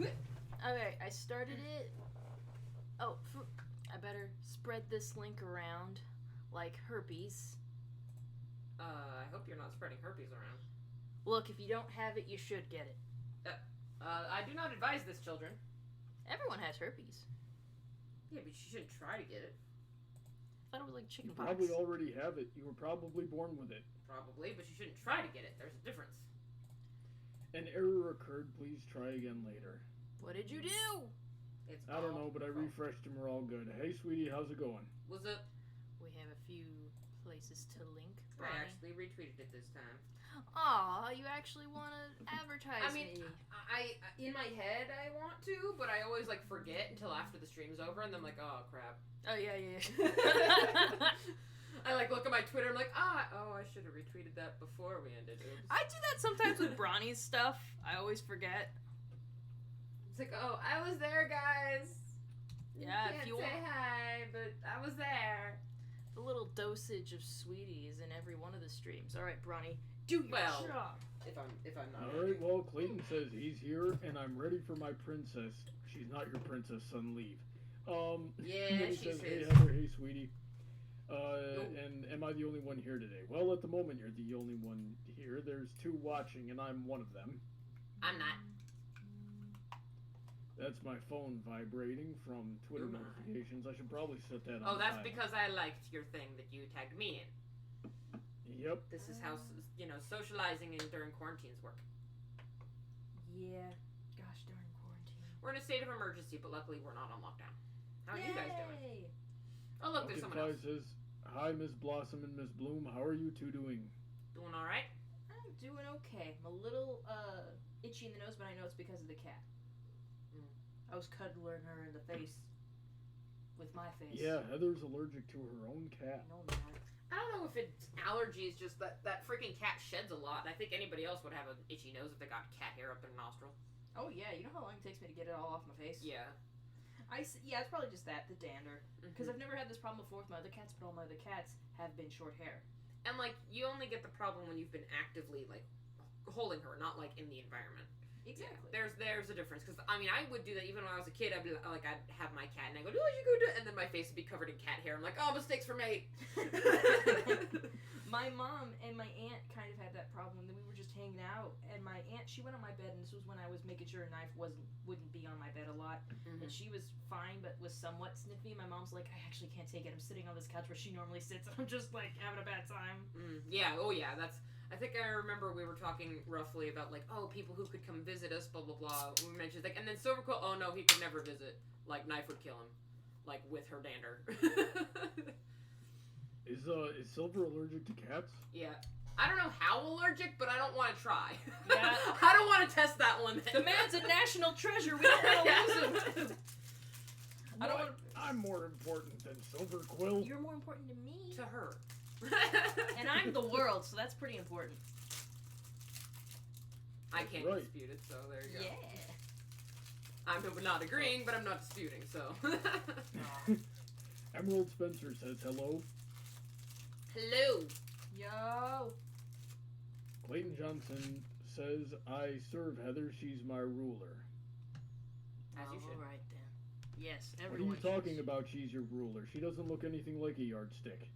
Okay, I started it. Oh, I better spread this link around like herpes. I hope you're not spreading herpes around. Look, if you don't have it, you should get it. I do not advise this, children. Everyone has herpes. Yeah, but you shouldn't try to get it. I thought it was like chicken You pox. probably already have it. You were probably born with it. Probably, but you shouldn't try to get it. There's a difference. An error occurred. Please try again later. What did you do? It's I don't know, but I refreshed and we're all good. Hey, sweetie, how's it going? Was it? We have a few places to link. I actually retweeted it this time. Aw, you actually want to advertise me. I in my head I want to, but I always like forget until after the stream's over, and then I'm like, oh crap. Oh yeah. I like look at my Twitter. I'm like, I should have retweeted that before we ended. Oops. I do that sometimes with Bronny's stuff. I always forget. It's like, oh, I was there, guys. Yeah, Can't if you say want hi, but I was there. a little dosage of sweeties in every one of the streams. All right, Bronny, do your job. If I'm not. All right, well, Clayton says he's here and I'm ready for my princess. She's not your princess, son. Leave. Yeah, he she's says, hey his. Heather, hey sweetie. And am I the only one here today? Well, at the moment you're the only one here. There's 2 watching and I'm one of them. I'm not. That's my phone vibrating from Twitter notifications. I should probably set that on Oh, that's silent. because I liked your thing that you tagged me in. Yep. This is how socializing during quarantines work. Yeah. Gosh darn quarantine. We're in a state of emergency, but luckily we're not on lockdown. How are you guys doing? Oh look, there's someone else. Says, hi Miss Blossom and Miss Bloom. How are you 2 doing? Doing all right? I'm doing okay. I'm a little itchy in the nose, but I know it's because of the cat. I was cuddling her in the face with my face. Yeah, Heather's allergic to her own cat. No, not. I don't know if it's allergies, just that freaking cat sheds a lot. I think anybody else would have an itchy nose if they got cat hair up their nostril. Oh yeah, you know how long it takes me to get it all off my face? Yeah. Yeah, it's probably just the dander. Because I've never had this problem before with my other cats, but all my other cats have been short hair. And like, you only get the problem when you've been actively like holding her, not like in the environment. Exactly. Yeah, there's a difference, because I mean I would do that even when I was a kid. I'd be like, I'd have my cat and I go, oh, you go do it, and then my face would be covered in cat hair. I'm like, oh, mistakes were made. My mom and my aunt kind of had that problem. Then we were just hanging out, and my aunt, she went on my bed, and this was when I was making sure a knife wouldn't be on my bed a lot, and she was fine but was somewhat sniffy. My mom's like, I actually can't take it. I'm sitting on this couch where she normally sits, and I'm just like having a bad time. Yeah. Oh yeah. I think I remember we were talking roughly about like, oh, people who could come visit us, blah blah blah. We mentioned like, and then Silverquill, oh no, he could never visit. Like, Knife would kill him, like with her dander. Is Silver allergic to cats? Yeah. I don't know how allergic, but I don't want to try. Yeah. I don't want to test that limit. The man's a national treasure. We don't want to lose him. I don't want. I'm more important than Silverquill. You're more important to me. To her. And I'm the world, so that's pretty important. I can't dispute it, so there you go. Yeah. I'm not agreeing, but I'm not disputing, so. Emerald Spencer says hello. Hello. Yo. Clayton Johnson says, I serve Heather, she's my ruler. As you should. Alright then. Yes, What are everyone you talking about, she's your ruler? She doesn't look anything like a yardstick.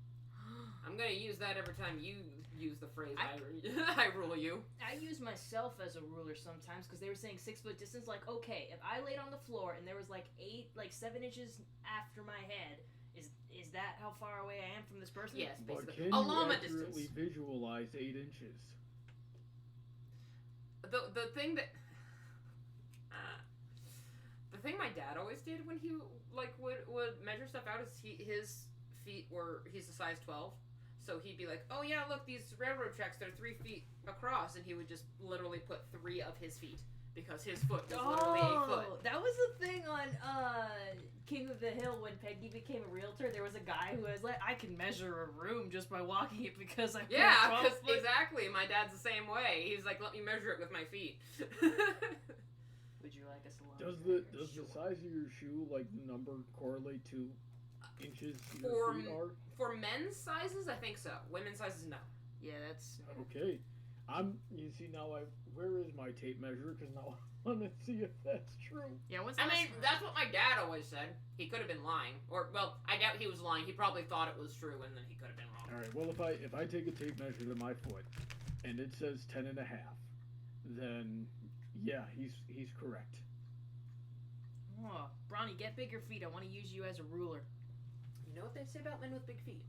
I'm gonna use that every time you use the phrase I rule you. I use myself as a ruler sometimes because they were saying 6 foot distance. Like, okay, if I laid on the floor and there was like 7 inches after my head, is that how far away I am from this person? Yes, But basically. can A you llama accurately distance. visualize 8 inches? The thing that the thing my dad always did when he like would measure stuff out is his feet he's a size 12. So he'd be like, oh yeah, look, these railroad tracks, they're 3 feet across, and he would just literally put 3 of his feet, because his foot was literally 8 foot. That was the thing on King of the Hill when Peggy became a realtor. There was a guy who was like, I can measure a room just by walking it because I'm because exactly, my dad's the same way. He's like, let me measure it with my feet. Would you like a salon? Does the size of your shoe, like the number, correlate to inches your feet are? For men's sizes, I think so. Women's sizes, no. Yeah, that's okay. You see now. Where is my tape measure? Because now want to see if that's true. Yeah, what's I mean, that's what my dad always said. He could have been lying. Or, well, I doubt he was lying. He probably thought it was true, and then he could have been wrong. All right. Well, if I take a tape measure to my foot, and it says 10.5, then yeah, he's correct. Oh, Bronny, get bigger feet. I want to use you as a ruler. You know what they say about men with big feet?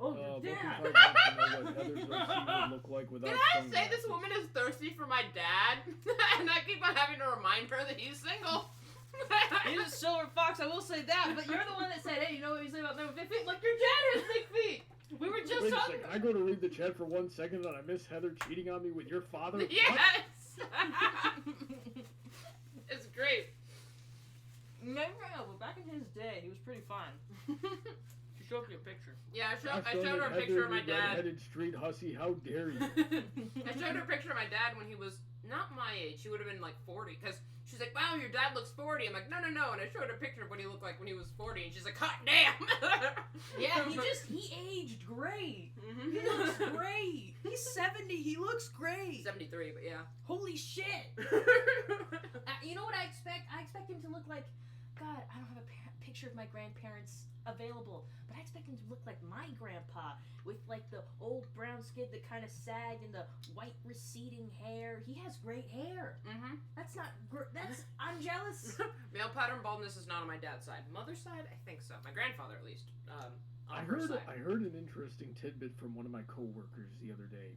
Oh, Bucky yeah. 5 wants to know what Heather's OC would look like without Did I say sunglasses. this woman is thirsty for my dad? And I keep on having to remind her that he's single. He's a silver fox, I will say that, but you're the one that said, hey, you know what you say about men with big feet? Look, your dad has big feet! We were just Wait a talking second. I go to read the chat for 1 second and I miss Heather cheating on me with your father? What? Yes! It's great. No, but back in his day, he was pretty fun. She showed me a picture. Yeah, I showed her a picture of my dad. Red-headed street hussy, how dare you? I showed her a picture of my dad when he was not my age. He would have been like 40. Because she's like, wow, your dad looks 40. I'm like, no. And I showed her a picture of what he looked like when he was 40. And she's like, hot damn. Yeah, he aged great. Mm-hmm. He looks great. He's 70. He looks great. 73, but yeah. Holy shit. You know what I expect? I expect him to look like, God, I don't have a picture of my grandparents available, but I expect him to look like my grandpa with like the old brown skin that kind of sagged and the white receding hair. He has great hair. Mm-hmm. That's not I'm jealous. Male pattern baldness is not on my dad's side. Mother's side, I think so. My grandfather, at least. On her side. I heard an interesting tidbit from one of my coworkers the other day.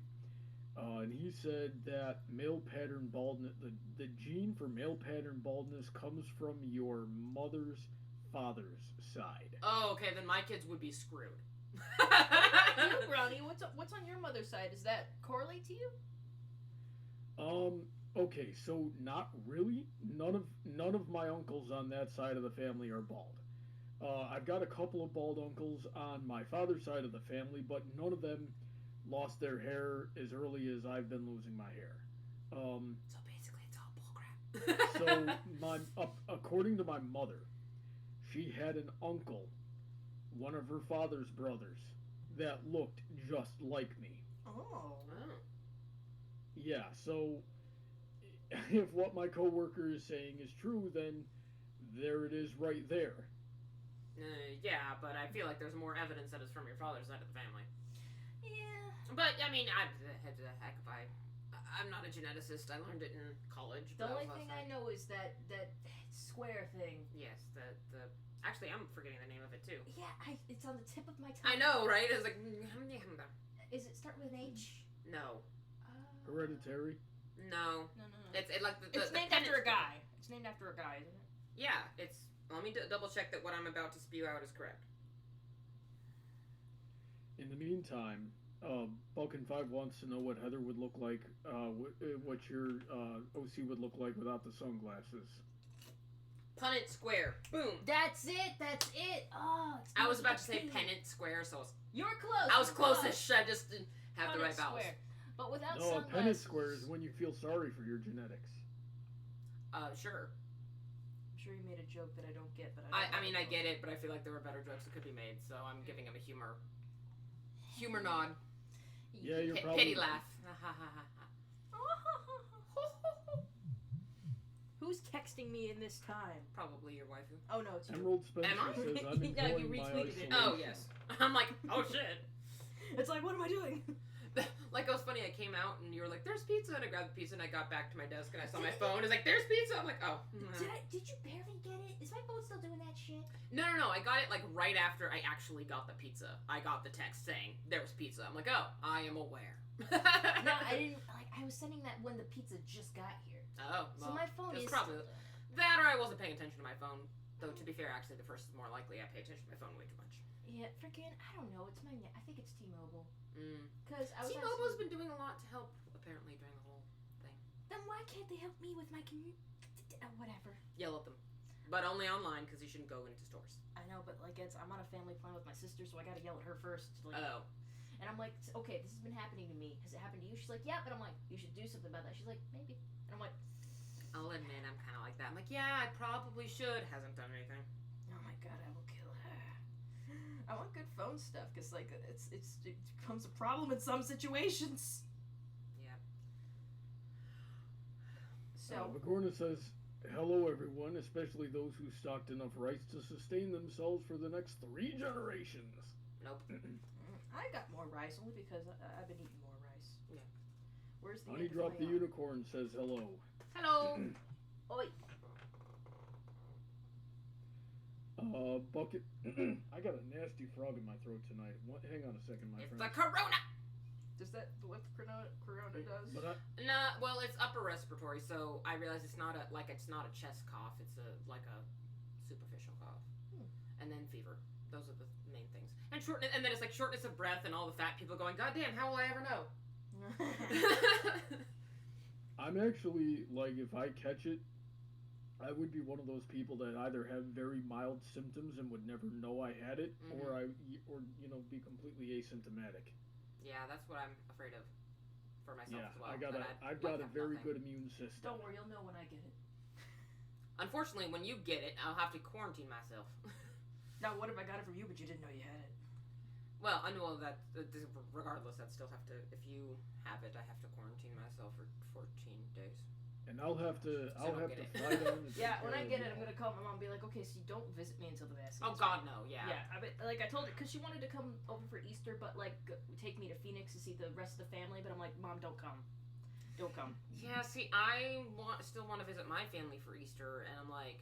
And he said that male pattern baldness, the gene for male pattern baldness comes from your mother's father's side. Oh, okay, then my kids would be screwed. You, Brownie, what's on your mother's side? Does that correlate to you? Okay, so not really. None of my uncles on that side of the family are bald. I've got a couple of bald uncles on my father's side of the family, but none of them lost their hair as early as I've been losing my hair. So basically, it's all bullcrap. So according to my mother, she had an uncle, one of her father's brothers, that looked just like me. Oh. Yeah, so if what my coworker is saying is true, then there it is right there. Yeah, but I feel like there's more evidence that it's from your father's side of the family. Yeah. But, I mean, I'm not a geneticist. I learned it in college. The only thing I know is that square thing. Yes, actually, I'm forgetting the name of it, too. Yeah, it's on the tip of my tongue. I know, right? It's like... Is it start with an H? No. Hereditary? No. No. It's named after a guy. It's named after a guy, isn't it? Yeah, it's... Let me double check that what I'm about to spew out is correct. In the meantime, Balkan5 wants to know what Heather would look like, what your OC would look like without the sunglasses. Punnett square. Boom. That's it. Oh, I was about to say pennant square, so you're close. I was closest. I just didn't have the right vowels. Square. But without no, sunglasses. a pennant square is when you feel sorry for your genetics. Sure. I'm sure you made a joke that I don't get, but I mean, I get it, but I feel like there were better jokes that could be made, so I'm giving him a humor nod. Yeah, you're probably... Pity laugh. Who's texting me in this time? Probably your waifu. Oh, no, it's you. Emerald Spencer Am I? says, I'm Yeah, you enjoying my retweeted it. isolation. Oh, yes. I'm like, oh, shit. It's like, what am I doing? Like, it was funny, I came out and you were like, there's pizza, and I grabbed the pizza and I got back to my desk and I saw my phone. It's like, there's pizza. I'm like, oh. Did you barely get it? Is my phone still doing that shit? No. I got it like right after I actually got the pizza. I got the text saying there was pizza. I'm like, oh, I am aware. No, I didn't. Like, I was sending that when the pizza just got here. Oh, well, so my phone is probably that, or I wasn't paying attention to my phone. Though to be fair, actually, the first is more likely. I pay attention to my phone way too much. Yeah, freaking, I don't know. It's I think it's T-Mobile. Because T-Mobile's been doing a lot to help, apparently, during the whole thing. Then why can't they help me with my whatever? Yell at them. But only online, because you shouldn't go into stores. I know, but like I'm on a family plan with my sister, so I gotta yell at her first. Like, oh. And I'm like, okay, this has been happening to me. Has it happened to you? She's like, yeah. But I'm like, you should do something about that. She's like, maybe. And I'm like, I'll admit I'm kind of like that. I'm like, yeah, I probably should. Hasn't done anything. Oh my god, I will kill her. I want good phone stuff, because like it becomes a problem in some situations. Yeah. So Bigorna says, hello everyone, especially those who stocked enough rice to sustain themselves for the next 3 generations. Nope. I got more rice only because I've been eating more rice. Yeah. Where's the Honey Drop the Unicorn says hello. Hello. Oi. Bucket. I got a nasty frog in my throat tonight. Hang on a second, my It's friend. the corona. Does that what corona does? But Nah, well, it's upper respiratory, so I realize it's not a chest cough. It's like a superficial cough, and then fever. Those are the main things. And and then it's like shortness of breath, and all the fat people going, God damn, how will I ever know? I'm actually, like, if I catch it, I would be one of those people that either have very mild symptoms and would never know I had it, or be completely asymptomatic. Yeah, that's what I'm afraid of for myself as well. I've got a very good immune system. Don't worry, you'll know when I get it. Unfortunately, when you get it, I'll have to quarantine myself. Now, what if I got it from you, but you didn't know you had it? Well, I know that regardless, I'd still have to. If you have it, I have to quarantine myself for 14 days. And I'll have to fly down. Yeah, when I get it, I'm gonna call my mom and be like, okay, so you don't visit me until the vaccine. Oh God, no, yeah. Yeah, I told her because she wanted to come over for Easter, but take me to Phoenix to see the rest of the family. But I'm like, Mom, don't come. Yeah, see, I still want to visit my family for Easter, and I'm like,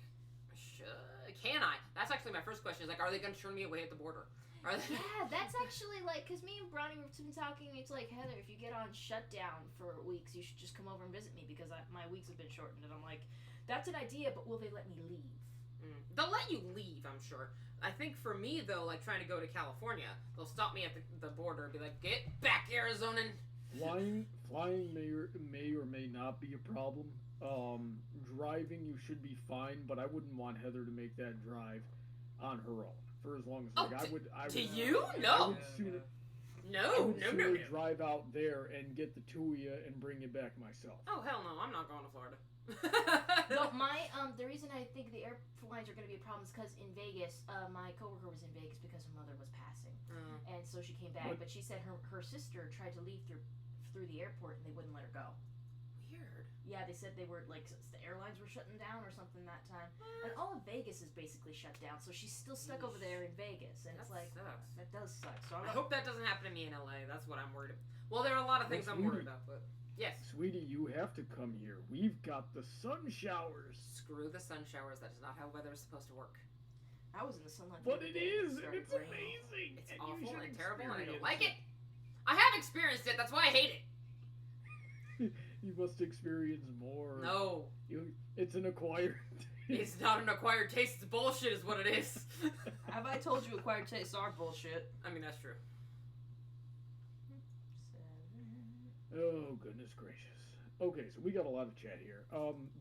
can I? That's actually my first question. Is like, are they gonna turn me away at the border? Yeah, that's actually because me and Bronny have been talking. It's like, Heather, if you get on shutdown for weeks, you should just come over and visit me because my weeks have been shortened. And I'm like, that's an idea, but will they let me leave? They'll let you leave, I'm sure. I think for me though, like trying to go to California, they'll stop me at the border and be like, get back, Arizonan. Flying may or may not be a problem. Driving you should be fine, but I wouldn't want Heather to make that drive on her own. For as long as I would. You? No. I would sooner drive out there and get the two of you and bring you back myself. Oh hell no! I'm not going to Florida. No, the reason I think the airlines are going to be a problem is because in Vegas, my coworker was in Vegas because her mother was passing, and so she came back. But she said her sister tried to leave through the airport and they wouldn't let her go. Weird. Yeah, they said they were the airlines were shutting down or something that time, and all of Vegas is basically shut down. So she's still stuck over there in Vegas, and it's like sucks. That does suck. So I hope that doesn't happen to me in LA. That's what I'm worried about. Well, there are a lot of things I'm worried about, but yes, sweetie, you have to come here. We've got the sun showers. Screw the sun showers. That is not how weather is supposed to work. I was in the sunlight. But it is, and it's amazing. It's awful and terrible, and I don't like it. I have experienced it. That's why I hate it. You must experience more. No. It's an acquired taste. It's not an acquired taste. It's bullshit is what it is. Have I told you acquired tastes are bullshit? I mean, that's true. Oh, goodness gracious. Okay, so we got a lot of chat here.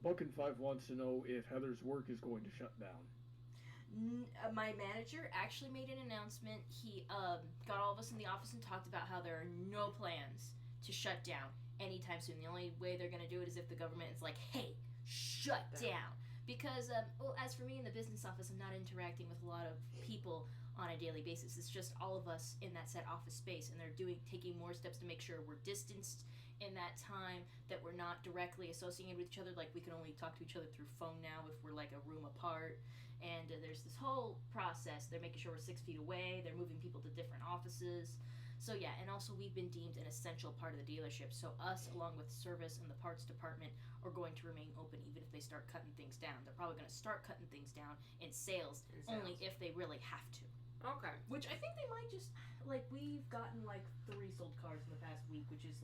Buckin5 wants to know if Heather's work is going to shut down. My manager actually made an announcement. He got all of us in the office and talked about how there are no plans to shut down anytime soon. The only way they're going to do it is if the government is like, hey, shut down. Because, as for me in the business office, I'm not interacting with a lot of people on a daily basis. It's just all of us in that set office space, and they're taking more steps to make sure we're distanced in that time, that we're not directly associated with each other. Like, we can only talk to each other through phone now if we're like a room apart. And there's this whole process. They're making sure we're 6 feet away. They're moving people to different offices. So yeah, and also we've been deemed an essential part of the dealership. So us, along with service and the parts department, are going to remain open even if they start cutting things down. They're probably going to start cutting things down in sales only if they really have to. Okay. Which I think they might just, we've gotten 3 sold cars in the past week, which is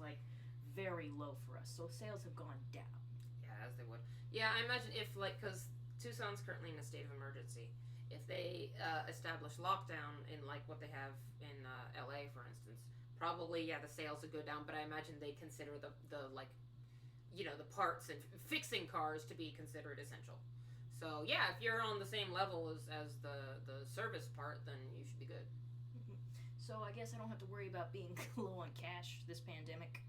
very low for us. So sales have gone down. Yeah, as they would. Yeah, I imagine if because Tucson's currently in a state of emergency. If they establish lockdown in what they have in LA, for instance, probably the sales would go down. But I imagine they consider the parts and fixing cars to be considered essential. So yeah, if you're on the same level as the service part, then you should be good. So I guess I don't have to worry about being low on cash this pandemic.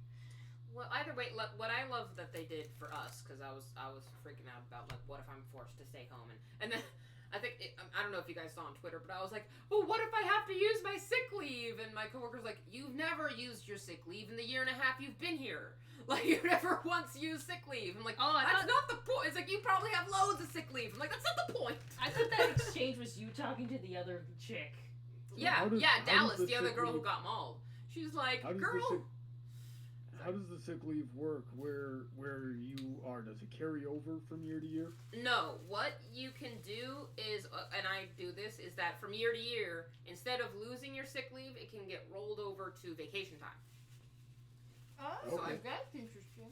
Well, either way, what I love that they did for us, because I was freaking out about what if I'm forced to stay home, and then I think I don't know if you guys saw on Twitter, but I was like, well, what if I have to use my sick leave? And my coworker's like, you've never used your sick leave in the 1.5 years you've been here. You've never once used sick leave. I'm like, that's not It's like, you probably have loads of sick leave. I'm like, that's not the point. I thought that exchange was you talking to the other chick. Yeah, Dallas, the other girl who got mauled. She's like, girl. How does the sick leave work where you are? Does it carry over from year to year? No, what you can do is, and I do this, is that from year to year, instead of losing your sick leave, it can get rolled over to vacation time. Oh, Okay. that's interesting.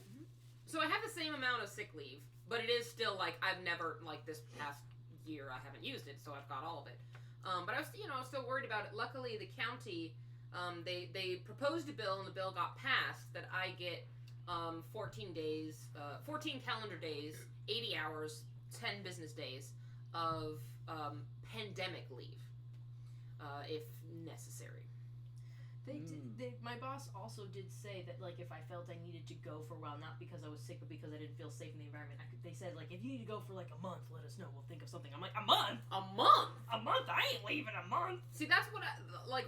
So I have the same amount of sick leave, but it is still like, I've never, like this past year, I haven't used it, so I've got all of it. But I was, I was still worried about it. Luckily, the county, they proposed a bill, and the bill got passed that I get 14 days, 14 calendar days, 80 hours, 10 business days of pandemic leave, if necessary. My boss also did say that, like, if I felt I needed to go for a while, not because I was sick, but because I didn't feel safe in the environment, they said, like, if you need to go for, like, a month, let us know. We'll think of something. I'm like, a month? A month? A month? I ain't leaving a month. See, that's what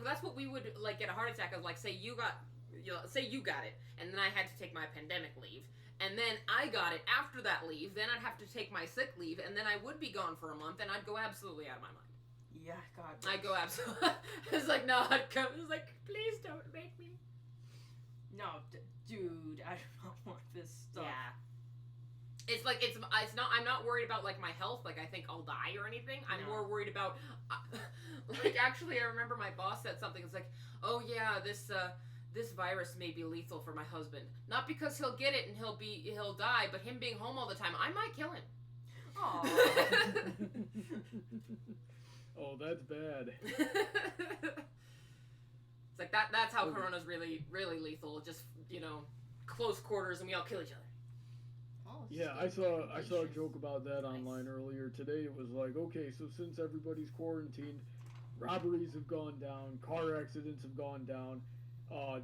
that's what we would, like, get a heart attack of, like, say you got it, and then I had to take my pandemic leave, and then I got it after that leave, then I'd have to take my sick leave, and then I would be gone for a month, and I'd go absolutely out of my mind. Yeah, God. I go absolutely. It's like, no, I'd come. It's like, please don't make me. No, dude, I don't want this stuff. Yeah. It's like, it's not. I'm not worried about, like, my health. Like, I think I'll die or anything. I'm more worried about. Like, actually, I remember my boss said something. It's like, oh yeah, this virus may be lethal for my husband. Not because he'll get it and he'll die, but him being home all the time, I might kill him. Aww. Oh, that's bad. It's like that's how Corona's really, really lethal. Just, close quarters and we all kill each other. Oh, Yeah, I saw a joke about that online earlier today. It was like, okay, so since everybody's quarantined, robberies have gone down, car accidents have gone down,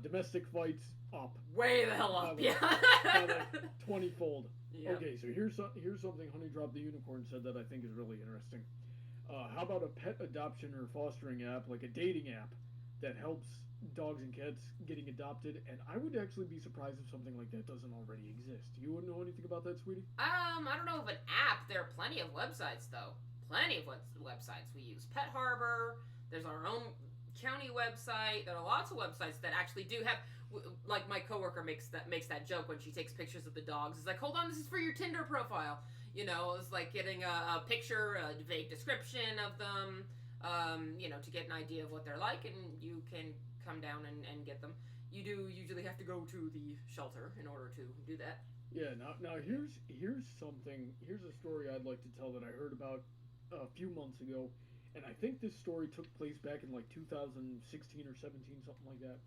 domestic fights up. Way the hell up, yeah. Like 20-fold. Yep. Okay, so here's something Honey Drop the Unicorn said that I think is really interesting. How about a pet adoption or fostering app, like a dating app, that helps dogs and cats getting adopted? And I would actually be surprised if something like that doesn't already exist. You wouldn't know anything about that, sweetie? I don't know of an app. There are plenty of websites, though. Plenty of websites. We use Pet Harbor. There's our own county website. There are lots of websites that actually do have. Like, my coworker makes that joke when she takes pictures of the dogs. It's like, hold on, this is for your Tinder profile. It's like getting a picture, a vague description of them, to get an idea of what they're like, and you can come down and get them. You do usually have to go to the shelter in order to do that. Yeah, now here's a story I'd like to tell that I heard about a few months ago, and I think this story took place back in like 2016 or 17, something like that.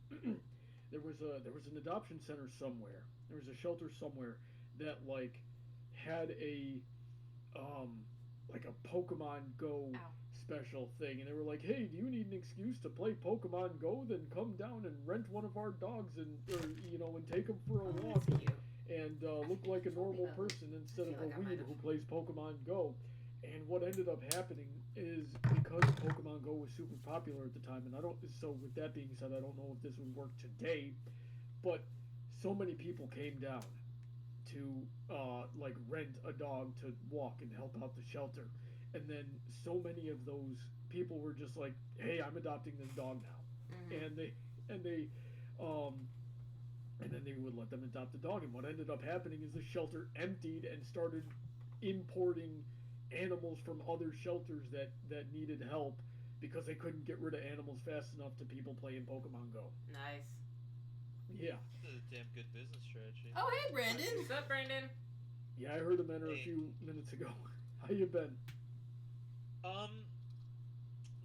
There was an adoption center somewhere. There was a shelter somewhere that like had a Pokemon Go special thing, and they were like, hey, do you need an excuse to play Pokemon Go? Then come down and rent one of our dogs and take them for a walk and look like a normal person instead of a weeb who plays Pokemon Go. And what ended up happening is, because Pokemon Go was super popular at the time, and so with that being said, I don't know if this would work today, but so many people came down to rent a dog to walk and help out the shelter, and then so many of those people were just like, hey, I'm adopting this dog now. And then they would let them adopt the dog, and what ended up happening is the shelter emptied and started importing animals from other shelters that needed help because they couldn't get rid of animals fast enough to people playing Pokemon Go. Nice. Yeah. That's a damn good business strategy. Oh, hey, Brandon. What's up, Brandon? Yeah, I heard him enter a few minutes ago. How you been?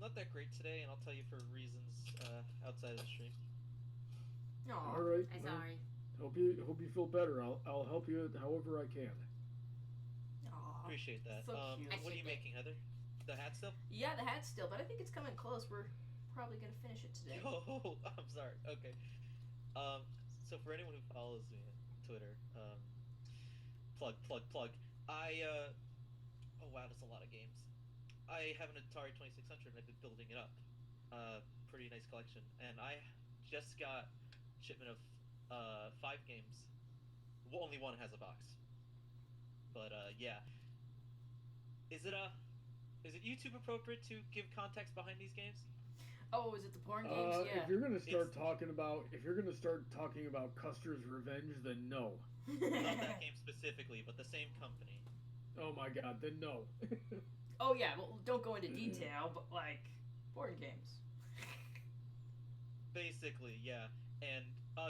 Not that great today, and I'll tell you for reasons outside of the stream. Aww. All right. I'm well, sorry. Hope you feel better. I'll help you however I can. Aww. Appreciate that. So cute. What are you making, Heather? The hat still? Yeah, the hat's still, but I think it's coming close. We're probably gonna finish it today. Oh, I'm sorry. Okay. So for anyone who follows me on Twitter, plug. Oh wow, that's a lot of games. I have an Atari 2600 and I've been building it up. Pretty nice collection, and I just got shipment of 5 games. Well, only one has a box, But yeah, is it is it YouTube appropriate to give context behind these games? Oh, is it the porn games? Yeah. If you're gonna start talking about Custer's Revenge, then no. Not that game specifically, but the same company. Oh my God, then no. Oh yeah, well, don't go into detail, but like porn games. Basically, yeah, and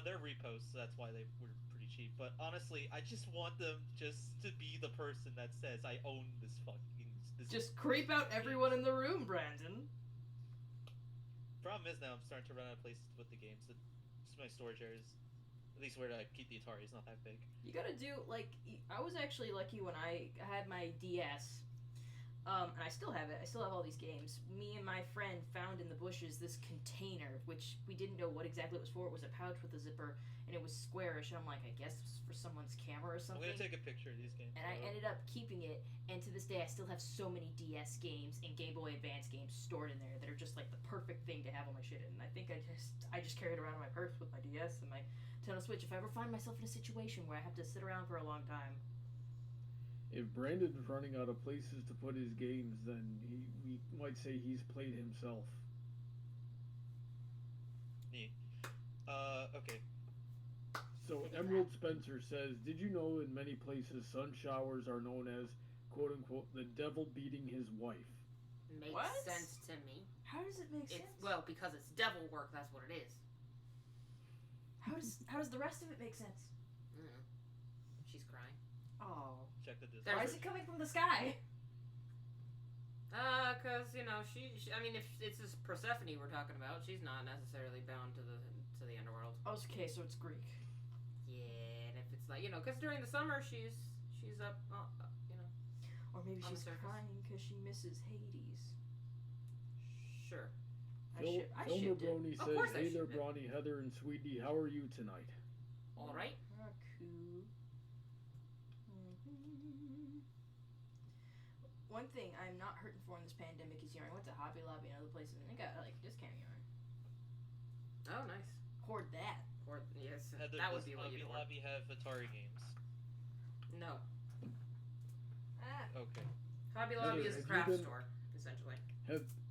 they're reposts, so that's why they were pretty cheap. But honestly, I just want them just to be the person that says I own this fucking. This Just creep out everyone in the room, Brandon. Problem is now I'm starting to run out of places to put the games. My storage area is, at least where I keep the Atari, is not that big. You gotta do like I was actually lucky when I had my DS. And I still have it. I still have all these games. Me and my friend found in the bushes this container, which we didn't know what exactly it was for. It was a pouch with a zipper, and it was squarish. And I'm like, I guess it was for someone's camera or something. I'm gonna take a picture of these games. And I ended up keeping it, and to this day, I still have so many DS games and Game Boy Advance games stored in there that are just like the perfect thing to have all my shit in. And I think I just carry it around in my purse with my DS and my Nintendo Switch. If I ever find myself in a situation where I have to sit around for a long time. If Brandon's running out of places to put his games, then we might say he's played himself. Neat. Okay. So Emerald Spencer says, did you know in many places sun showers are known as, quote unquote, the devil beating his wife? Makes What? sense to me. How does it make sense? Well, because it's devil work, that's what it is. How does the rest of it make sense? She's crying. Oh. Check the Discord. Why is it coming from the sky? Cause she I mean, if it's this Persephone we're talking about, she's not necessarily bound to the underworld. Oh, okay, so it's Greek. Yeah, and if it's like, cause during the summer she's up, Or maybe on the she's surface. crying because she misses Hades. Sure. Phil shipped it. Brony Of says, course I hey there, shipped it. Bronny, Heather, and Sweetie, how are you tonight? All right. Cool. One thing I'm not hurting for in this pandemic is yarn. I went to Hobby Lobby and other places and they got like discount yarn. Oh, nice. Hoard that. Or yes, Heather, that would does be what Hobby you'd want. Lobby have Atari games? No. Okay. Hobby Lobby is a have you craft been- store, essentially.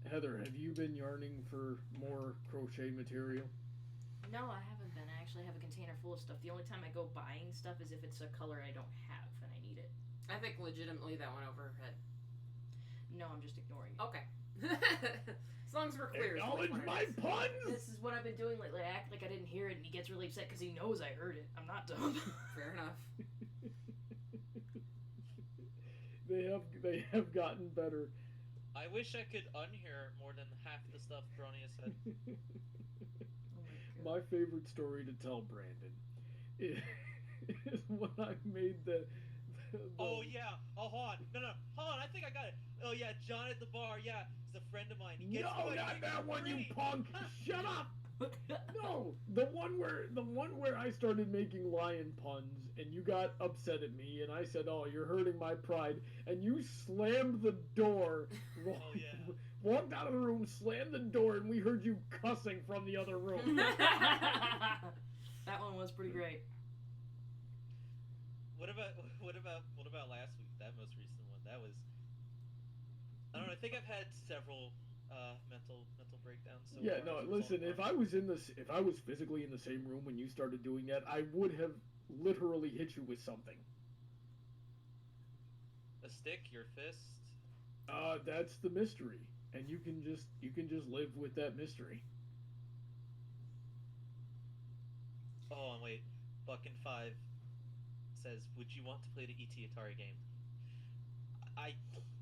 Heather, have you been yarning for more crochet material? No, I haven't been. I actually have a container full of stuff. The only time I go buying stuff is if it's a color I don't have and I need it. I think legitimately that went over her head. No, I'm just ignoring it. Okay. As long as we're clear. as to which Acknowledge one it my is. puns! This is what I've been doing lately. I act like I didn't hear it and he gets really upset because he knows I heard it. I'm not dumb. Fair enough. They have gotten better. I wish I could unhear more than half the stuff Brony has said. My favorite story to tell Brandon is when I made the Oh yeah. Oh, hold on. No. Hold on. I think I got it. Oh yeah, John at the bar. Yeah, he's a friend of mine. He gets No, money not for that one, you free. punk! Shut up! No, the one where I started making lion puns and you got upset at me and I said, "Oh, you're hurting my pride," and you slammed the door. Oh yeah. Walked out of the room, slammed the door, and we heard you cussing from the other room. That one was pretty great. What about last week? That most recent one. That was. I don't know. I think I've had several mental breakdowns. So Yeah, far no. as a result Listen, of if I was physically in the same room when you started doing that, I would have literally hit you with something. a stick, your fist. That's the mystery, and you can just live with that mystery. Oh, and wait, Buckin5 says, "Would you want to play the ET Atari game?"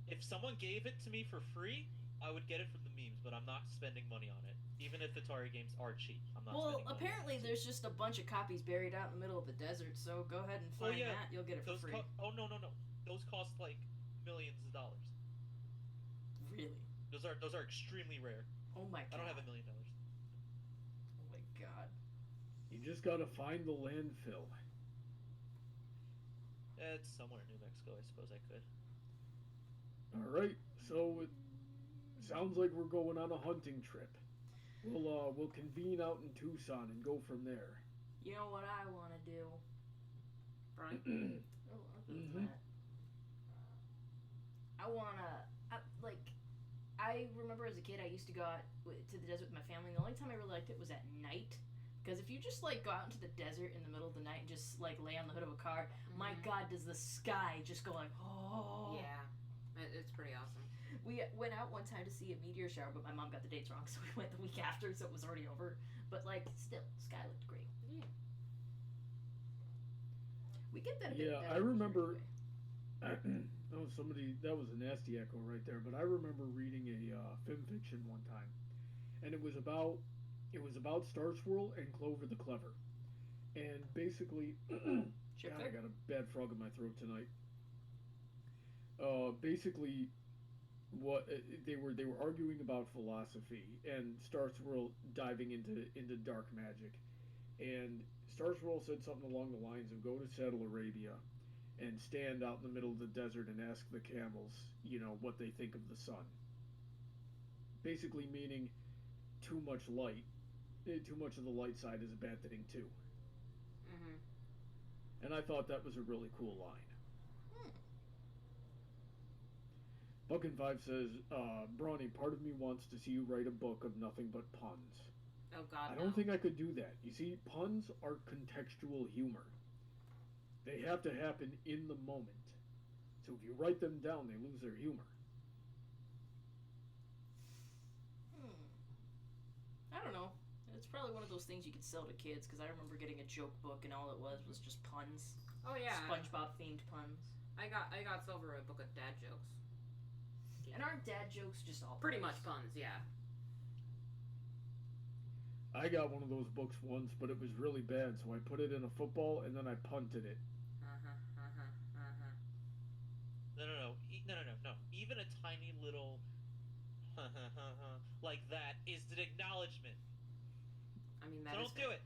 If someone gave it to me for free, I would get it from the memes, but I'm not spending money on it. Even if Atari games are cheap, I'm not. Well, spending money apparently on it. there's just a bunch of copies buried out in the middle of the desert, so go ahead and find yeah. that. You'll get it for Those free. oh no, those cost like millions of dollars. Really? Those are extremely rare. Oh my god. I don't have $1 million. Oh my god. You just gotta find the landfill. It's somewhere in New Mexico, I suppose I could. All right, so it sounds like we're going on a hunting trip. We'll convene out in Tucson and go from there. You know what I want to do? Right? Oh, I'll go with Mhm. that. I remember as a kid I used to go out to the desert with my family, and the only time I really liked it was at night. Because if you just like go out into the desert in the middle of the night and just like lay on the hood of a car, my God, does the sky just go like, oh. Yeah, it's pretty awesome. We went out one time to see a meteor shower, but my mom got the dates wrong, so we went the week after, so it was already over. But like, still, sky looked great. Yeah. We get that a bit Yeah, better I remember. anyway. Oh, that was a nasty echo right there. But I remember reading a film fiction one time, and it was about Star Swirl and Clover the Clever, and basically, God, I got a bad frog in my throat tonight. Basically, what they were arguing about philosophy, and Star Swirl diving into dark magic, and Star Swirl said something along the lines of go to Saddle Arabia and stand out in the middle of the desert and ask the camels, what they think of the sun. Basically meaning too much light, too much of the light side is a bad thing too. And I thought that was a really cool line. Buckin5 says, Brawny, part of me wants to see you write a book of nothing but puns. Oh God, I don't think I could do that. You see, puns are contextual humor. They have to happen in the moment. So if you write them down, they lose their humor. I don't know. It's probably one of those things you could sell to kids, because I remember getting a joke book and all it was just puns. Oh yeah. SpongeBob themed puns. I got Silver a book of dad jokes. And aren't dad jokes just all pretty much puns? Yeah. I got one of those books once, but it was really bad, so I put it in a football and then I punted it. No. Even a tiny little like that is an acknowledgement. I mean, that so is don't do it.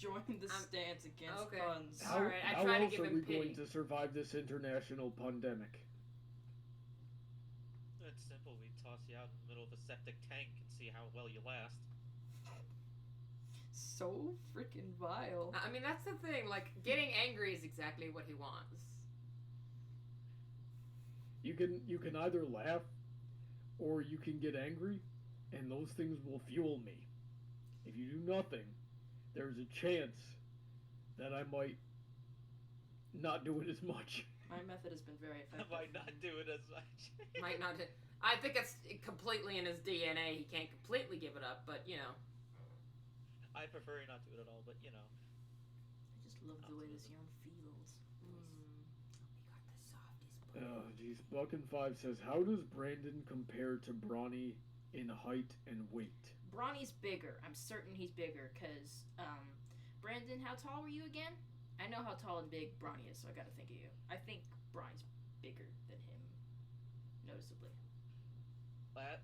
Join the stance against puns. How, Alright, I how try to else give are him we pity. going to survive this international pandemic? It's simple. We toss you out in the middle of a septic tank and see how well you last. So freaking vile. I mean, that's the thing. Like, getting angry is exactly what he wants. You can either laugh or you can get angry, and those things will fuel me. If you do nothing, there's a chance that I might not do it as much. My method has been very effective. Might not do it as much. Might not. I think it's completely in his DNA. He can't completely give it up, but I prefer not to do it at all, but I just love the way this yarn feels. We got the softest. Oh, geez. Buckin5 says, how does Brandon compare to Brawny in height and weight? Brawny's bigger. I'm certain he's bigger, because, Brandon, how tall were you again? I know how tall and big Brawny is, so I gotta think of you. I think Brawny's bigger than him, noticeably.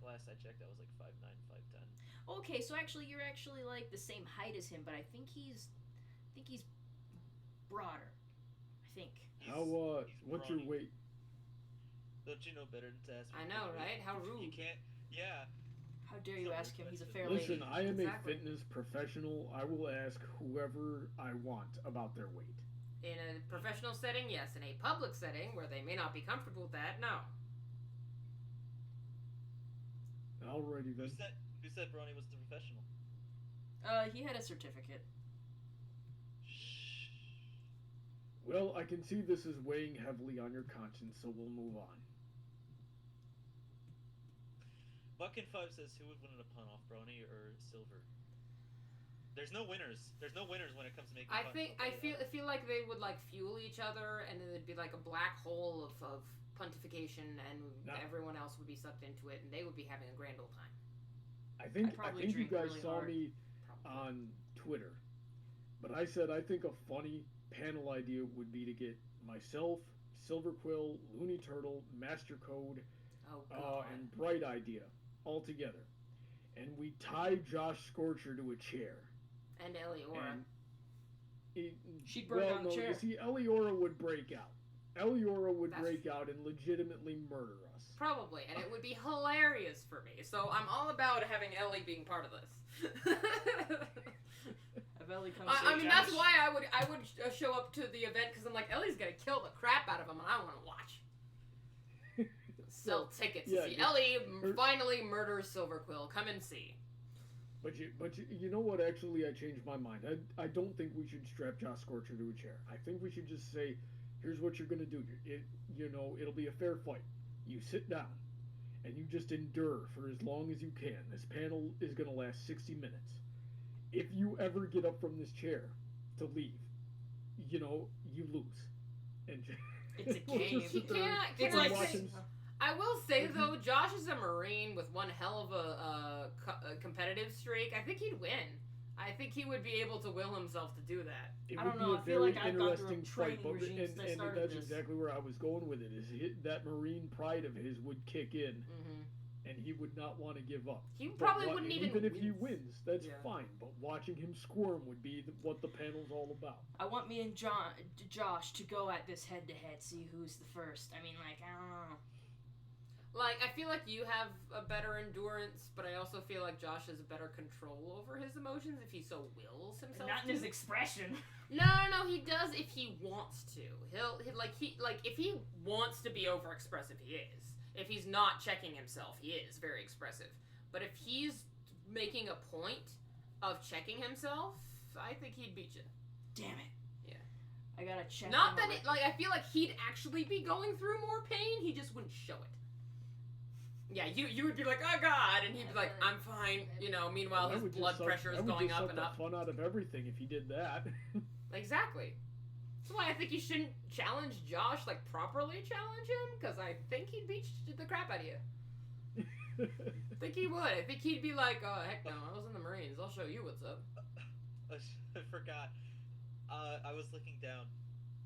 last I checked, I was like 5'9", 5'10". Okay, so actually, you're actually like the same height as him, but I think he's broader. I think. What's your weight? Don't you know better than to ask me? I know, right? How rude. You can't. Yeah. How dare you ask him? He's a fair Listen, lady. I am Exactly. a fitness professional. I will ask whoever I want about their weight. In a professional setting, yes. In a public setting, where they may not be comfortable with that, no. Alrighty then. Who said Brawny was the professional? He had a certificate. Well, I can see this is weighing heavily on your conscience, so we'll move on. Buckin5 says, who would win in a pun off, Brawny or Silver? There's no winners. There's no winners when it comes to making puns. I feel like they would like fuel each other, and then it'd be like a black hole of pontification, and everyone else would be sucked into it, and they would be having a grand old time. I think probably you drink guys really saw hard. me on Twitter, but I said I think a funny panel idea would be to get myself, Silver Quill, Looney Turtle, Master Code, and Bright Idea all together, and we tie Josh Scorcher to a chair. And Eliora. She'd break out in the chair. You see, Eliora would break out. Eliora would break out and legitimately murder us. Probably, and it would be hilarious for me. So I'm all about having Ellie being part of this. Have Ellie come I mean, that's why I would show up to the event, because I'm like, Ellie's gonna kill the crap out of him, and I want to watch. sell tickets yeah, to see yeah. Ellie finally murders Silverquill. Come and see. But you know what? Actually, I changed my mind. I don't think we should strap Josh Scorcher to a chair. I think we should just say, here's what you're gonna do. It'll be a fair fight. You sit down, and you just endure for as long as you can. This panel is gonna last 60 minutes. If you ever get up from this chair to leave, you lose. And It's a we'll game. just sit there Can It's and I like watch say, him. I will say though, Josh is a Marine with one hell of a competitive streak. I think he'd win. I think he would be able to will himself to do that. It I would don't be know, a I feel very like I've gone through a interesting fight, training regime since I and started that's this. exactly where I was going with it. That Marine pride of his would kick in, and he would not want to give up. He But probably wouldn't even if he win. wins, that's Yeah. fine. But watching him squirm would be what the panel's all about. I want me and Josh to go at this head to head, see who's the first. I mean, like, I don't know. Like, I feel like you have a better endurance, but I also feel like Josh has a better control over his emotions if he so wills himself. Not in his expression. No, he does if he wants to. If he wants to be overexpressive, he is. If he's not checking himself, he is very expressive. But if he's making a point of checking himself, I think he'd beat you. Damn it. Yeah. I gotta check. Not that I feel like he'd actually be going through more pain. He just wouldn't show it. Yeah, you would be like, oh God, and he'd be like, I'm fine. Meanwhile his blood pressure is going up and up. That would just suck the fun out of everything if he did that. Exactly. That's why I think you shouldn't challenge Josh, properly challenge him, because I think he'd beat the crap out of you. I think he would. I think he'd be like, oh, heck no, I was in the Marines. I'll show you what's up. I forgot. I was looking down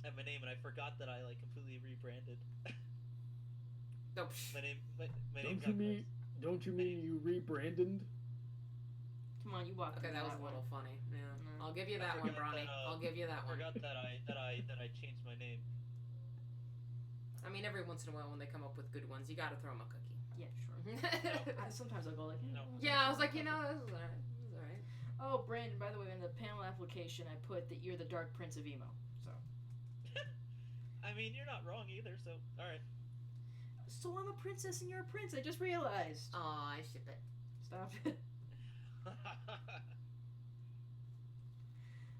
at my name, and I forgot that I, completely rebranded. No, My name's Don't you mean you rebranded? Come on, you walk. Okay, that was a little funny. Yeah, I'll give you that one, Bronny. I'll give you that I one. forgot that I changed my name. I mean, every once in a while when they come up with good ones, you gotta throw them a cookie. Yeah, sure. Sometimes I'll go like, No. Yeah, I was like, this is alright. This is alright. Oh, Brandon, by the way, in the panel application, I put that you're the Dark Prince of Emo. So. I mean, you're not wrong either, so, alright. So I'm a princess and you're a prince. I just realized. Aw, I ship it. Stop it.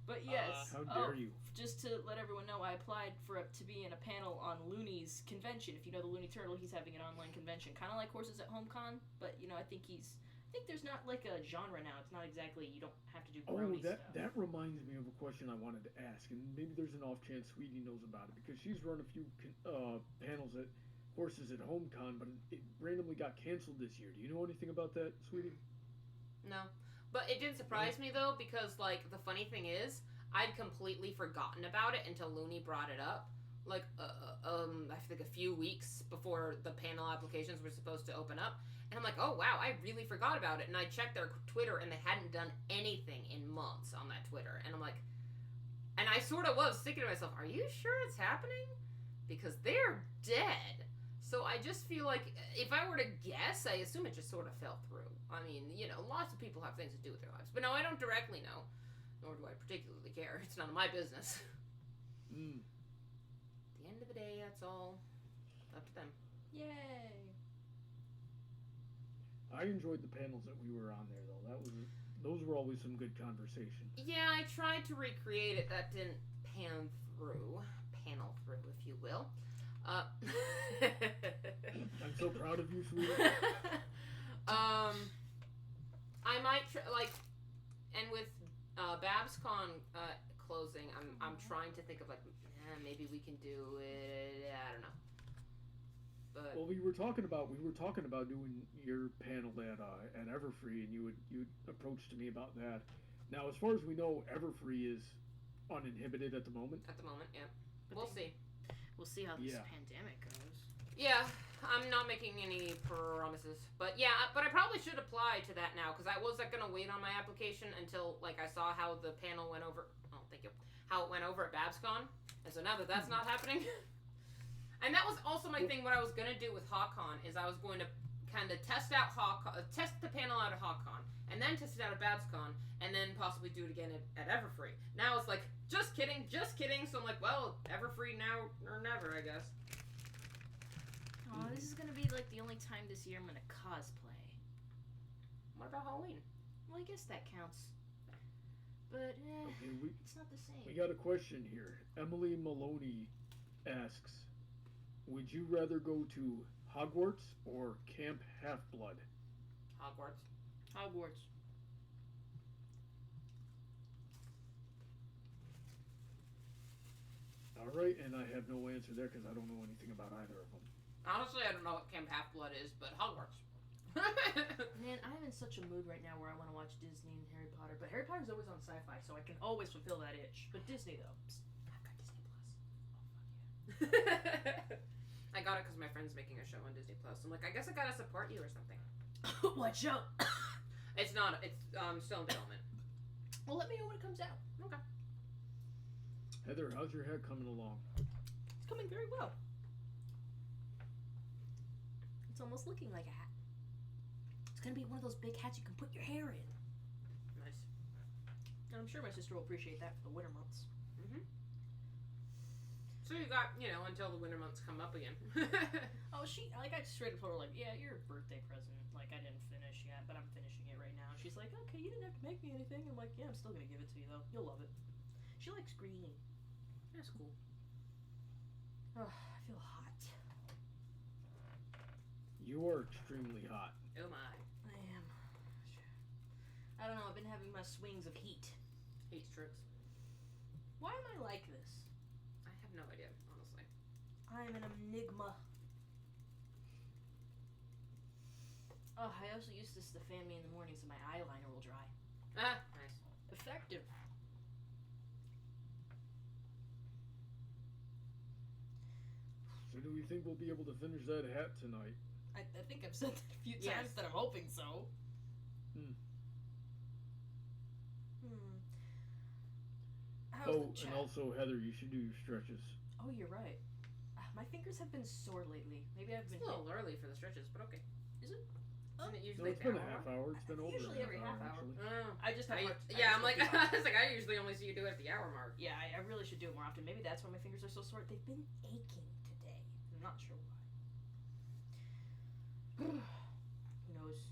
But yes. How dare you? Just to let everyone know, I applied to be in a panel on Looney's convention. If you know the Looney Turtle, he's having an online convention, kind of like Horses at HomeCon. But I think there's not like a genre now. It's not exactly, you don't have to do grody stuff. That reminds me of a question I wanted to ask, and maybe there's an off chance Sweetie knows about it, because she's run a few panels at Horses at HomeCon, but it randomly got canceled this year. Do you know anything about that, Sweetie? No. But it didn't surprise me, though, because, the funny thing is, I'd completely forgotten about it until Looney brought it up. I think a few weeks before the panel applications were supposed to open up. And I'm like, oh, wow, I really forgot about it. And I checked their Twitter, and they hadn't done anything in months on that Twitter. And I'm like, and I sort of was thinking to myself, are you sure it's happening? Because they're dead. So I just feel like, if I were to guess, I assume it just sort of fell through. I mean, lots of people have things to do with their lives. But no, I don't directly know. Nor do I particularly care. It's none of my business. At the end of the day, that's all up to them. Yay. I enjoyed the panels that we were on there, though. Those were always some good conversation. Yeah, I tried to recreate it. That didn't panel through, if you will. I'm so proud of you, Sweetie. I might and with BabsCon closing, I'm trying to think of maybe we can do it. I don't know. But Well, we were talking about doing your panel at Everfree, and you approached me about that. Now, as far as we know, Everfree is uninhibited at the moment. at the moment, yeah, we'll see. We'll see how this Yeah. pandemic goes. Yeah, I'm not making any promises, but I probably should apply to that now, because I was gonna wait on my application until I saw how the panel went over. Oh, thank you. How it went over at BabsCon, and so now that that's not happening, and that was also my thing. What I was gonna do with HawkCon is I was going to kind of test the panel out at HawkCon, and then test it out at BabsCon, and then possibly do it again at Everfree. Now it's like, just kidding. So I'm like, well, Everfree now or never, I guess. Oh, this is gonna be like the only time this year I'm gonna cosplay. What about Halloween? Well, I guess that counts. But Okay, it's not the same. we got a question here. Emily Maloney asks, would you rather go to Hogwarts or Camp Half-Blood? Hogwarts. Hogwarts. All right, and I have no answer there because I don't know anything about either of them. Honestly, I don't know what Camp Half-Blood is, but Hogwarts. Man, I'm in such a mood right now where I want to watch Disney and Harry Potter, but Harry Potter's always on Sci-Fi, so I can always fulfill that itch. But Disney, though, psst, I've got Disney Plus. Oh, fuck yeah. I got it because my friend's making a show on Disney Plus. I'm like, I guess I gotta support you or something. what show? It's not. It's still in development. Well, let me know when it comes out. Okay. Heather, how's your hair coming along? It's coming very well. It's almost looking like a hat. It's gonna be one of those big hats you can put your hair in. Nice. And I'm sure my sister will appreciate that for the winter months. Mm-hmm. So you got, until the winter months come up again. Oh, I straight up told her, like, yeah, your birthday present. Like, I didn't finish yet, but I'm finishing it right now. She's like, okay, you didn't have to make me anything. I'm like, yeah, I'm still gonna give it to you, though. You'll love it. She likes green. That's cool. Oh, I feel hot. You are extremely hot. Oh my. I am. I don't know, I've been having my swings of heat. Heat strokes. Why am I like this? I have no idea, honestly. I'm an enigma. Oh, I also use this to fan me in the morning so my eyeliner will dry. Ah, nice. Effective. So do we think we'll be able to finish that hat tonight? I think I've said that a few Yes. times that I'm hoping so. How's the chat? And also, Heather, you should do your stretches. Oh, you're right. My fingers have been sore lately. Maybe I've It's been a little early for the stretches, but okay. Is it? Isn't it No, usually it's been a an half hour? hour. It's been over Usually a every half half hour, hour. actually. Oh. I just have more. I'm like, I was like, I usually only see you do it at the hour mark. Yeah, I really should do it more often. Maybe that's why my fingers are so sore. They've been aching today. I'm not sure why. Who knows?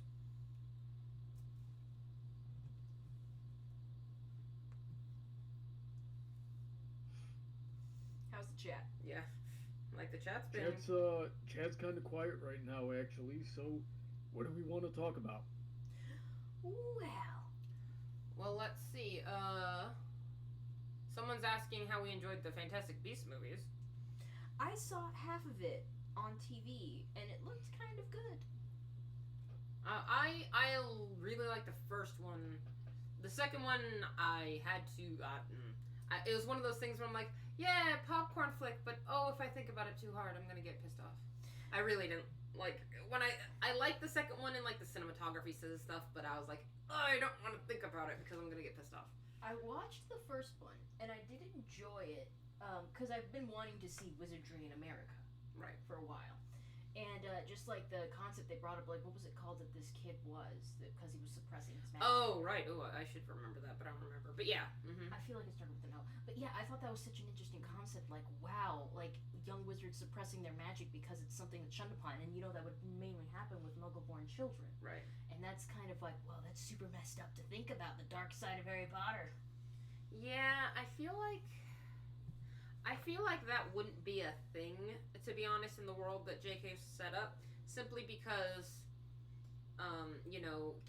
How's the chat? Yeah. Like the chat's been. Chat's kind of quiet right now, actually. So, what do we want to talk about? Well, let's see. Someone's asking how we enjoyed the Fantastic Beasts movies. I saw half of it on TV, and it looked kind of good. I really like the first one. The second one, I had to. It was one of those things where I'm like, yeah, popcorn flick, but if I think about it too hard, I'm gonna get pissed off. I really didn't like when I liked the second one and like the cinematography says stuff, but I was like, I don't want to think about it because I'm gonna get pissed off. I watched the first one, and I did enjoy it, because I've been wanting to see wizardry in America, right, for a while. And just like the concept they brought up, like what was it called that this kid was, because he was suppressing his magic. Oh, right. Oh, I should remember that, but I don't remember. But yeah. Mm-hmm. I feel like it started with an L. But yeah, I thought that was such an interesting concept. Like, wow, like young wizards suppressing their magic because it's something that's shunned upon, and that would mainly happen with Muggle-born children. Right. And that's kind of like, well, that's super messed up to think about, the dark side of Harry Potter. Yeah, I feel like that wouldn't be a thing, to be honest, in the world that JK set up, simply because,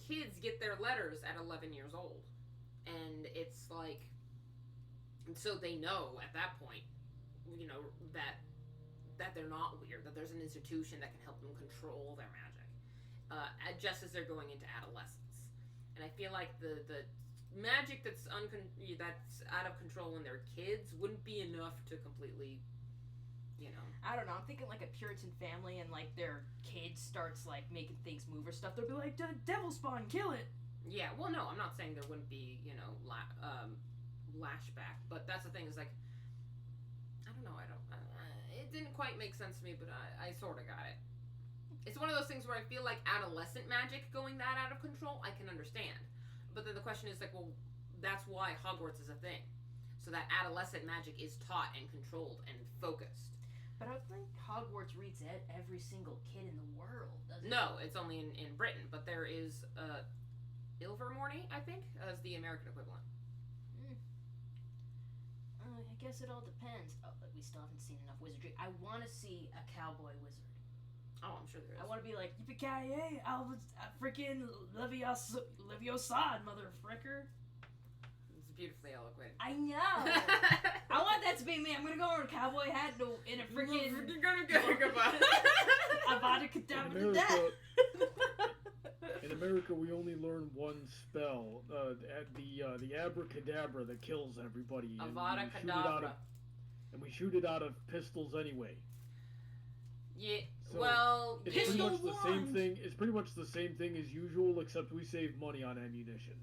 kids get their letters at 11 years old, and it's like, so they know at that point, that they're not weird, that there's an institution that can help them control their magic, just as they're going into adolescence. And I feel like the magic that's out of control when they're kids wouldn't be enough to completely, I don't know, I'm thinking like a Puritan family and like their kid starts like making things move or stuff, they'll be like, devil spawn, kill it! Yeah, well no, I'm not saying there wouldn't be, lashback, but that's the thing is like, I don't know, it didn't quite make sense to me, but I sort of got it. It's one of those things where I feel like adolescent magic going that out of control, I can understand. But then the question is like, well, that's why Hogwarts is a thing. So that adolescent magic is taught and controlled and focused. But I think Hogwarts reads every single kid in the world, doesn't it? No, it's only in Britain, but there is Ilvermorny, I think, as the American equivalent. I guess it all depends. Oh, but we still haven't seen enough wizardry. I want to see a cowboy wizard. Oh, I'm sure there is. I want to be like, yippee-ki-yay, freaking Leviosa, mother fricker. It's beautifully eloquent. I know. I want that to be me. I'm gonna go in a cowboy hat in a freaking You're gonna get Avada Kedavra to death. In America, we only learn one spell, the abracadabra that kills everybody. Avada Kedavra. And we shoot it out of pistols anyway. Yeah. So well, it's pretty much the same thing. It's pretty much the same thing as usual, except we save money on ammunition.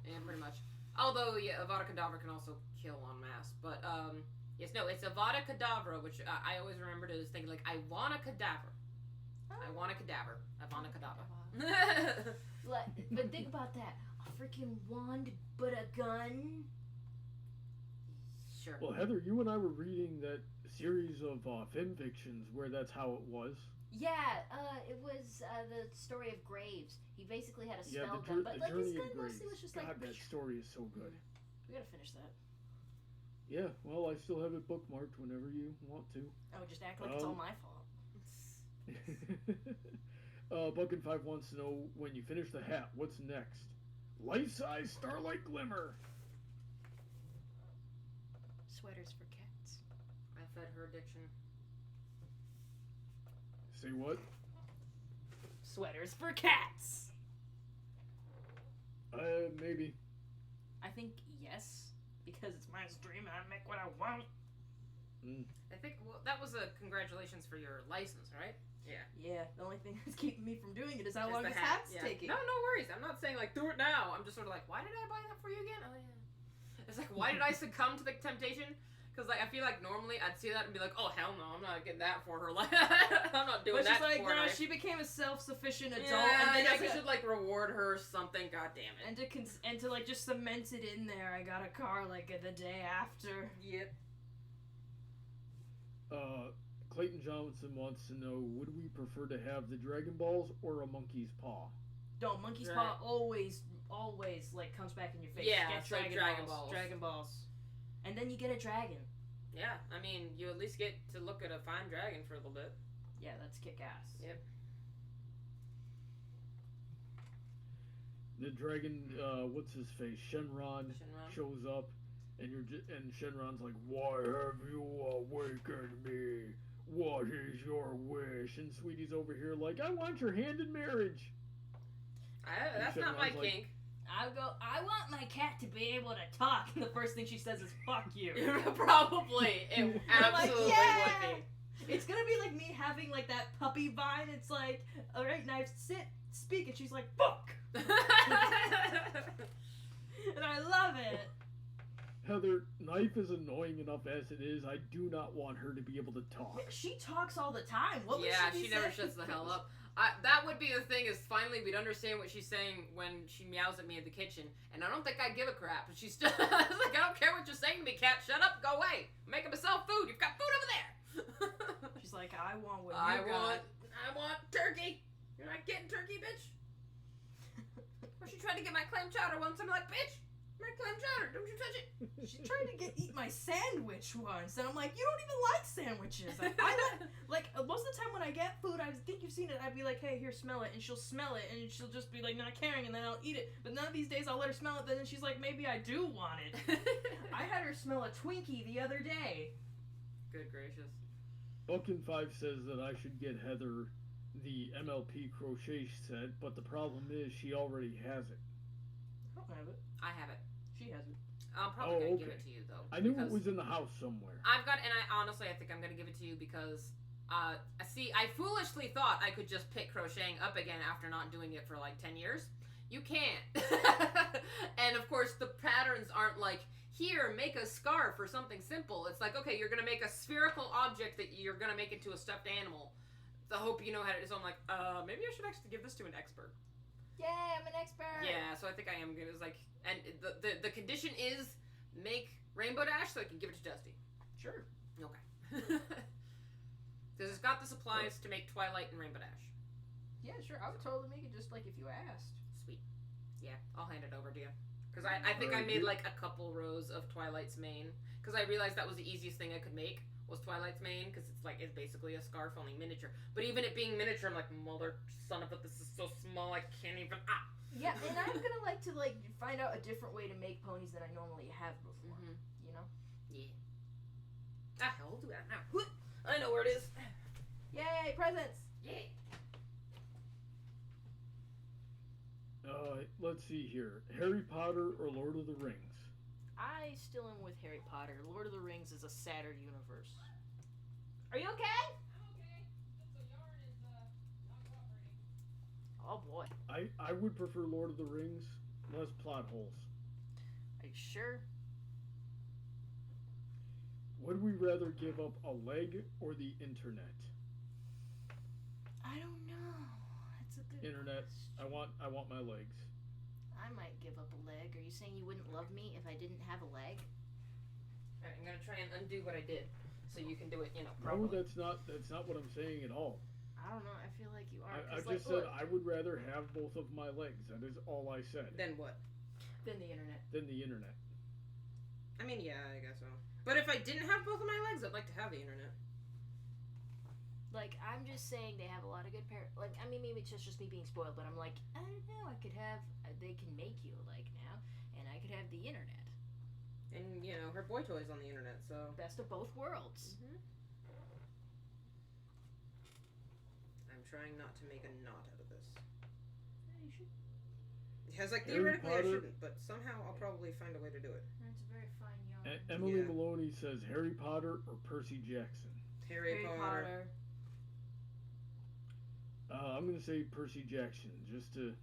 Yeah, pretty much. Although, yeah, Avada Kedavra can also kill en masse. But, yes, no, it's Avada Kedavra, which I always remembered as thinking, like, I want a cadaver. I want a cadaver. I want a cadaver. But think about that. A freaking wand, but a gun? Sure. Well, Heather, you and I were reading that series of fan fictions where that's how it was. Yeah, it was the story of Graves. He basically had a spell gun, but the like his Journey gun of Graves. mostly was just God, like. that story is so good. We gotta finish that. Yeah, well, I still have it bookmarked whenever you want to. Oh, just act like it's all my fault. Buckin5 wants to know, when you finish the hat, what's next? Life-size starlight glimmer. Sweaters for cats. I fed her addiction. Say what? Sweaters for cats. Maybe. I think yes, because it's my stream and I make what I want. I think that was a congratulations for your license, right? Yeah. Yeah, the only thing that's keeping me from doing it is how Just long the this hat, hat's yeah. taking. No worries. I'm not saying, like, do it now. I'm just sort of like, why did I buy that for you again? Oh, yeah. It's like, why did I succumb to the temptation? Because, like, I feel like normally I'd see that and be like, oh, hell no, I'm not getting that for her. Like, I'm not doing but that she's like, for her. no, she became a self-sufficient adult. Yeah, and then I guess I should, like, reward her something. God damn it. And to like just cement it in there, I got a car like the day after. Yep. Clayton Johnson wants to know, would we prefer to have the Dragon Balls or a monkey's paw? No, monkey's paw always like comes back in your face. Yeah, Get it's like Dragon Balls. Dragon Balls. And then you get a dragon. Yeah, I mean, you at least get to look at a fine dragon for a little bit. Yeah, that's kick-ass. Yep. The dragon, what's his face? Shenron shows up, and and Shenron's like, "Why have you awakened me? What is your wish?" And Sweetie's over here like, "I want your hand in marriage." That's not my kink. I want my cat to be able to talk. And the first thing she says is, fuck you. Probably. It absolutely would be. It's gonna be like me having like that puppy vine. It's like, alright, Knife, sit, speak. And she's like, fuck. And I love it. Heather, Knife is annoying enough as it is. I do not want her to be able to talk. She talks all the time. What would she never shuts the hell up. That would be the thing, is finally we'd understand what she's saying when she meows at me in the kitchen, and I don't think I give a crap. But she's still like, I don't care what you're saying to me, cat. Shut up, go away. I'm making myself food. You've got food over there. She's like, I want what you got. I want turkey. You're not getting turkey, bitch. Or she tried to get my clam chowder once. I'm like, bitch, my clam chowder. Don't you touch it. She tried to eat my sandwich once, and I'm like, you don't even like sandwiches. Like most of the time when I get food, I think you've seen it. I'd be like, hey, here, smell it, and she'll smell it, and she'll just be like, not caring, and then I'll eat it. But none of these days I'll let her smell it. Then she's like, maybe I do want it. I had her smell a Twinkie the other day. Good gracious. Buckin5 says that I should get Heather the MLP crochet set, but the problem is she already has it. I don't have it. I have it. She has it. I'm probably gonna give it to you though. I knew it was in the house somewhere. I've got, and I think I'm gonna give it to you because, see, I foolishly thought I could just pick crocheting up again after not doing it for like 10 years. You can't. And of course, the patterns aren't like, here, make a scarf or something simple. It's like, okay, you're gonna make a spherical object that you're gonna make into a stuffed animal. The hope you know how to do. So I'm like, maybe I should actually give this to an expert. Yay, I'm an expert. Yeah, so I think I am good. It's like, and the condition is make Rainbow Dash so I can give it to Dusty. Sure. Okay. got the supplies to make Twilight and Rainbow Dash. Yeah, sure. I would totally make it just like if you asked. Sweet. Yeah, I'll hand it over to you. Because I think I made like a couple rows of Twilight's mane. Because I realized that was the easiest thing I could make was Twilight's mane. Because it's basically a scarf, only miniature. But even it being miniature, I'm like, mother son of a, this is so small, I can't even. Yeah, and I'm gonna like to find out a different way to make ponies than I normally have before. Mm-hmm. You know? Yeah. Hell, I'll do that now. I know where it is. Yay, presents! Yay. Let's see here. Harry Potter or Lord of the Rings? I still am with Harry Potter. Lord of the Rings is a sadder universe. Are you okay? I'm okay. Just the yarn is not cooperating. Oh boy. I would prefer Lord of the Rings, less plot holes. Are you sure? Would we rather give up a leg or the internet? I don't know. That's a good Internet. question. I want my legs. I might give up a leg. Are you saying you wouldn't love me if I didn't have a leg? Alright, I'm gonna try and undo what I did, so you can do it, No, properly. that's not what I'm saying at all. I don't know. I feel like you are. I just said I would rather have both of my legs. That is all I said. Then what? Then the internet. Than the internet. I mean, yeah, I guess so. But if I didn't have both of my legs, I'd like to have the internet. Like, I'm just saying they have a lot of good I mean, maybe it's just me being spoiled, but I'm like, I don't know, I could have, they can make you a leg now, and I could have the internet. And, her boy toy's on the internet, so. Best of both worlds. Mm-hmm. I'm trying not to make a knot out of this. Yeah, you should. Because, Harry theoretically I Potter- shouldn't, but somehow I'll probably find a way to do it. It's a very fine yarn. Emily Yeah. Maloney says Harry Potter or Percy Jackson. Harry Potter. I'm gonna say Percy Jackson, just to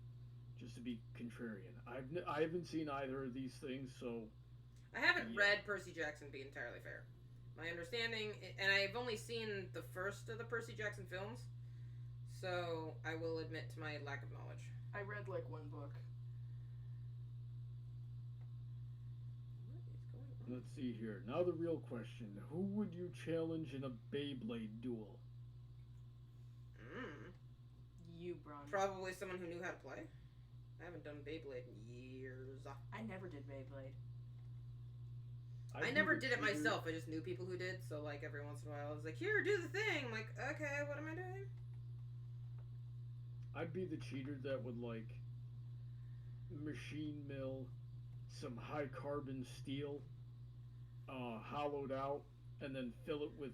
be contrarian. I haven't seen either of these things, so I haven't Yeah. read Percy Jackson, to be entirely fair. My understanding, and I've only seen the first of the Percy Jackson films, so I will admit to my lack of knowledge. I read like one book. What is going on? let's see here. Now the real question: who would you challenge in a Beyblade duel? You, Bron. Probably someone who knew how to play. I haven't done Beyblade in years. I never did Beyblade. I never did it myself. I just knew people who did. So every once in a while, I was like, "Here, do the thing." I'm like, okay, what am I doing? I'd be the cheater that would machine mill some high carbon steel, hollowed out, and then fill it with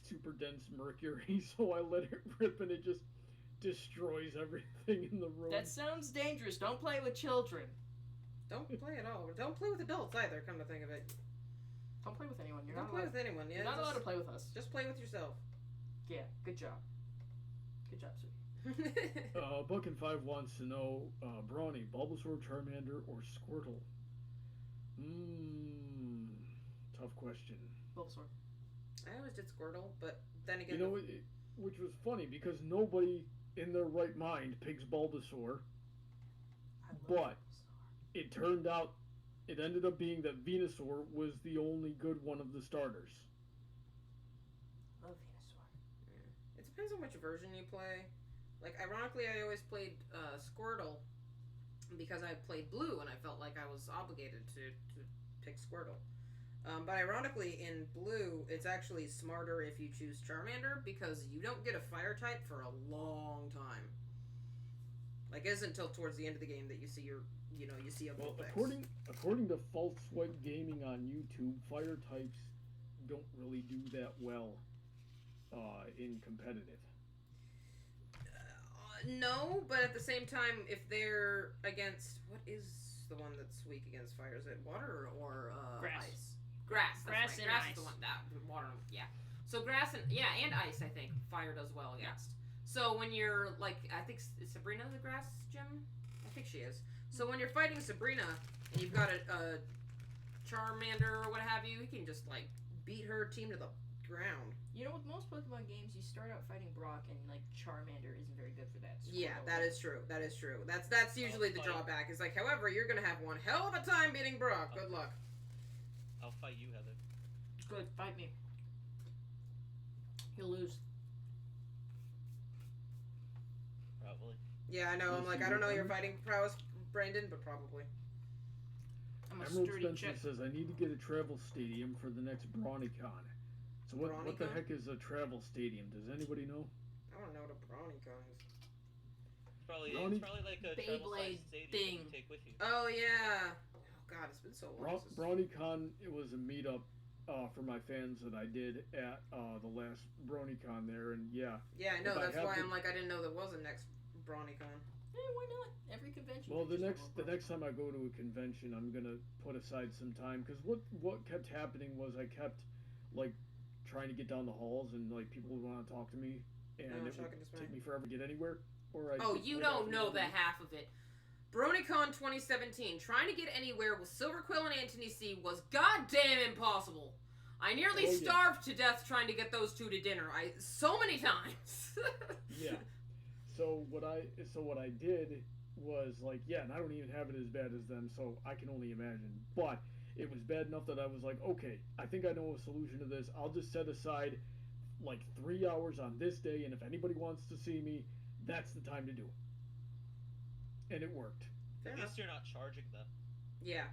super dense mercury. So I let it rip and it just destroys everything in the room. That sounds dangerous. Don't play with children. Don't play at all. Don't play with adults either. Come to think of it, Don't play with anyone. You're don't not play allowed. with anyone. Yeah, You're not allowed to play with us. Just play with yourself. Yeah. Good job. Good job, sir. Buck and Five wants to know, Brawny, Bulbasaur, Charmander, or Squirtle? Tough question. Bulbasaur. I always did Squirtle, but then again, Which was funny because nobody in their right mind picks Bulbasaur, I love but Bulbasaur. it turned out it ended up being that Venusaur was the only good one of the starters. Love Venusaur. it depends on which version you play. Ironically, I always played Squirtle because I played Blue, and I felt like I was obligated to pick Squirtle. But ironically, in Blue, it's actually smarter if you choose Charmander because you don't get a fire type for a long time. It isn't until towards the end of the game that you see you see a Well, Vulpix. according to False Sweat Gaming on YouTube, fire types don't really do that well in competitive. No, but at the same time, if they're against what is the one that's weak against fire? Is it water or Grass. ice? Grass. That's Grass right. and Grass ice. is the one that water. Yeah. So grass and ice. I think fire does well against. So when you're I think is Sabrina the grass gym? I think she is. So when you're fighting Sabrina and you've got a Charmander or what have you, you can just beat her team to the ground. You know, with most Pokemon games, you start out fighting Brock, and Charmander isn't very good for that. Yeah, that is true. That is true. That's usually the fight. drawback. Is however, you're gonna have one hell of a time beating Brock. Good luck. I'll fight you, Heather. Good, fight me. He'll lose. probably. Yeah, I know. I'm like, I don't know your fighting prowess, Brandon, but probably. I'm a Emerald sturdy Spencer chick. says, I need to get a travel stadium for the next BrawnyCon. So what the BrawnyCon? heck is a travel stadium? Does anybody know? I don't know what a BrawnyCon is. It's probably like a Beyblade travel-sized stadium thing. you take with you. Oh, yeah. Oh, God, it's been so long. BrawnyCon, it was a meetup for my fans that I did at the last BrawnyCon there, and yeah. Yeah, I know. If I That's have why the- I'm like, I didn't know there was a next BrawnyCon. Why not? Every convention. Well, the there's just next time I go to a convention, I'm gonna put aside some time because what kept happening was I kept like trying to get down the halls and like people would want to talk to me and it would take me forever to get anywhere. Or Oh, you don't know the half of it. BrawnyCon 2017, trying to get anywhere with Silver Quill and Anthony C was goddamn impossible. I nearly starved to death trying to get those two to dinner. So many times. Yeah. So what I did was like, yeah, and I don't even have it as bad as them, so I can only imagine. But it was bad enough that I was like, okay, I think I know a solution to this. I'll just set aside like 3 hours on this day, and if anybody wants to see me, that's the time to do it. And it worked. At least you're not charging them. Yeah.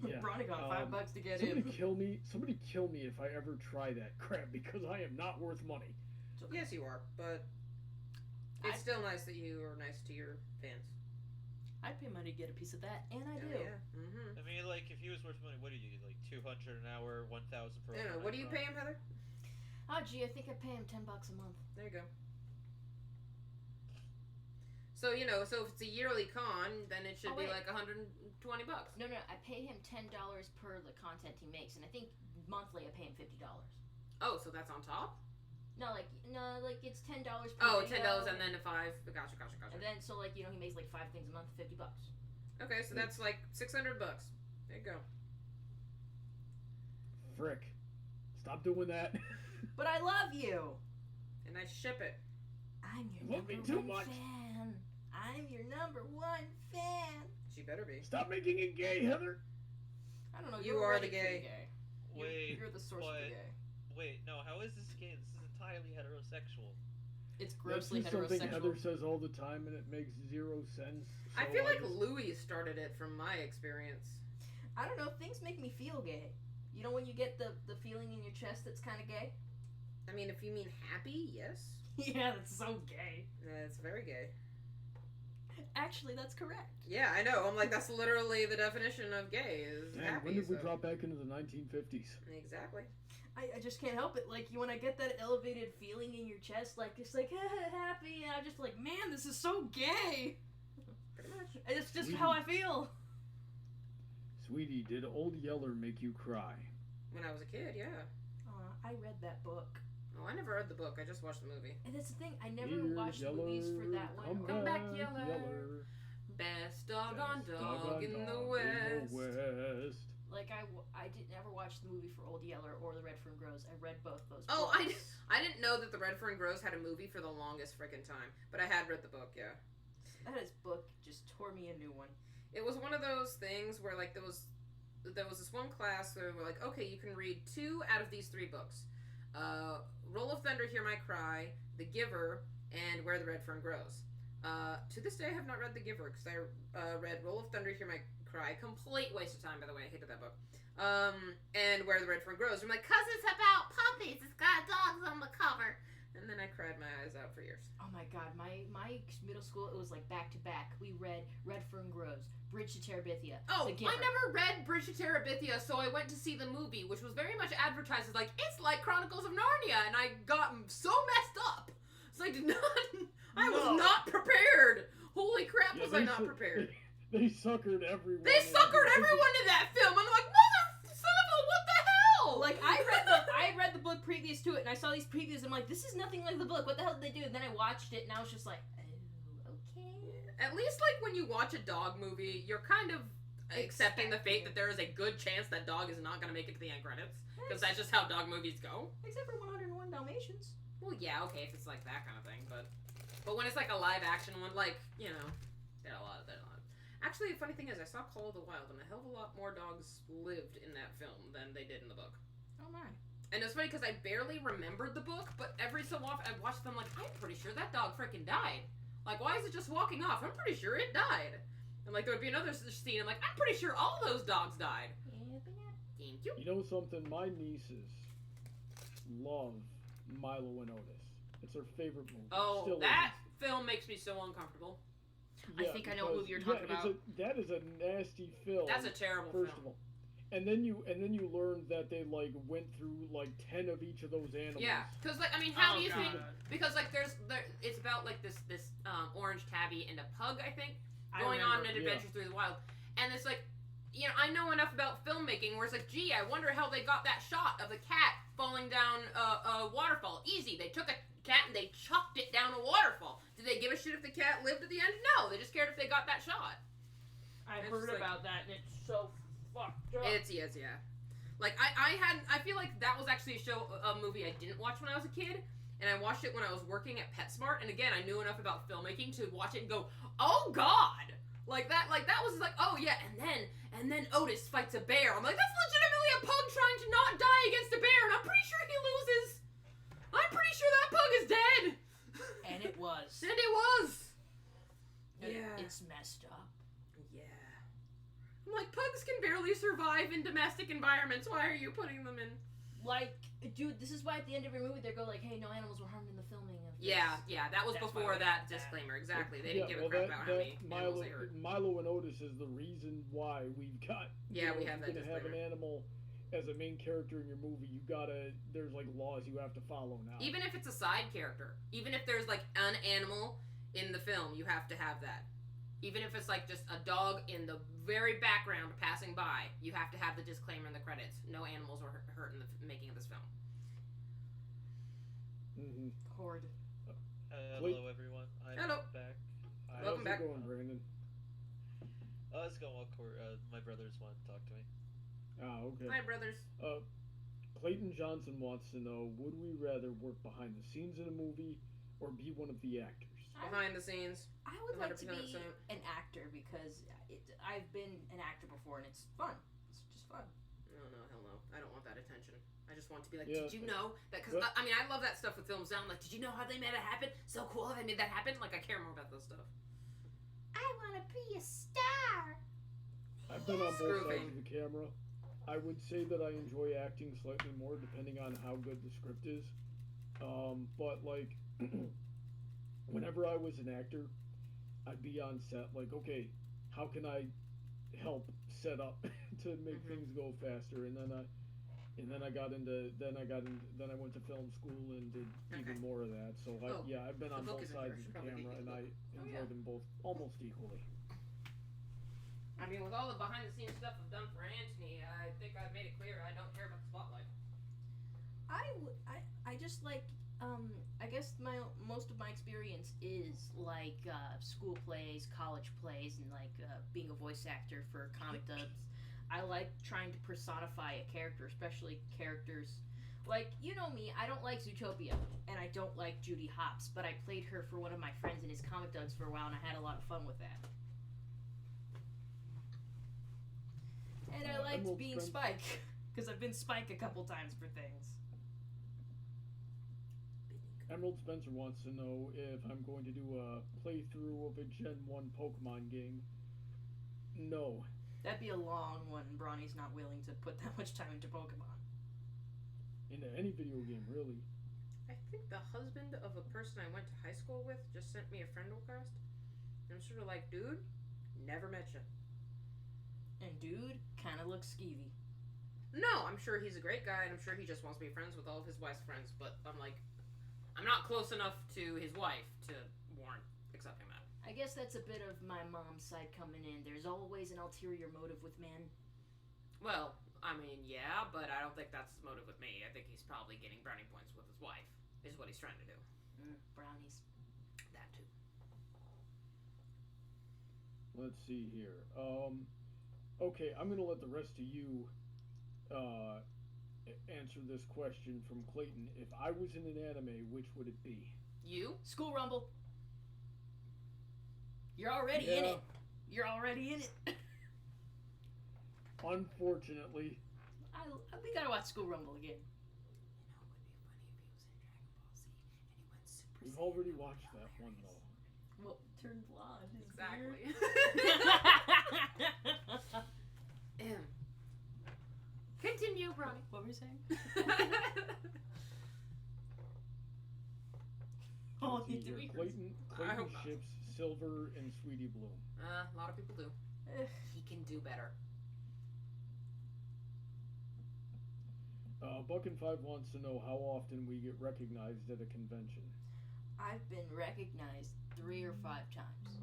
Yeah. BrawnyCon, $5 to get somebody in. Somebody kill me if I ever try that crap because I am not worth money. Okay. Yes, you are, but it's still nice that you are nice to your fans. I'd pay money to get a piece of that, and I do. Yeah. Mm-hmm. I mean, like, if he was worth money, what do you get? Like, 200 an hour, 1,000 per I don't know. What do you pay him, Heather? Oh, gee, I think I pay him $10 a month. There you go. So, so if it's a yearly con, then it should be like $120. No, I pay him $10 per the content he makes, and I think monthly I pay him $50. Oh, so that's on top? No, it's $10 per Oh, video, $10 and then to 5. Gotcha. And then, so he makes like 5 things a month, $50. Okay, so that's like $600. There you go. Frick. Stop doing that. But I love you! And I ship it. I'm your Love me number too one much. fan. I'm your number one fan. She better be. Stop making it gay, Heather. I don't know. You You're are already the gay. pretty Wait, You're the source of the gay. Wait, no, how is this gay? This is entirely heterosexual. It's That's grossly just something heterosexual. Heather says all the time, and it makes 0 sense. I so feel like just- Louis started it from my experience. I don't know. Things make me feel gay. You know when you get the feeling in your chest that's kind of gay? I mean, if you mean happy, yes. Yeah, that's so gay. It's very gay. Actually, that's correct. Yeah, I know. I'm like, that's literally the definition of gay is Dang, happy. when did we so- drop back into the 1950s? Exactly. I just can't help it. Like, when I get that elevated feeling in your chest, like, it's like, happy, and I'm just like, man, this is so gay. Pretty much. And it's just how I feel. Sweetie, did Old Yeller make you cry? When I was a kid, yeah. I read that book. Oh, I never read the book. I just watched the movie. And that's the thing, I never Dear watched Yeller, movies for that one. Come back, Yeller. Best doggone dog in the West. Like, I didn't ever watch the movie for Old Yeller or The Red Fern Grows. I read both those Oh, books. I didn't know that the Red Fern Grows had a movie for the longest freaking time. But I had read the book, yeah. That book just tore me a new one. It was one of those things where, like, there was this one class where we're like, okay, you can read 2 out of these 3 books. Roll of Thunder, Hear My Cry, The Giver, and Where the Red Fern Grows. To this day, I have not read The Giver, because I read Roll of Thunder, Hear My Cry. Complete waste of time, by the way. I hated that book. And Where the Red Fern Grows. I'm like, 'cause it's about puppies. It's got dogs on the cover. And then I cried my eyes out for years. Oh my god, my middle school, it was like back to back. We read Red Fern Grows, Bridge to Terabithia. Oh, The Giver. I never read Bridge to Terabithia, so I went to see the movie, which was very much advertised as like, it's like Chronicles of Narnia, and I got so messed up. So I was not prepared. Holy crap, was I not prepared. They suckered everyone. They suckered everyone in that film, and I'm like, mother son of a, what the hell? Like, I read the book previous to it, and I saw these previews, and I'm like, this is nothing like the book. What the hell did they do? And then I watched it, and I was just like, oh, okay. At least, like, when you watch a dog movie, you're kind of accepting the fate that there is a good chance that dog is not going to make it to the end credits. Because that's just how dog movies go. Except for 101 Dalmatians. Well, yeah, okay, if it's like that kind of thing, but when it's like a live action one, like, they're a lot. Actually, the funny thing is, I saw Call of the Wild, and a hell of a lot more dogs lived in that film than they did in the book. Oh my. And it's funny because I barely remembered the book, but every so often I'd watch them like, I'm pretty sure that dog freaking died. Like, why is it just walking off? I'm pretty sure it died. And like, there would be another scene. I'm like, I'm pretty sure all those dogs died. Thank you. You know something? My nieces love Milo and Otis. It's their favorite movie. Oh, Still that film makes me so uncomfortable. Yeah, I think I know what movie you're talking about. That is a nasty film. That's a terrible first film. of all. And then you learn that they like went through like 10 of each of those animals. Yeah, because like, I mean, how do you God. think? Because like, it's about like this orange tabby and a pug, I think, going on an adventure through the wild, and it's like, you know, I know enough about filmmaking where it's like, gee, I wonder how they got that shot of the cat falling down a waterfall. Easy, they took a cat and they chucked it down a waterfall. Did they give a shit if the cat lived at the end? No, they just cared if they got that shot. I heard about that, and it's so fucked up. It's yeah. Like I feel like that was actually a movie I didn't watch when I was a kid, and I watched it when I was working at PetSmart, and again I knew enough about filmmaking to watch it and go, oh God, like that was like, oh yeah, and then Otis fights a bear. I'm like, that's legitimately a pug trying to not die against a bear, and I'm pretty sure he loses. I'm pretty sure that pug is dead. And it was. And it was. Yeah. It's messed up. Yeah. I'm like, pugs can barely survive in domestic environments. Why are you putting them in? Like, dude, this is why at the end of every movie they go like, hey, no animals were harmed in the filming of this. Yeah, that was That's before why that that. disclaimer. Exactly. They didn't give a crap about how many animals they hurt. Milo and Otis is the reason why we've got. Yeah, we have that If you're gonna have an animal as a main character in your movie, there's like laws you have to follow now. Even if it's a side character, even if there's like an animal in the film, you have to have that. Even if it's like just a dog in the very background passing by, you have to have the disclaimer in the credits. No animals were hurt in the making of this film. Mm-hmm. Horde. Hello, everyone. I'm Hello. back. Welcome back. How's it going, Brandon? It's going well. My brothers want to talk to me. Ah, okay. Hi, brothers. Clayton Johnson wants to know, would we rather work behind the scenes in a movie or be one of the actors? Behind the scenes. I would like to 100%. be an actor because I've been an actor before and it's fun. It's just fun. No, hell no. I don't want that attention. I just want to be like, Yeah. did you know that? Because I mean, I love that stuff with films now. I'm like, did you know how they made it happen? So cool how they made that happen. Like, I care more about those stuff. I want to be a star. I've been on both Screwing. sides of the camera. I would say that I enjoy acting slightly more depending on how good the script is. But like, whenever I was an actor, I'd be on set like, okay, how can I help set up to make things go faster? And then I went to film school and did even more of that. So I've been on both sides of the camera and I enjoy them both almost equally. I mean, with all the behind the scenes stuff I've done for Anthony, I think I've made it clear I don't care about the spotlight. I just like, I guess most of my experience is like school plays, college plays, and like being a voice actor for comic dubs. I like trying to personify a character, especially characters like, you know me, I don't like Zootopia, and I don't like Judy Hopps, but I played her for one of my friends in his comic dubs for a while, and I had a lot of fun with that. And I liked being Spike, because I've been Spike a couple times for things. Emerald Spencer wants to know if I'm going to do a playthrough of a Gen 1 Pokemon game. No. That'd be a long one. Bronny's not willing to put that much time into Pokemon. Into any video game, really. I think the husband of a person I went to high school with just sent me a friend request. And I'm sort of like, dude, never met you. And dude kind of looks skeevy. No, I'm sure he's a great guy, and I'm sure he just wants to be friends with all of his wife's friends, but I'm like, I'm not close enough to his wife to warrant accepting that. I guess that's a bit of my mom's side coming in. There's always an ulterior motive with men. Well, I mean, yeah, but I don't think that's his motive with me. I think he's probably getting brownie points with his wife, is what he's trying to do. Brownies. That too. Let's see here. Okay, I'm gonna let the rest of you answer this question from Clayton. If I was in an anime, which would it be? You? School Rumble. You're already in it. You're already in it. Unfortunately. We gotta watch School Rumble again. You know, it would be funny if he was in Dragon Ball Z and he went Super We've already watched that one, though. Well, turned blonde. His Exactly. beard. Continue, Bronny. What were you saying? Oh, you do. Clayton I hope not. ships Silver and Sweetie Bloom. A lot of people do. He can do better. Buck and 5 wants to know how often we get recognized at a convention. I've been recognized 3 or 5 times.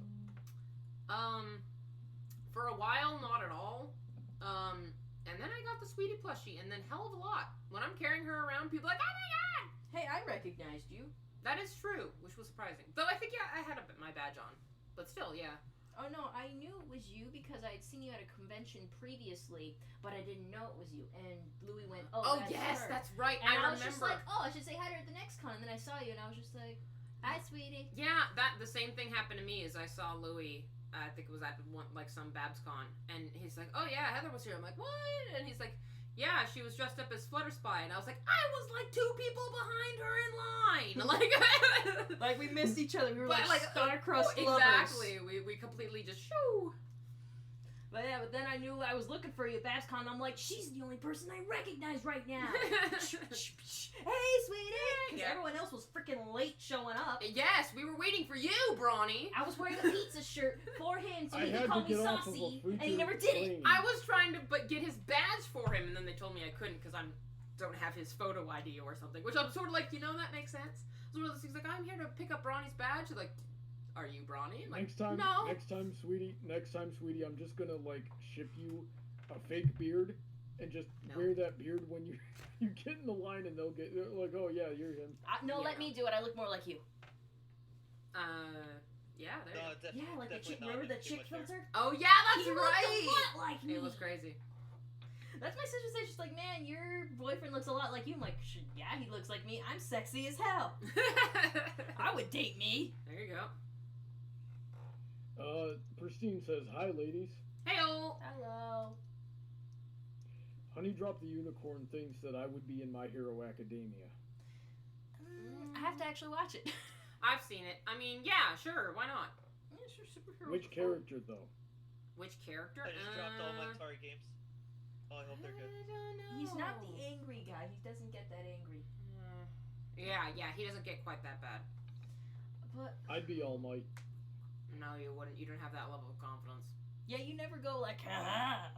For a while, not at all. And then I got the Sweetie plushie, and then hell of a lot. When I'm carrying her around, people are like, oh my god! Hey, I recognized you. That is true, which was surprising. Though I think, yeah, I had my badge on. But still, yeah. Oh no, I knew it was you because I had seen you at a convention previously, but I didn't know it was you. And Louis went, oh that's yes, her. that's right. And I remember. was just like, oh, I should say hi to her at the next con. And then I saw you, and I was just like, hi, sweetie. Yeah, the same thing happened to me as I saw Louis. I think it was at some BabsCon, and he's like, oh yeah, Heather was here. I'm like, what? And he's like, yeah, she was dressed up as Flutter Spy, and I was like, I was like 2 people behind her in line. Like we missed each other. We were But, like star-crossed lovers. exactly. We completely just shoo. But yeah, but then I knew I was looking for you at BabsCon. And I'm like, she's the only person I recognize right now. Hey, sweetie! Because Yeah. everyone else was freaking late showing up. Yes, we were waiting for you, Brawny. I was wearing a pizza shirt for him, so I he had could call to me get off of a saucy, future and he never did it. plane. I was trying to get his badge for him, and then they told me I couldn't because I don't have his photo ID or something. Which I'm sort of like, that makes sense. It's one of those things like, I'm here to pick up Brawny's badge. Like, are you Brawny? I'm like, no. Next time, sweetie, I'm just gonna ship you a fake beard and just wear that beard when you get in the line, and they're like, oh yeah, you're him. No, let me do it. I look more like you. Yeah, there you go. Yeah, like the chick. Remember the chick filter? Oh yeah, that's He right. looked a lot like me. It was crazy. That's my sister said. She's like, man, your boyfriend looks a lot like you. I'm like, yeah, he looks like me. I'm sexy as hell. I would date me. There you go. Pristine says, hi ladies. Heyo. Hello. Honey Drop the Unicorn thinks that I would be in My Hero Academia. I have to actually watch it. I've seen it. I mean, yeah, sure, why not? Yeah, sure, superhero. Which character though? Which character? I just dropped all my Atari games. Oh, I hope they're good. I don't know. He's not the angry guy. He doesn't get that angry. Yeah, he doesn't get quite that bad. But I'd be All Might. No, you wouldn't. You don't have that level of confidence. yeah, you never go like, ha.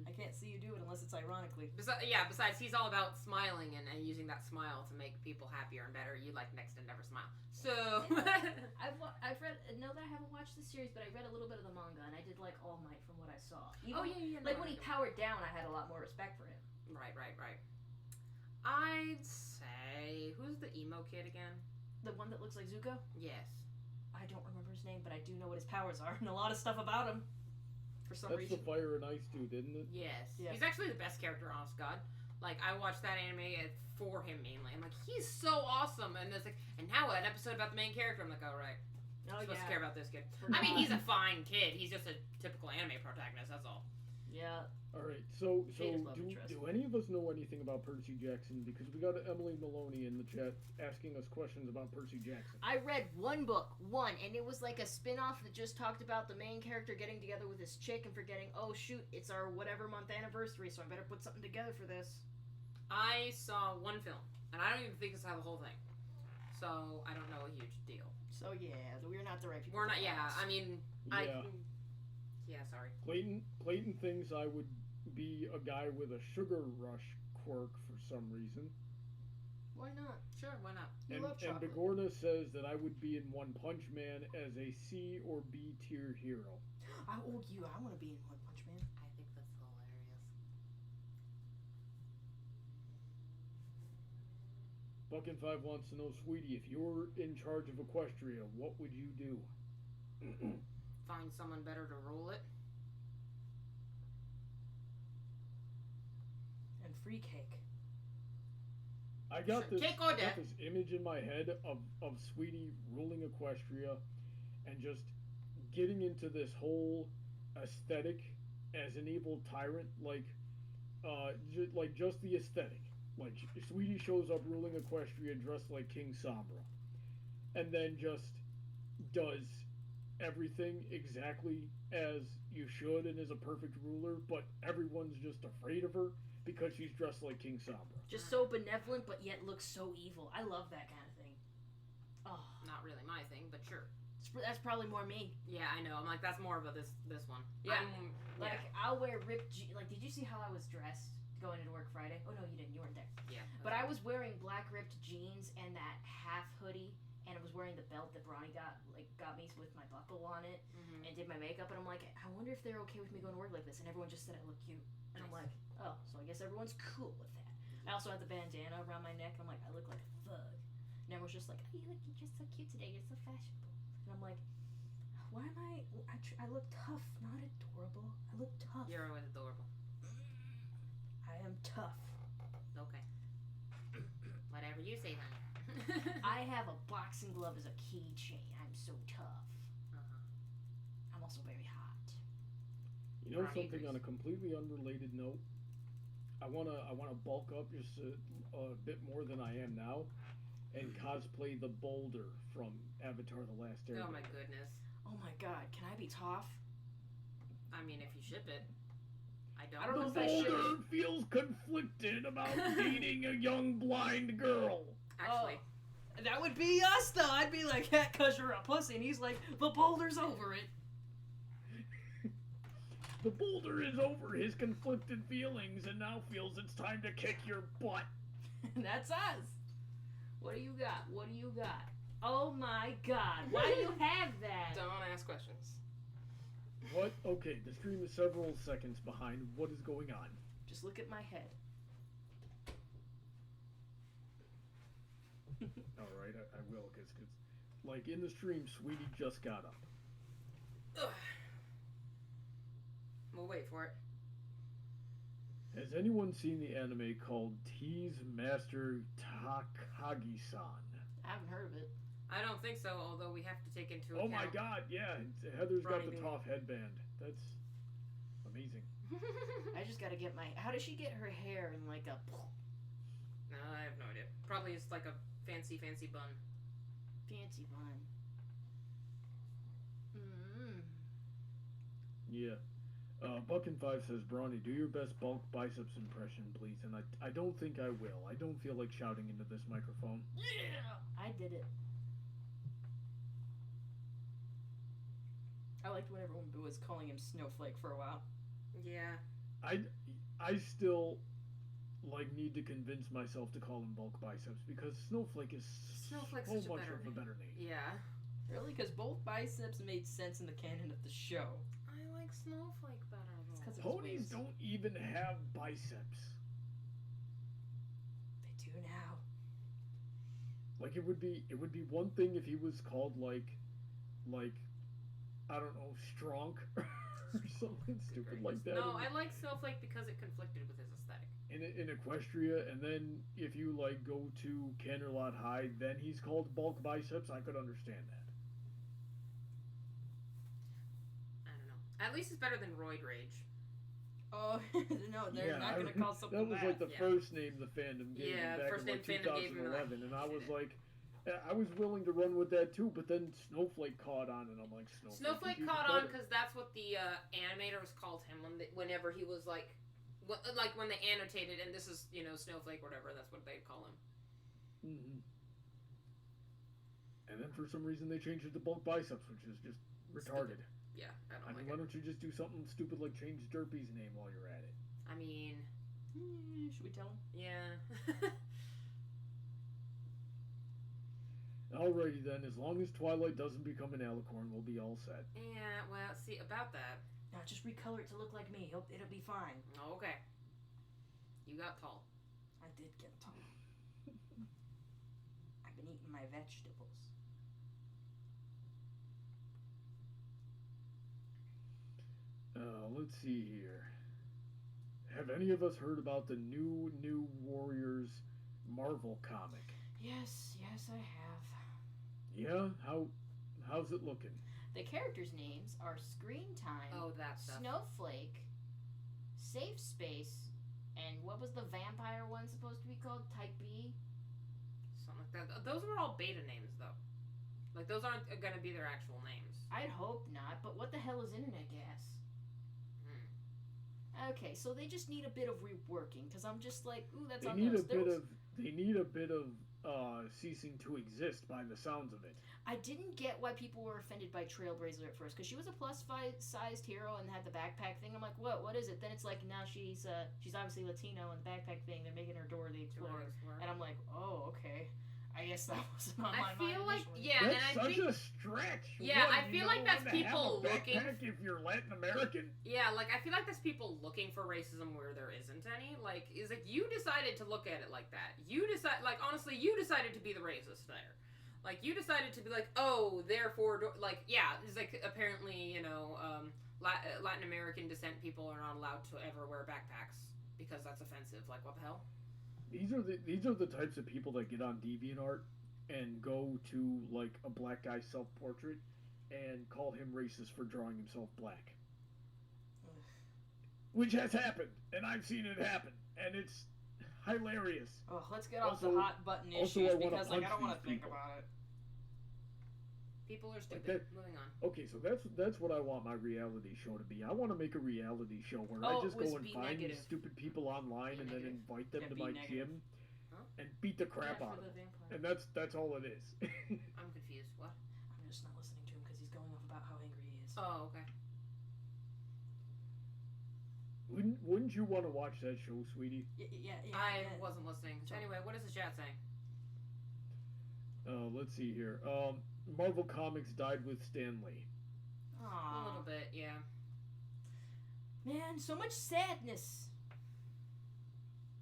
I can't see you do it unless it's ironically. Besides, he's all about smiling and using that smile to make people happier and better. You like next to never smile. So I've read. No, that I haven't watched the series, but I read a little bit of the manga, and I did like All Might from what I saw. yeah. Like when he powered down, I had a lot more respect for him. Right. I'd say, who's the emo kid again? The one that looks like Zuko. Yes. I don't remember his name, but I do know what his powers are and a lot of stuff about him. For some That's reason. the Fire and Ice dude, isn't it? Yes. Yeah. He's actually the best character, honest God. Like, I watched that anime for him mainly. I'm like, he's so awesome. And it's like, and now an episode about the main character. I'm like, oh, right. Oh, I'm supposed to care about this kid. Forgot. I mean, he's a fine kid. He's just a typical anime protagonist, that's all. Yeah. All right, so Hate his love do interest. any of us know anything about Percy Jackson? Because we got Emily Maloney in the chat asking us questions about Percy Jackson. I read one book, and it was like a spin-off that just talked about the main character getting together with this chick and forgetting, oh shoot, it's our whatever month anniversary, so I better put something together for this. I saw one film, and I don't even think I saw the whole thing. So, I don't know a huge deal. So yeah, we're not the right people. We're not, yeah, I mean, Yeah. Sorry. Clayton thinks I would be a guy with a sugar rush quirk for some reason. Why not? Sure, why not? You And love chocolate. Bigorna says that I would be in One Punch Man as a C or B tier hero. I want to be in One Punch Man. I think that's hilarious. Buck and 5 wants to know, sweetie, if you're in charge of Equestria, what would you do? Find someone better to rule it. And free cake. I got Sure. this Cake or death. image in my head of Sweetie ruling Equestria and just getting into this whole aesthetic as an evil tyrant, just the aesthetic. Like Sweetie shows up ruling Equestria dressed like King Sombra, and then just does everything exactly as you should and is a perfect ruler, but everyone's just afraid of her because she's dressed like King Sombra. Just so benevolent, but yet looks so evil. I love that kind of thing. Oh, Not really my thing, but sure. that's probably more me. Yeah, I know. I'm like, that's more of a this one. Yeah. Yeah. I'll wear ripped like, did you see how I was dressed going into work Friday? Oh, no, you didn't. You weren't there. Yeah. But I was wearing black ripped jeans and that half hoodie, and I was wearing the belt that Bronny got me with my buckle on it, and did my makeup, and I'm like, I wonder if they're okay with me going to work like this, and everyone just said I look cute. And I'm like, oh, so I guess everyone's cool with that. I also had the bandana around my neck, and I'm like, I look like a thug. And everyone's just like, oh, you're just so cute today, you're so fashionable. And I'm like, why am I look tough, not adorable. I look tough. You're always adorable. I am tough. Okay. Whatever you say, honey. I have a boxing glove as a keychain. I'm so tough. I'm also very hot. You know Ronnie something agrees. on a completely unrelated note? I wanna bulk up just a bit more than I am now, and cosplay the boulder from Avatar: The Last Airbender. Oh my goodness. Oh my god, can I be Toph? I mean, if you ship it. I I don't know The if I should. boulder feels conflicted about dating a young blind girl. Actually. That would be us, though. I'd be like, yeah, cause you're a pussy. And he's like, the boulder's over it. The boulder is over his conflicted feelings and now feels it's time to kick your butt. That's us. What do you got? What do you got? Oh my god. Why do you have that? Don't ask questions. What? Okay, the stream is several seconds behind. What is going on? Just look at my head. Alright, I will, because, like, in the stream, Sweetie just got up. Ugh. We'll wait for it. Has anyone seen the anime called Tease Master Takagi-san? I haven't heard of it. I don't think so, although we have to take into Oh account. my god, yeah, Heather's got Ronnie the being- Toph headband. That's amazing. I just gotta get my... How does she get her hair in like a... No, I have no idea. Probably it's like a fancy bun. fancy bun? Yeah. Buckin5 says, Brawny, do your best bulk biceps impression, please. And I don't think I will. I don't feel like shouting into this microphone. Yeah! I did it. I liked when everyone was calling him Snowflake for a while. Yeah. I still, like, need to convince myself to call him bulk biceps because Snowflake is Snowflake's so such a much better of a better name. Yeah. Really? Because both biceps made sense in the canon of the show. I like Snowflake better though. It's 'cause of- Ponies don't even have biceps. They do now. Like, it would be one thing if he was called like I don't know, Stronk or something stupid like that. No, I like Snowflake because it conflicted with his aesthetic. In Equestria, and then if you like go to Canterlot High, then he's called bulk biceps. I could understand that. I don't know. At least it's better than Roid Rage. Oh, no, they're not going to call something that was like the yeah. first name the fandom gave Yeah, him back first in like name fandom gave him, 2011, and I was shit. like, I was willing to run with that too, but then Snowflake caught on, and I'm like, Snowflake is caught on better. because that's what the animators called him whenever he was like when they annotated, and this is, you know, Snowflake or whatever, that's what they'd call him. Mm-hmm. And then for some reason they changed it to bulk biceps, which is just retarded. Yeah, I don't I mean, like why it. don't you just do something stupid like change Derpy's name while you're at it? I mean, Should we tell him? yeah. Alrighty then, as long as Twilight doesn't become an alicorn, we'll be all set. Yeah, well, see, about that. No, just recolor it to look like me. It'll be fine. Okay. You got tall. I did get tall. I've been eating my vegetables. Let's see here. Have any of us heard about the new Warriors Marvel comic? Yes, I have. Yeah? How's it looking? The characters' names are Screen Time, Oh, that stuff. Snowflake, Safe Space, and what was the vampire one supposed to be called? Type B? Something like that. Those were all beta names, though. Like, those aren't gonna be their actual names. I'd hope not, but what the hell is internet gas? Okay, so they just need a bit of reworking, because I'm just like, ooh, that's on those. They need a bit of ceasing to exist by the sounds of it. I didn't get why people were offended by Trailblazer at first, because she was a plus-sized hero and had the backpack thing. I'm like, what is it? Then it's like, now she's obviously Latino, and the backpack thing, they're making her Dora the Explorer. And I'm like, oh, okay. I guess that wasn't on my mind. I feel like, initially. yeah, That's and I such think... a stretch. Yeah, What, I feel like that's people looking... If you're Latin American? Yeah, like, I feel like that's people looking for racism where there isn't any. Like, it's like, you decided to look at it like that. Honestly, you decided to be the racist there. Like, you decided to be like, oh, therefore, like, yeah, it's like, apparently, you know, Latin American descent people are not allowed to ever wear backpacks because that's offensive. Like, what the hell? These are the types of people that get on DeviantArt and go to like a black guy's self-portrait and call him racist for drawing himself black, which has happened, and I've seen it happen, and it's hilarious. Oh, let's get off the hot button issues because like I don't want to think about it. People are stupid. Okay. Moving on. Okay, so that's what I want my reality show to be. I want to make a reality show where I just go and find these stupid people online and then invite them to my gym and beat the crap out of them. And that's all it is. I'm confused. What? I'm just not listening to him because he's going off about how angry he is. Oh, okay. Wouldn't you want to watch that show, sweetie? Yeah. I wasn't listening. So anyway, what is the chat saying? Let's see here. Marvel Comics died with Stan Lee. Aww. A little bit, yeah. Man, so much sadness.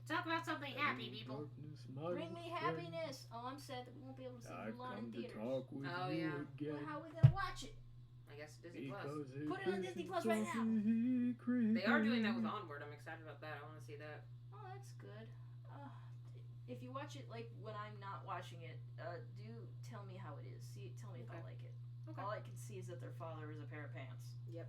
Talk about something happy, people. Bring me happiness. Oh, I'm sad that we won't be able to see Mulan in theaters. Oh, yeah. Well, how are we gonna watch it? I guess Disney Plus. Put it on Disney Plus right now. They are doing that with Onward. I'm excited about that. I want to see that. Oh, that's good. If you watch it like when I'm not watching it, do tell me how it is. Tell me if I like it. Okay. All I can see is that their father is a pair of pants. Yep.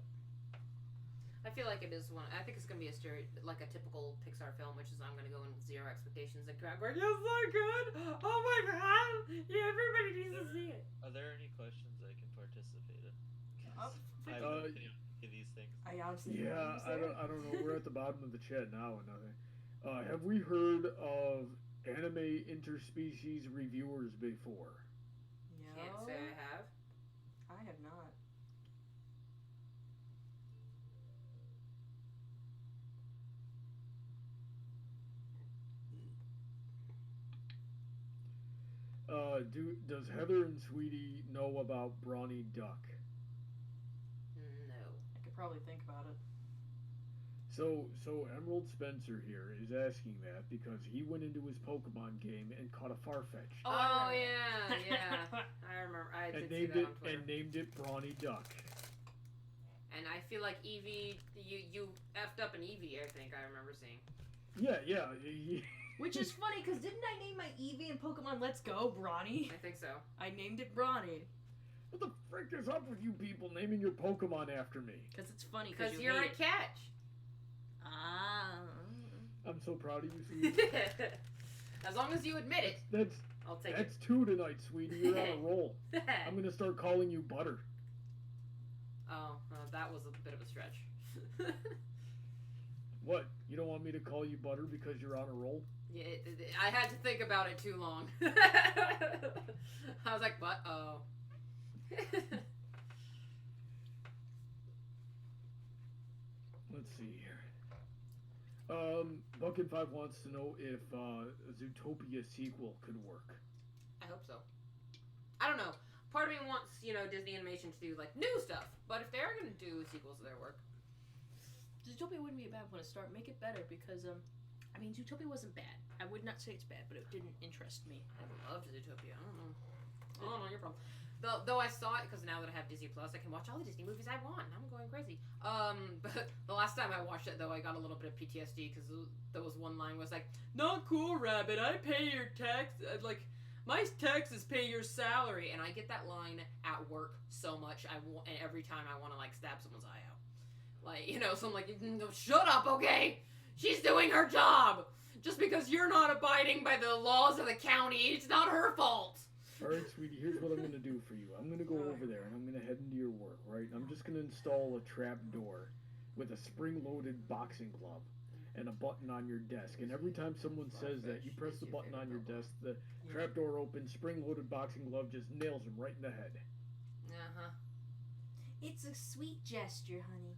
I feel like it is one. I think it's gonna be a typical Pixar film, which is I'm gonna go in with zero expectations and come out going, "It's so good! Oh my god! Yeah, everybody needs to see it." Are there any questions I can participate in? I have no opinion on these things. I honestly I don't know. We're at the bottom of the chat now and nothing. Have we heard of anime interspecies reviewers before? No. Can't say I have. I have not. Does Heather and Sweetie know about Brawny Duck? No. I could probably think about it. So Emerald Spencer here is asking that because he went into his Pokemon game and caught a Farfetch. Oh yeah. I remember. I did see that on Twitter. And named it Brawny Duck. And I feel like Eevee, you effed up an Eevee. I think I remember seeing. Yeah. Which is funny because didn't I name my Eevee in Pokemon Let's Go Brawny? I think so. I named it Brawny. What the frick is up with you people naming your Pokemon after me? Because it's funny. Because you're a catch. I'm so proud of you, Sweetie. As long as you admit it, I'll take it. That's 2 tonight, Sweetie. You're on a roll. I'm gonna start calling you Butter. Oh, that was a bit of a stretch. What? You don't want me to call you Butter because you're on a roll? Yeah, I had to think about it too long. I was like, what? Oh. Let's see here. Bucket5 wants to know if a Zootopia sequel could work. I hope so. I don't know. Part of me wants, Disney Animation to do, like, new stuff. But if they're going to do sequels of their work. Zootopia wouldn't be a bad one to start. Make it better because, Zootopia wasn't bad. I would not say it's bad, but it didn't interest me. I loved Zootopia. I don't know your problem. Though I saw it, because now that I have Disney Plus, I can watch all the Disney movies I want, and I'm going crazy. But the last time I watched it, though, I got a little bit of PTSD, because there was one line was like, "Not cool, Rabbit, I pay your tax, my taxes pay your salary," and I get that line at work so much, and every time I want to, stab someone's eye out. So I'm like, "No, shut up, okay? She's doing her job! Just because you're not abiding by the laws of the county, it's not her fault!" Alright, sweetie, here's what I'm gonna do for you. I'm gonna go over there and I'm gonna head into your work, right? I'm just gonna install a trap door with a spring-loaded boxing glove and a button on your desk. And every time someone says that, you press the button on your desk, the trap door opens, spring-loaded boxing glove just nails him right in the head. Uh-huh. It's a sweet gesture, honey.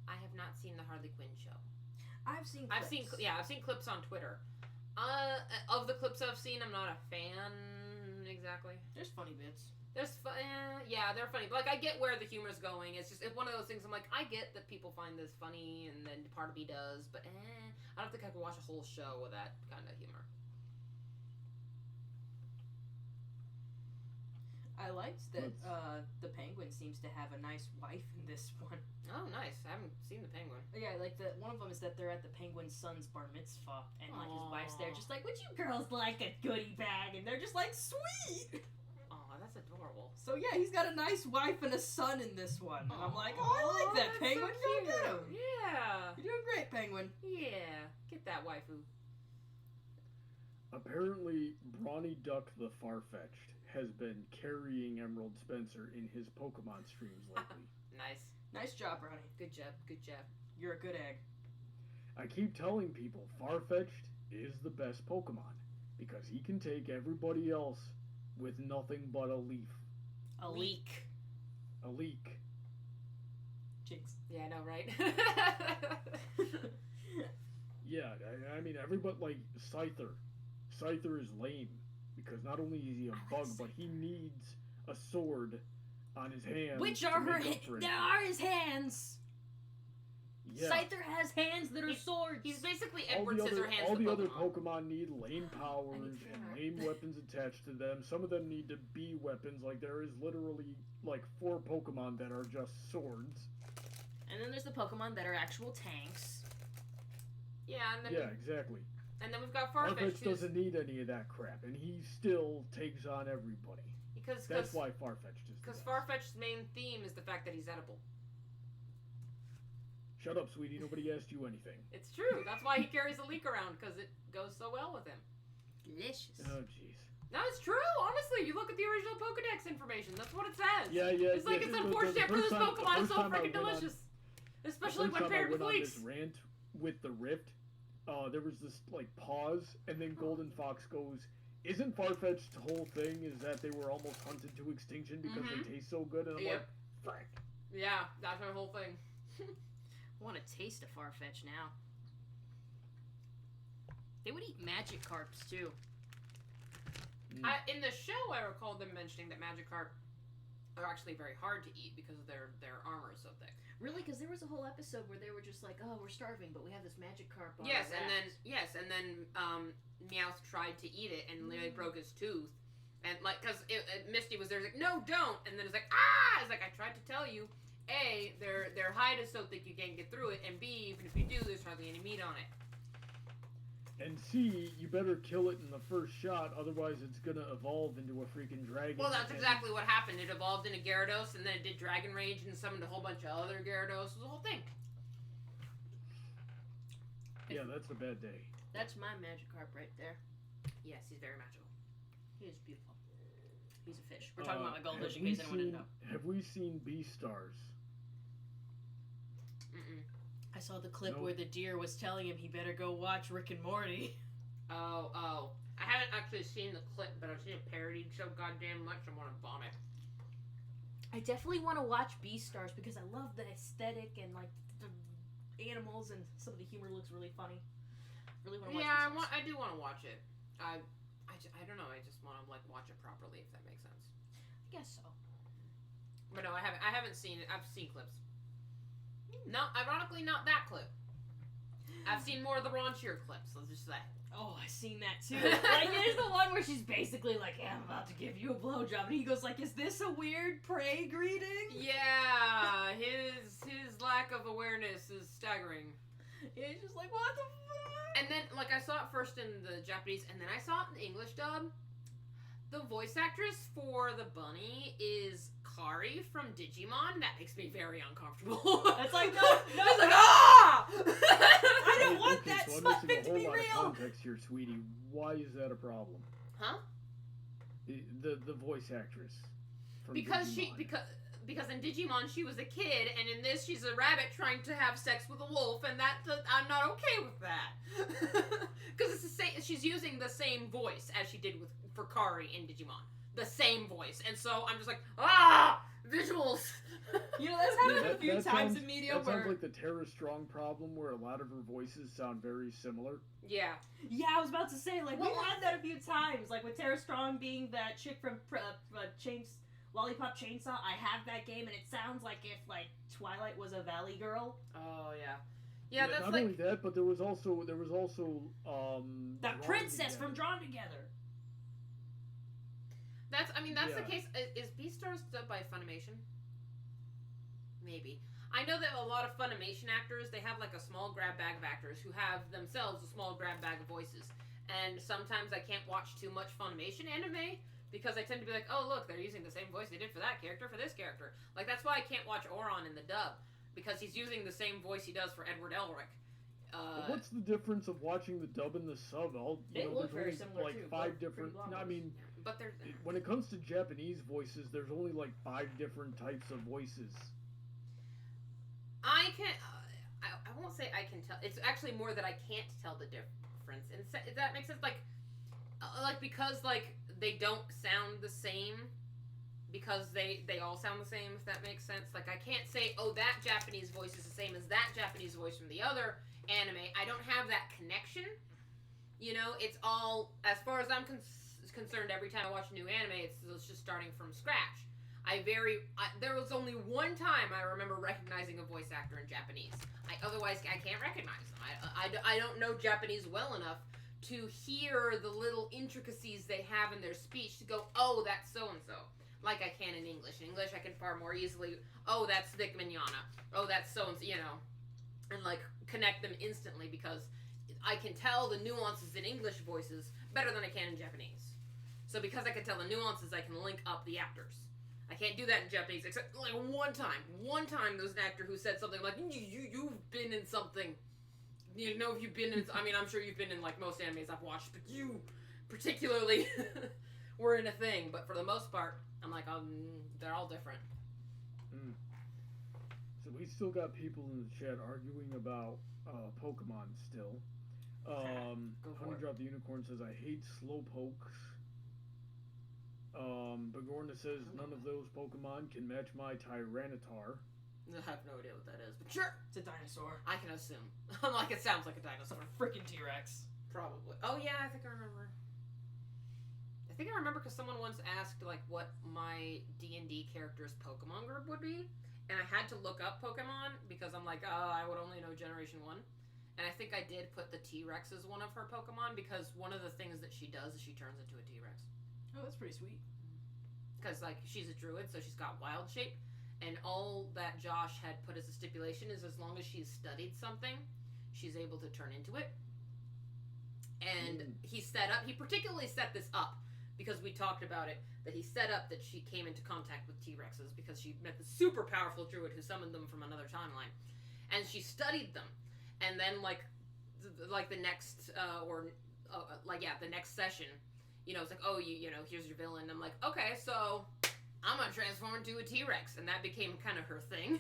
I have not seen the Harley Quinn show. I've seen clips on Twitter. Of the clips I've seen, I'm not a fan exactly. There's funny bits. They're funny. But, like, I get where the humor's going. It's one of those things I'm like, I get that people find this funny, and then part of me does, but I don't think I could watch a whole show with that kind of humor. I liked that the Penguin seems to have a nice wife in this one. Oh, nice. I haven't seen the Penguin. Yeah, like one of them is that they're at the Penguin's son's bar mitzvah, and like his wife's there, just like, would you girls like a goodie bag? And they're just like, sweet. Oh, that's adorable. So yeah, he's got a nice wife and a son in this one, and I'm like, oh, I like that, Penguin. So Go get him. Yeah. You're doing great, Penguin. Yeah. Get that waifu. Apparently, Brawny Duck the Farfetched has been carrying Emerald Spencer in his Pokemon streams lately. Nice. Nice job, Ronnie. Good job. You're a good egg. I keep telling people Farfetch'd is the best Pokemon because he can take everybody else with nothing but a leaf. A leak. A leak. Jinx. Yeah, I know, right? Yeah, I mean, everybody, like, Scyther. Scyther is lame because not only is he a bug, but he needs a sword on his hands. Which are there are his hands. Yeah. Scyther has hands that are swords. He's basically Edward Scissorhands. All the Pokemon. other Pokemon need lame powers and lame weapons attached to them. Some of them need to be weapons. Like, there is literally, like, 4 Pokemon that are just swords. And then there's the Pokemon that are actual tanks. Yeah, and then exactly. And then we've got Farfetch'd. Farfetch'd doesn't need any of that crap, and he still takes on everybody. That's why Farfetch'd is. Because Farfetch'd's main theme is the fact that he's edible. Shut up, sweetie. Nobody asked you anything. It's true. That's why he carries a leek around, because it goes so well with him. Delicious. Oh, jeez. No, it's true. Honestly, you look at the original Pokedex information. That's what it says. Yeah. It's like it's unfortunate for this Pokemon. It's so freaking delicious. Especially when paired with leeks. The first time I went on this rant with the Rift, there was this, like, pause, and then Golden Fox goes, isn't Farfetch'd's whole thing is that they were almost hunted to extinction because they taste so good? And I'm like, frick. Yeah, that's my whole thing. I want to taste a Farfetch now. They would eat Magikarps, too. In the show, I recall them mentioning that Magikarp are actually very hard to eat because of their armor is so thick. Really? Because there was a whole episode where they were just like, "Oh, we're starving, but we have this Magikarp on Yes, and then Meowth tried to eat it and literally broke his tooth, and like, cause Misty was there, like, "No, don't," and then it's like, "Ah!" It's like, I tried to tell you. A, their hide is so thick you can't get through it, and B, even if you do, there's hardly any meat on it. And C, you better kill it in the first shot, otherwise it's gonna evolve into a freaking dragon. Well, that's exactly what happened. It evolved into Gyarados, and then it did Dragon Rage and summoned a whole bunch of other Gyarados. It was the whole thing. Yeah, that's a bad day. That's my Magikarp right there. Yes, he's very magical. He is beautiful. He's a fish. We're talking about my goldfish in case anyone didn't know. Have we seen Beastars? I saw the clip where the deer was telling him he better go watch Rick and Morty. Oh. I haven't actually seen the clip, but I've seen it parodied so goddamn much I want to vomit. I definitely want to watch Beastars because I love the aesthetic and like the animals, and some of the humor looks really funny. Really want to watch Beastars. Yeah, I do want to watch it. I don't know. I just want to like watch it properly, if that makes sense. I guess so. But no, I haven't seen it. I've seen clips. Ironically, not that clip. I've seen more of the raunchier clips, let's just say. Oh, I've seen that too. Like, there's the one where she's basically like, "Hey, I'm about to give you a blowjob," and he goes like, "Is this a weird prey greeting?" Yeah, his lack of awareness is staggering. Yeah, he's just like, "What the fuck?" And then, like, I saw it first in the Japanese, and then I saw it in the English dub. The voice actress for the bunny is Kari from Digimon. That makes me very uncomfortable. That's like, no. It's like, ah! I don't want Okay, that so I'm smut missing thing a to whole be lot of real. context here, sweetie. Why is that a problem? Huh? The voice actress. From Because Digimon. because in Digimon she was a kid, and in this she's a rabbit trying to have sex with a wolf, and I'm not okay with that. Because it's the same. She's using the same voice as she did for Kari in Digimon, the same voice, and so I'm just like, visuals. You know, that's happened a few times sounds, in media that where... sounds like the Tara Strong problem, where a lot of her voices sound very similar. Yeah. Yeah, I was about to say, like, we've had that a few times. Like, with Tara Strong being that chick from Lollipop Chainsaw, I have that game, and it sounds like if, like, Twilight was a Valley girl. Oh, yeah. Yeah, that's not like... only that, but there was also that princess from Drawn Together. That's the case. Is Beastars dubbed by Funimation? Maybe. I know that a lot of Funimation actors, they have like a small grab bag of actors who have themselves a small grab bag of voices. And sometimes I can't watch too much Funimation anime because I tend to be like, oh look, they're using the same voice they did for that character for this character. Like that's why I can't watch Oron in the dub, because he's using the same voice he does for Edward Elric. What's the difference of watching the dub and the sub? They look very there's similar like too, five but different. pretty I mean, but there's when it comes to Japanese voices, there's only like 5 different types of voices. I can. I won't say I can tell. It's actually more that I can't tell the difference. And that makes sense. Like because like they don't sound the same. Because they all sound the same. If that makes sense. Like I can't say, oh, that Japanese voice is the same as that Japanese voice from the other anime. I don't have that connection. You know, it's all, as far as I'm concerned, every time I watch a new anime, it's just starting from scratch. There was only one time I remember recognizing a voice actor in Japanese. Otherwise, I can't recognize them. I don't know Japanese well enough to hear the little intricacies they have in their speech to go, oh, that's so-and-so. Like I can in English. In English, I can far more easily, oh, that's Vic Mignogna. Oh, that's so-and-so, you know. And, like, connect them instantly because I can tell the nuances in English voices better than I can in Japanese. So because I can tell the nuances, I can link up the actors. I can't do that in Japanese, except like one time. One time there was an actor who said something like, you've been in something. You know, if you've been in, I mean, I'm sure you've been in like most animes I've watched, but you particularly were in a thing. But for the most part, I'm like, they're all different. So we still got people in the chat arguing about Pokemon still. Honeydrop the Unicorn says, I hate Slowpokes. Begorna says, none of those Pokemon can match my Tyranitar. I have no idea what that is, but sure. It's a dinosaur. I can assume. I'm like, it sounds like a dinosaur. Freaking T-Rex. Probably. Oh yeah, I think I remember. Because someone once asked like what my D&D character's Pokemon group would be, and I had to look up Pokemon because I'm like, I would only know Generation 1. And I think I did put the T-Rex as one of her Pokemon because one of the things that she does is she turns into a T-Rex. Oh, that's pretty sweet. Because like she's a druid, so she's got wild shape, and all that Josh had put as a stipulation is as long as she's studied something, she's able to turn into it. And he particularly set this up because we talked about it, that he set up that she came into contact with T-Rexes because she met the super powerful druid who summoned them from another timeline, and she studied them, and then the next the next session, you know, it's like, oh, you know, here's your villain. I'm like, okay, so I'm gonna transform into a T-Rex, and that became kind of her thing.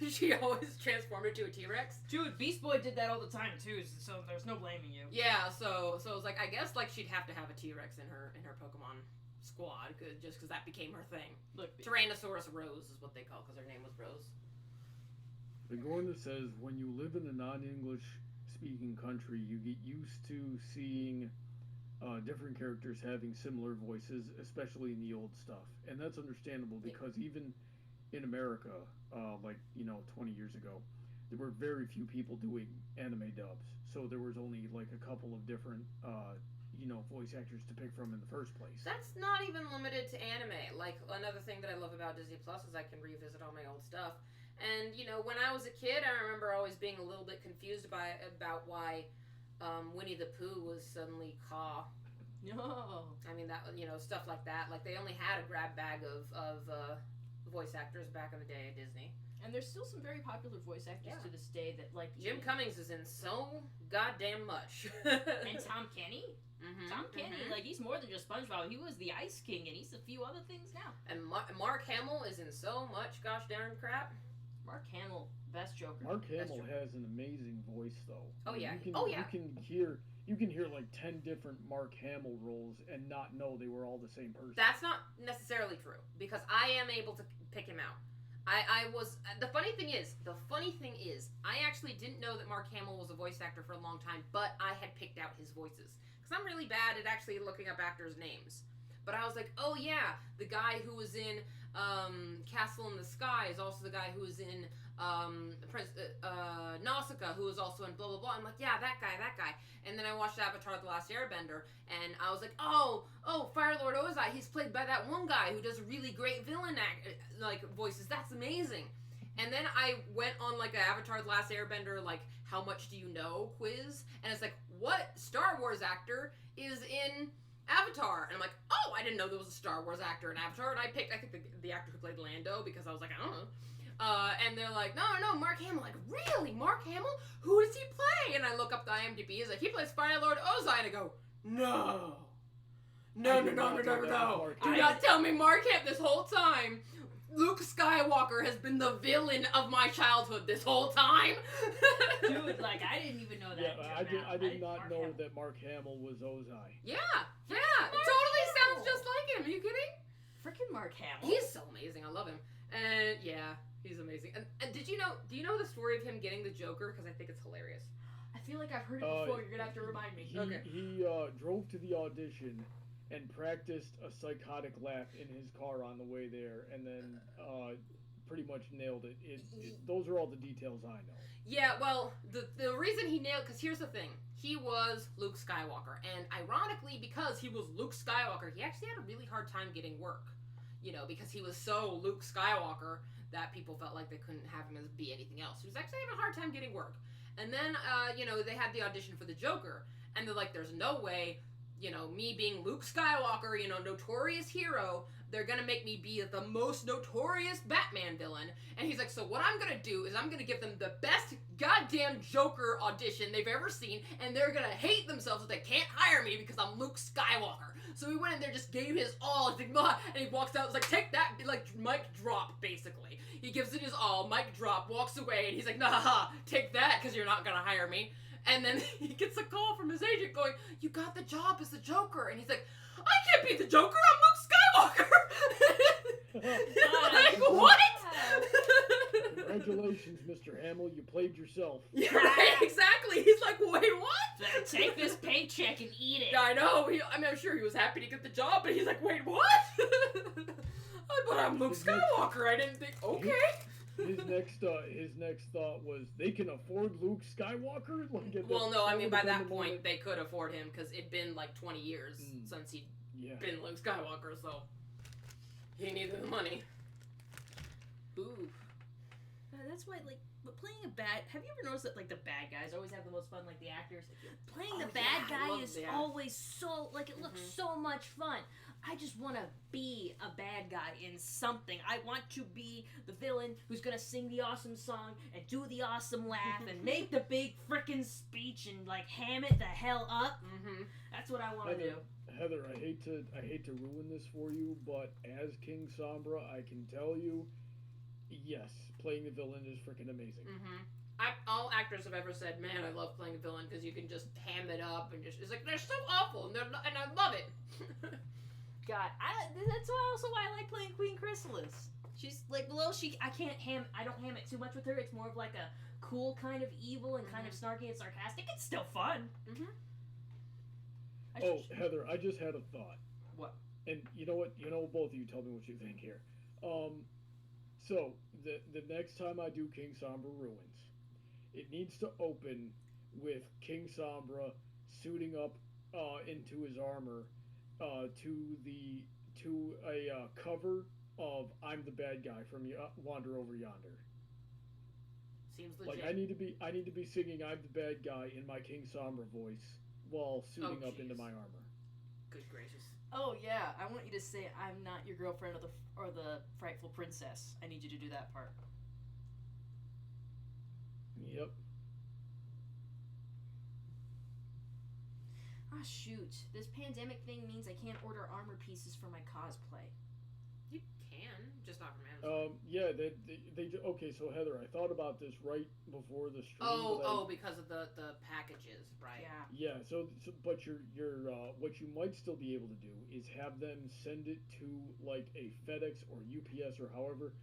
She always transformed into a T-Rex. Dude, Beast Boy did that all the time too, so there's no blaming you. Yeah, so it was like, I guess like she'd have to have a T-Rex in her Pokemon squad, just because that became her thing. Look, Tyrannosaurus Rose is what they call, because her name was Rose. Begorna says, when you live in a non-English speaking country, you get used to seeing different characters having similar voices, especially in the old stuff. And that's understandable because even in America, 20 years ago, there were very few people doing anime dubs. So there was only like a couple of different, voice actors to pick from in the first place. That's not even limited to anime. Like, another thing that I love about Disney Plus is I can revisit all my old stuff. And, you know, when I was a kid, I remember always being a little bit confused about why Winnie the Pooh was suddenly Caw. No. I mean, that, you know, stuff like that. Like, they only had a grab bag of voice actors back in the day at Disney. And there's still some very popular voice actors to this day that like Jim Cummings is in so goddamn much. And Tom Kenny. Mm-hmm, Tom Kenny, like he's more than just SpongeBob. He was the Ice King, and he's a few other things now. And Mark Hamill is in so much gosh darn crap. Mark Hamill, best Joker. Mark Hamill has an amazing voice, though. Oh yeah. You can hear like 10 different Mark Hamill roles and not know they were all the same person. That's not necessarily true because I am able to pick him out. I was the funny thing is I actually didn't know that Mark Hamill was a voice actor for a long time, but I had picked out his voices because I'm really bad at actually looking up actors' names. But I was like, oh yeah, the guy who was in Castle in the Sky is also the guy who was in Nausicaa, who was also in blah blah blah. I'm like, yeah, that guy. And then I watched Avatar: The Last Airbender, and I was like, oh, Fire Lord Ozai. He's played by that one guy who does really great villain voices. That's amazing. And then I went on like an Avatar: The Last Airbender like how much do you know quiz, and it's like, what Star Wars actor is in Avatar? And I'm like, oh, I didn't know there was a Star Wars actor in Avatar. And I think the actor who played Lando because I was like, I don't know. And they're like, no, Mark Hamill. Like, really? Mark Hamill? Who does he play? And I look up the IMDb. It's like, he plays Fire Lord Ozai. And I go, no. Do not tell me Mark Hamill this whole time. Luke Skywalker has been the villain of my childhood this whole time. Dude, like, I didn't even know that. Yeah, I did not know that Mark Hamill was Ozai. Yeah. It totally sounds just like him. Are you kidding? Freaking Mark Hamill. He's so amazing. I love him. And yeah, he's amazing. And do you know the story of him getting the Joker? Because I think it's hilarious. I feel like I've heard it before. You're gonna have to remind me. He drove to the audition and practiced a psychotic laugh in his car on the way there, and then pretty much nailed it. Those are all the details I know. Yeah, well, the reason he nailed, because here's the thing. He was Luke Skywalker, and ironically, because he was Luke Skywalker, he actually had a really hard time getting work. You know, because he was so Luke Skywalker that people felt like they couldn't have him as be anything else. He was actually having a hard time getting work. And then, they had the audition for the Joker, and they're like, there's no way, me being Luke Skywalker, notorious hero, they're gonna make me be the most notorious Batman villain. And he's like, so what I'm gonna do is I'm gonna give them the best goddamn Joker audition they've ever seen, and they're gonna hate themselves if they can't hire me because I'm Luke Skywalker. So he went in there, just gave his all, and he walks out, it's like, take that, like, mic drop, basically. He gives it his all, mic drop, walks away, and he's like, nah, take that, because you're not gonna hire me. And then he gets a call from his agent going, you got the job as the Joker. And he's like, I can't be the Joker, I'm Luke Skywalker! Like, what? Congratulations, Mr. Hamill, you played yourself. Yeah, right, exactly. He's like, wait, what? Take this paycheck and eat it. Yeah, I know. I'm sure he was happy to get the job, but he's like, wait, what? But I'm Luke Skywalker. I didn't think, okay. His next thought was, they can afford Luke Skywalker? Well, no, I mean, by that point, they could afford him, because it'd been like 20 years since he'd been Luke Skywalker, so he needed the money. Ooh. That's why, like, but playing a bad... Have you ever noticed that, like, the bad guys always have the most fun, like, the actors? Playing the bad guy is always so... Like, it looks so much fun. I just want to be a bad guy in something. I want to be the villain who's going to sing the awesome song and do the awesome laugh and make the big frickin' speech and, like, ham it the hell up. Mm-hmm. That's what I want to do. Heather, I hate to ruin this for you, but as King Sombra, I can tell you, yes, playing the villain is freaking amazing. Mm-hmm. All actors have ever said, man, I love playing a villain because you can just ham it up and just, it's like, they're so awful and I love it. God, that's also why I like playing Queen Chrysalis. She's like, I don't ham it too much with her. It's more of like a cool kind of evil and kind of snarky and sarcastic. It's still fun. Mm-hmm. Heather, I just had a thought. What? And you know what? Both of you tell me what you think here. So, the next time I do King Sombra Ruins, it needs to open with King Sombra suiting up into his armor to a cover of I'm the Bad Guy from Wander Over Yonder. Seems legit. Like, I need to be singing I'm the Bad Guy in my King Sombra voice while suiting up into my armor. Good gracious. Oh yeah, I want you to say I'm not your girlfriend or the frightful princess. I need you to do that part. Yep. Ah, shoot. This pandemic thing means I can't order armor pieces for my cosplay. You can, just not from Amazon. Yeah, okay, so Heather, I thought about this right before the stream. Because of the packages, right? Yeah. Yeah, but your what you might still be able to do is have them send it to, like, a FedEx or UPS or however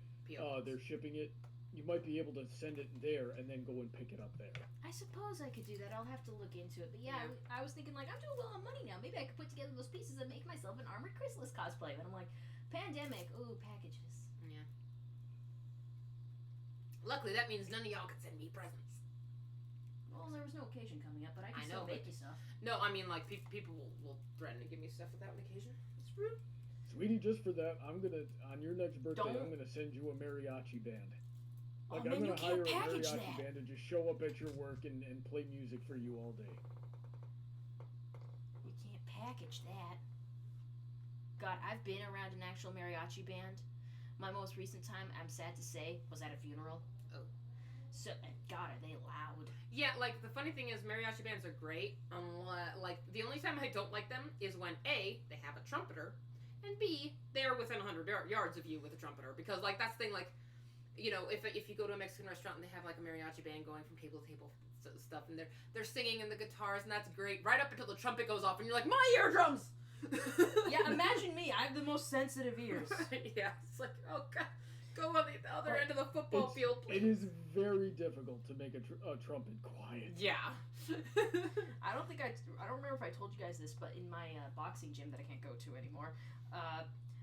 they're shipping it. You might be able to send it there and then go and pick it up there. I suppose I could do that. I'll have to look into it. But yeah. I was thinking, like, I'm doing well on money now. Maybe I could put together those pieces and make myself an Armored Chrysalis cosplay. But I'm like, pandemic, ooh, packages. Yeah. Luckily, that means none of y'all can send me presents. Well, there was no occasion coming up, but I can still make you stuff. No, I mean, like, people will threaten to give me stuff without an occasion. It's rude. Sweetie, just for that, on your next birthday, I'm gonna send you a mariachi band. Like, I'm gonna hire a mariachi band to just show up at your work and play music for you all day. You can't package that. God, I've been around an actual mariachi band. My most recent time, I'm sad to say, was at a funeral. Oh. So, and God, are they loud. Yeah, like, the funny thing is, mariachi bands are great. Like, the only time I don't like them is when, A, they have a trumpeter, and B, they're within 100 yards of you with a trumpeter. Because, like, that's the thing, like, you know, if you go to a Mexican restaurant and they have, like, a mariachi band going from table to table stuff, and they're singing in the guitars, and that's great, right up until the trumpet goes off, and you're like, my eardrums! Yeah, imagine me. I have the most sensitive ears. Yeah, it's like, oh, God, go on the other end of the football field, please. It is very difficult to make a trumpet quiet. Yeah. I don't remember if I told you guys this, but in my boxing gym that I can't go to anymore,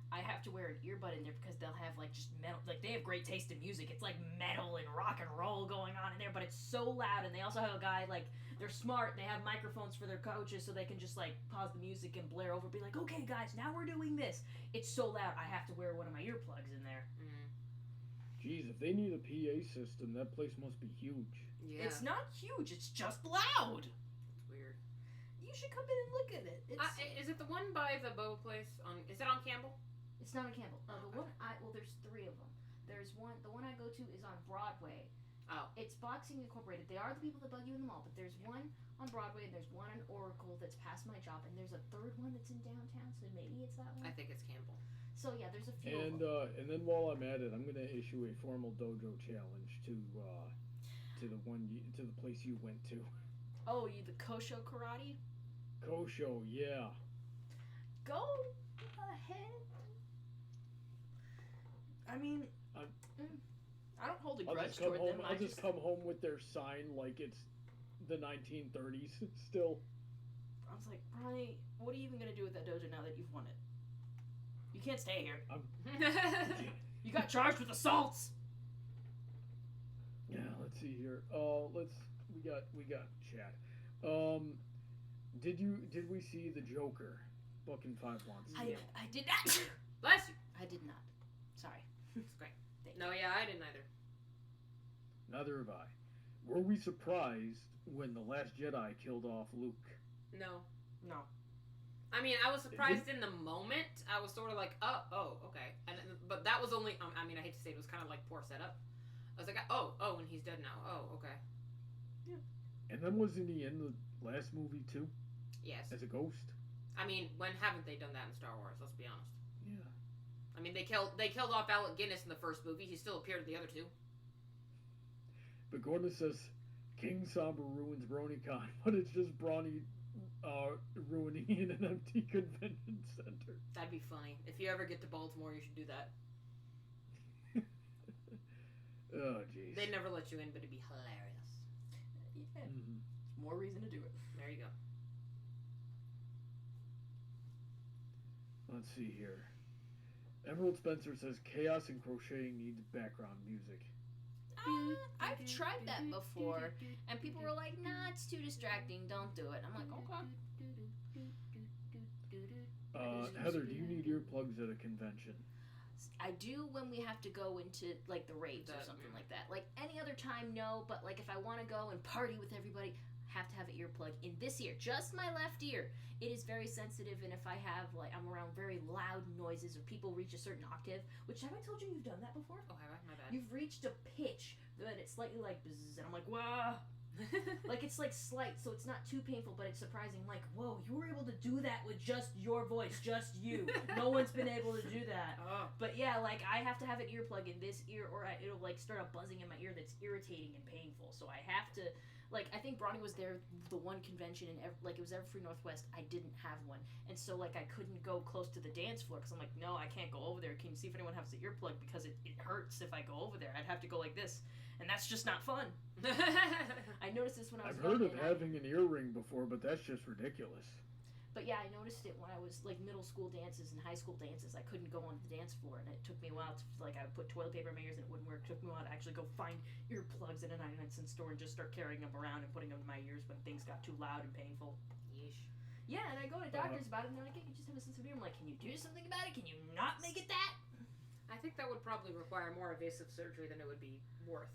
I have to wear an earbud in there because they'll have, like, just metal, like, they have great taste in music. It's like metal and rock and roll going on in there, but it's so loud. And they also have a guy, like, they're smart. They have microphones for their coaches so they can just, like, pause the music and blare over, be like, okay, guys, now we're doing this. It's so loud, I have to wear one of my earplugs in there. Jeez, if they need a PA system, that place must be huge. Yeah. It's not huge, it's just loud. It's weird. You should come in and look at it. Is it the one by the bow place? Is it on Campbell? It's not on Campbell. There's three of them. There's one. The one I go to is on Broadway. Oh. It's Boxing Incorporated. They are the people that bug you in the mall, but there's one on Broadway and there's one in Oracle that's past my job, and there's a third one that's in downtown. So maybe it's that one. I think it's Campbell. So yeah, there's a few. And and then while I'm at it, I'm gonna issue a formal dojo challenge to the place you went to. Oh, the Kosho Karate? Kosho, yeah. Go ahead. I mean, I don't hold a grudge toward them. I'll just come home with their sign like it's the 1930s still. I was like, Bronny, what are you even gonna do with that dojo now that you've won it? You can't stay here. You got charged with assaults. Yeah, let's see here. We got chat. Did we see the Joker? Bucking 5 wants. I did not. Bless you. I did not. Sorry. It's great. No, yeah, I didn't either. Neither have I. Were we surprised when The Last Jedi killed off Luke? No. No. I mean, I was surprised in the moment. I was sort of like, oh, okay. But that was only, I mean, I hate to say it, was kind of like poor setup. I was like, oh, and he's dead now. Oh, okay. Yeah. And then wasn't he in the last movie too? Yes. As a ghost? I mean, when haven't they done that in Star Wars? Let's be honest. Yeah. I mean, they killed off Alec Guinness in the first movie. He still appeared in the other two. But Gordon says, King Somber ruins BronyCon, but it's just Brawny ruining an empty convention center. That'd be funny. If you ever get to Baltimore, you should do that. Oh, jeez. They'd never let you in, but it'd be hilarious. Yeah. Mm-hmm. More reason to do it. There you go. Let's see here. Emerald Spencer says chaos and crocheting needs background music. I've tried that before, and people were like, nah, it's too distracting, don't do it. I'm like, okay. Heather, do you need earplugs at a convention? I do when we have to go into, like, the raves or something like that. Like, any other time, no, but, like, if I want to go and party with everybody, have to have an earplug in this ear, just my left ear. It is very sensitive, and if I have, like, I'm around very loud, noises or people reach a certain octave, which have I told you you've done that before? Oh, have I? My bad. You've reached a pitch that it's slightly like bzzz, and I'm like, wow. Like it's like slight, so it's not too painful, but it's surprising. Like, whoa, you were able to do that with just your voice, just you. No one's been able to do that. Oh. But yeah, like I have to have an earplug in this ear, or it'll like start a buzzing in my ear that's irritating and painful. So I have to, like, I think Bronny was there the one convention, and like it was Everfree Northwest. I didn't have one, and so like I couldn't go close to the dance floor because I'm like, no, I can't go over there. Can you see if anyone has the earplug, because it hurts if I go over there. I'd have to go like this, and that's just not fun. I noticed this when I was I've heard of young, having an earring before, but that's just ridiculous. But yeah, I noticed it when I was like middle school dances and high school dances. I couldn't go on the dance floor, and it took me a while to, like, I would put toilet paper in my ears and it wouldn't work. It took me a while to actually go find earplugs in a 99-cent store and just start carrying them around and putting them in my ears when things got too loud and painful. Yeesh. Yeah, and I go to doctors about it, and they're like, hey, you just have a sensitive ear. I'm like, can you do something about it? Can you not make it that? I think that would probably require more invasive surgery than it would be worth.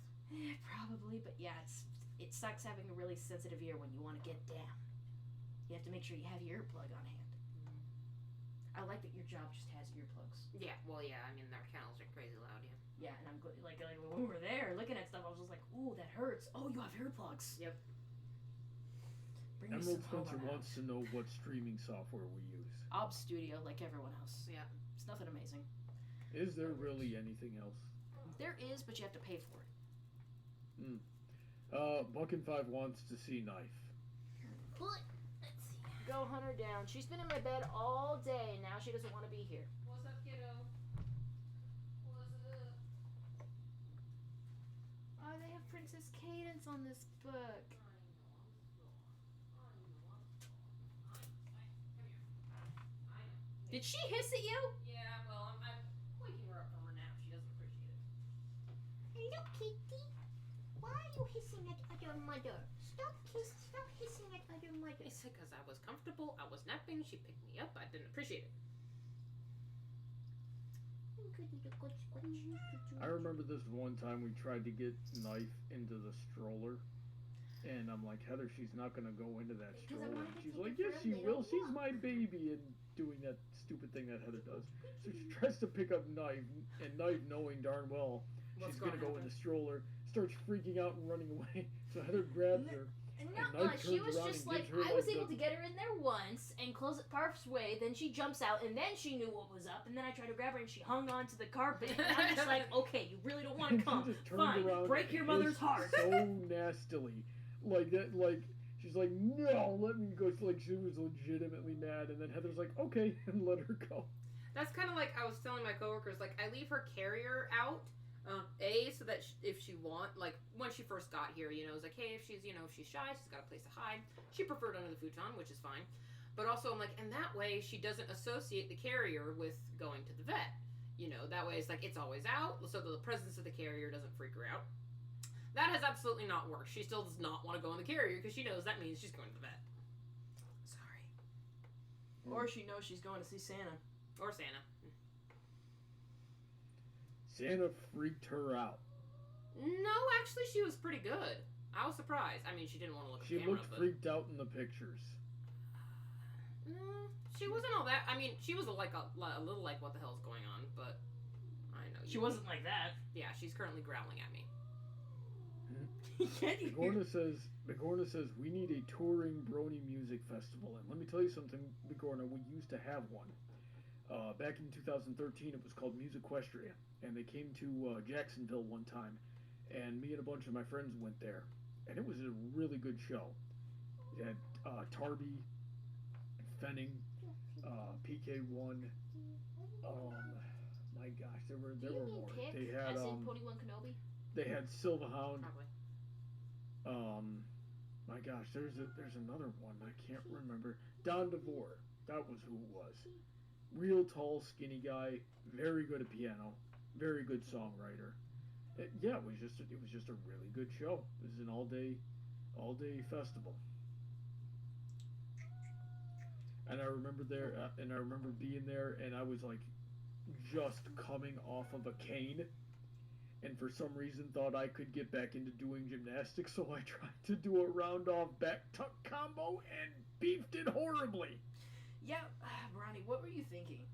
Probably, but yeah, it sucks having a really sensitive ear when you want to get down. You have to make sure you have your earplug on hand. I like that your job just has earplugs. Yeah, well, yeah, I mean, their kennels are crazy loud, yeah. Yeah, and I'm like when we were there looking at stuff, I was just like, ooh, that hurts. Oh, you have earplugs. Yep. Bring me Emerald some Spencer Hobo wants to know what streaming software we use. Ob Studio, like everyone else. Yeah. It's nothing amazing. Is there really anything else? There is, but you have to pay for it. Buck&5 wants to see Knife. Let's see. Go hunt her down. She's been in my bed all day, and now she doesn't want to be here. What's up, kiddo? What's up? Oh, they have Princess Cadence on this book. Did she hiss at you? Yeah, well, I'm waking her up from her nap. She doesn't appreciate it. Hello, Kitty. Why are you hissing at other mother? Stop hissing at other mother. It's because I was comfortable, I was napping, she picked me up, I didn't appreciate it. I remember this one time we tried to get Knife into the stroller. And I'm like, Heather, she's not going to go into that Because I stroller. wanted to She's take like, it yes, for a she little will. She's walk. my baby. And doing that stupid thing that Heather does. So she tries to pick up Knife. And Knife, knowing darn well What's she's going to go in happen? the stroller, starts freaking out and running away. So Heather grabs her. No, Knife she turns was around just and like, gives her, I was like, able the- to get her in there once and close it half's way, then she jumps out, and then she knew what was up, and then I tried to grab her, and she hung on to the carpet, and I'm just like, okay, you really don't want to She come. just turned Fine, around break and your mother's hissed heart. so nastily. Like that, like, she's like, no, let me go. Like, she was legitimately mad, and then Heather's like, okay, and let her go. That's kind of like I was telling my coworkers, like, I leave her carrier out, so that if she like, when she first got here, you know, it's like, hey, if she's shy, she's got a place to hide. She preferred under the futon, which is fine. But also, I'm like, and that way, she doesn't associate the carrier with going to the vet. You know, that way it's like, it's always out, so the presence of the carrier doesn't freak her out. That has absolutely not worked. She still does not want to go in the carrier because she knows that means she's going to the vet. Sorry. Or she knows she's going to see Santa. Or Santa. Santa freaked her out. No, actually, she was pretty good. I was surprised. I mean, she didn't want to look at She the camera, looked but... freaked out in the pictures. She wasn't all that. I mean, she was like a little like, what the hell's going on? But I know She wasn't like that. Yeah, she's currently growling at me. Bigorna says we need a touring brony music festival, and let me tell you something, Bigorna. We used to have one. Back in 2013, it was called Musiquestria, and they came to Jacksonville one time, and me and a bunch of my friends went there, and it was a really good show. It had Tarby, Fenning, PK1. My gosh, there were Do you mean more. Pick, They had as in Pony-Wan Kenobi? they had Silverhound. Probably. My gosh, there's another one I can't remember. Don DeVore, that was who it was. Real tall, skinny guy, very good at piano, very good songwriter. It was just a really good show. It was an all day festival. And I remember being there, and I was like just coming off of a cane. And for some reason thought I could get back into doing gymnastics, so I tried to do a round off back tuck combo and beefed it horribly. Yeah, Ronnie, what were you thinking?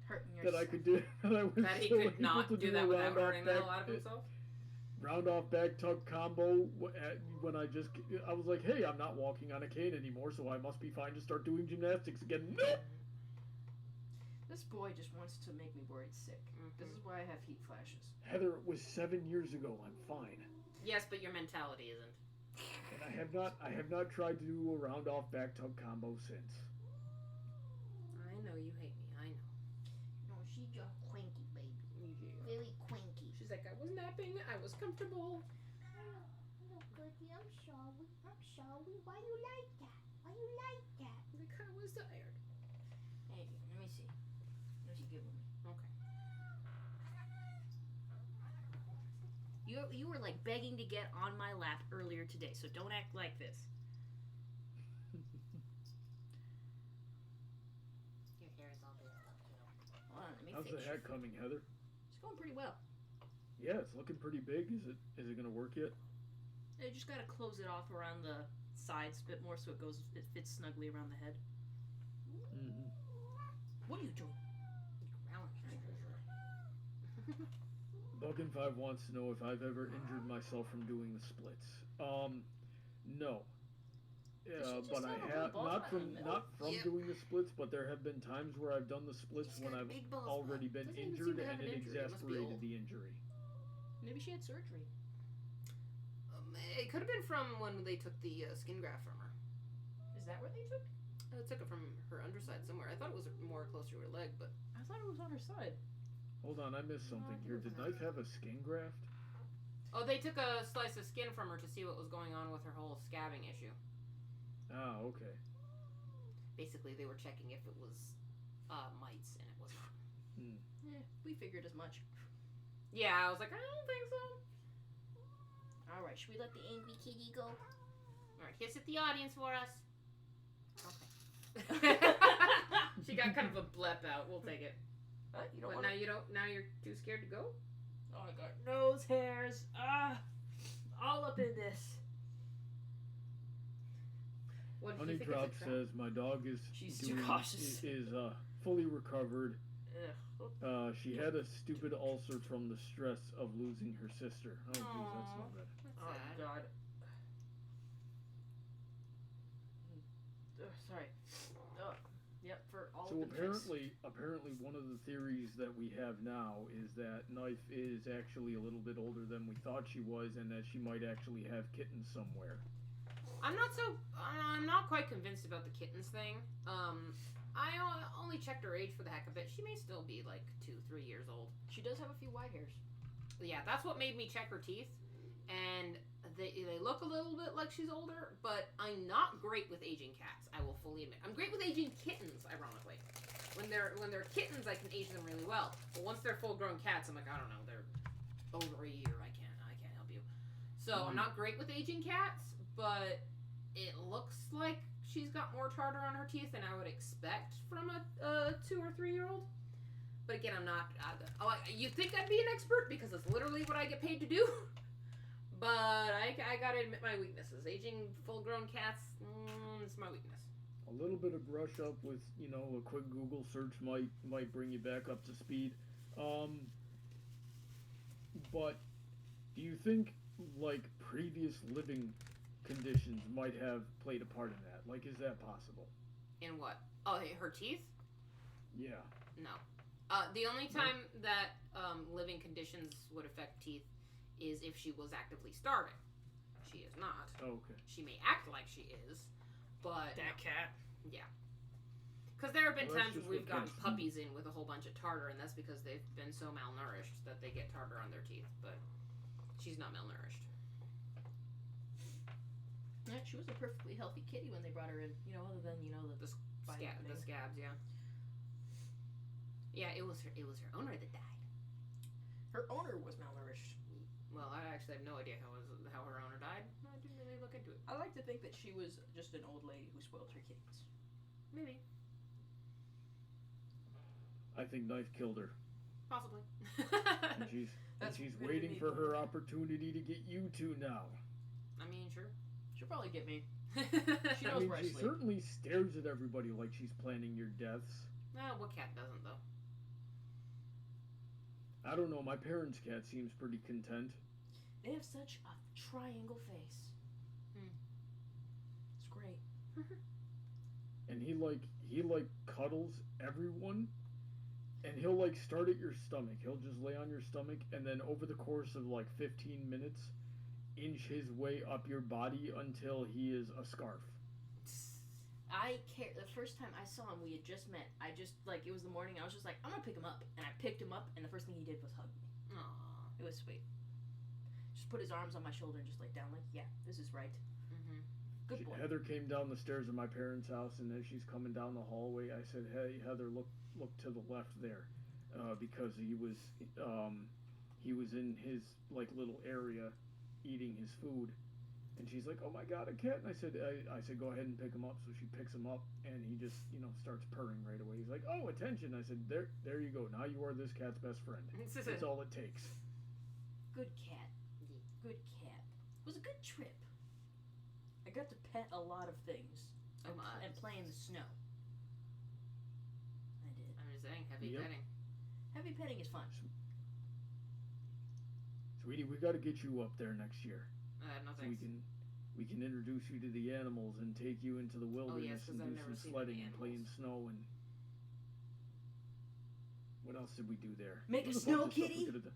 Hurting that I yourself. could do. That I was That he so could able not to do a that without round-off hurting the back- hell out of himself. round off back tug combo when I was like, hey, I'm not walking on a cane anymore, so I must be fine to start doing gymnastics again. Nope. This boy just wants to make me worried sick. This is why I have heat flashes. Heather, it was 7 years ago. I'm fine. Yes, but your mentality isn't. And I have not tried to do a round off back tug combo since. I know you hate me. I know. No, she just cranky, baby. Very cranky. She's like, I was napping. I was comfortable. No, Gertie, I'm sorry. I'm sorry. Why you like that? Why you like that? Like, I was tired. Hey, let me see. Let me see, give me. Okay. You were like begging to get on my lap earlier today, so don't act like this. Your hair is all big up, Hold on, let me How's fix the you. hat coming, Heather? It's going pretty well. Yeah, it's looking pretty big. Is it gonna work yet? You just gotta close it off around the sides a bit more so it fits snugly around the head. Mm-hmm. What are you doing? Buckin5 wants to know if I've ever injured myself from doing the splits. No. just But I have a have little ball in the middle? not from Yep. doing the splits, but there have been times where I've done the splits He's when got a I've big ball already spot. been Doesn't even seem injured to have and an it injury. It must be exasperated old. the injury. Maybe she had surgery. It could have been from when they took the skin graft from her. Is that where they took? They took it from her underside somewhere. I thought it was more closer to her leg, but I thought it was on her side. Hold on, I missed No, I something think here. it was Did on Knife have a skin graft? oh, they took a slice of skin from her to see what was going on with her whole scabbing issue. Ah, okay. Basically, they were checking if it was mites, and it was not. Yeah, we figured as much. Yeah, I was like, I don't think so. Alright, should we let the angry kitty go? All right, hiss at the audience for us. Okay. She got kind of a blep out. We'll take it. You don't But want now you don't. Now you're too scared to go. Oh, I got nose hairs. All up in this. What do Honey you think Drop it's a trap? says my dog is She's too cautious. is fully recovered. Ugh. She had a stupid ulcer from the stress of losing her sister. Oh, geez, that's Aw. not bad. That's Oh sad. God. Sorry. Yep, for all So of the tricks. apparently, one of the theories that we have now is that Knife is actually a little bit older than we thought she was, and that she might actually have kittens somewhere. I'm not quite convinced about the kittens thing. I only checked her age for the heck of it. She may still be like 2-3 years old. She does have a few white hairs. Yeah, that's what made me check her teeth, and they look a little bit like she's older. But I'm not great with aging cats. I will fully admit. I'm great with aging kittens. Ironically, when they're kittens, I can age them really well. But once they're full-grown cats, I'm like, I don't know, they're over a year. I can't help you. So I'm not great with aging cats, but it looks like she's got more tartar on her teeth than I would expect from a 2 or 3 year old. But again, I'm not. You think I'd be an expert because it's literally what I get paid to do. But I gotta admit my weaknesses. Aging full-grown cats, it's my weakness. A little bit of brush up with, a quick Google search might bring you back up to speed. But do you think like previous living conditions might have played a part in that? Like, is that possible? In what? Oh, her teeth? Yeah. No. The only time that living conditions would affect teeth is if she was actively starving. She is not. Okay. She may act like she is, but That cat. because there have been Well, that's times just we've what gotten cats do. puppies in with a whole bunch of tartar, and that's because they've been so malnourished that they get tartar on their teeth. But she's not malnourished. Yeah, she was a perfectly healthy kitty when they brought her in. Other than the biting The thing. scabs, yeah. Yeah, it was her owner that died. Her owner was malnourished. Well, I actually have no idea how her owner died. I didn't really look into it. I like to think that she was just an old lady who spoiled her kitties. Maybe, I think Knife killed her. possibly. And she's That's she's really waiting neat. for her opportunity to get you two now. I mean, sure. She'll probably get me. She She I knows mean, where I she sleep. certainly stares at everybody like she's planning your deaths. Well, what cat doesn't though? I don't know. My parents' cat seems pretty content. They have such a triangle face. It's great. And he cuddles everyone, and he'll start at your stomach. He'll just lay on your stomach, and then over the course of 15 minutes, inch his way up your body until he is a scarf. The first time I saw him, we had just met. It was the morning. I was just like, I'm gonna pick him up, and I picked him up, and the first thing he did was hug me. Aww. It was sweet. Just put his arms on my shoulder and just down, yeah, this is right. Good boy. Heather came down the stairs of my parents' house, and as she's coming down the hallway, I said, "Hey, Heather, look to the left there," because he was in his little area, eating his food, and she's like, "Oh my God, a cat!" And I said, "Go ahead and pick him up." So she picks him up, and he just starts purring right away. He's like, "Oh, attention!" I said, "There you go. Now you are this cat's best friend. That's all it takes." Good cat. Good cat. It was a good trip. I got to pet a lot of things and play in the snow. I did. I'm just saying, heavy Yep. petting. Heavy petting is fun. Sweetie, we got to get you up there next year. No So thanks. we can introduce you to the animals and take you into the wilderness 'cause and I've do never some seen sledding any and play in animals. snow and what else did we do there? Make There a was snow bunch of stuff we kitty? could've done.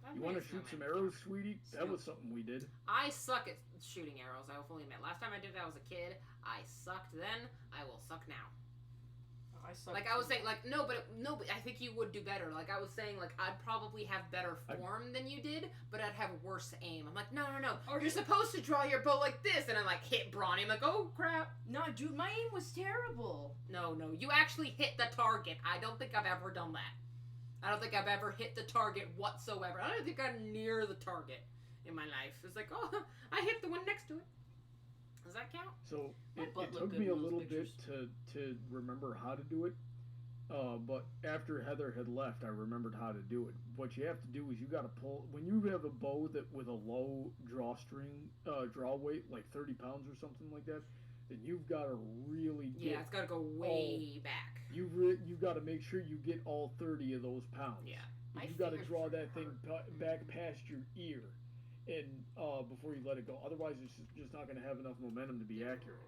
I've You made want a to shoot some snowman. arrows, sweetie? That was Snow- something we did. I suck at shooting arrows, I will fully admit. Last time I did it, I was a kid. I sucked then. I will suck now. I suck. I was saying, no, but I think you would do better. I was saying, I'd probably have better form than you did, but I'd have worse aim. I'm like, no. You're supposed to draw your bow like this, and I hit Brawny. I'm like, oh crap. No, dude, my aim was terrible. No, you actually hit the target. I don't think I've ever done that. I don't think I've ever hit the target whatsoever. I don't think I'm near the target in my life. It's like, oh, I hit the one next to it. Does that count? So My it butt looked took good me in a those little bit pictures. to remember how to do it. But after Heather had left, I remembered how to do it. What you have to do is you got to pull when you have a bow that with a low draw weight, like 30 pounds or something like that. Then you've got to really get. Yeah, it's got to go way back. You got to make sure you get all 30 of those pounds. Yeah. My You got to fingers draw that thing hurt. back past your ear, and before you let it go. Otherwise, it's just not going to have enough momentum to be accurate.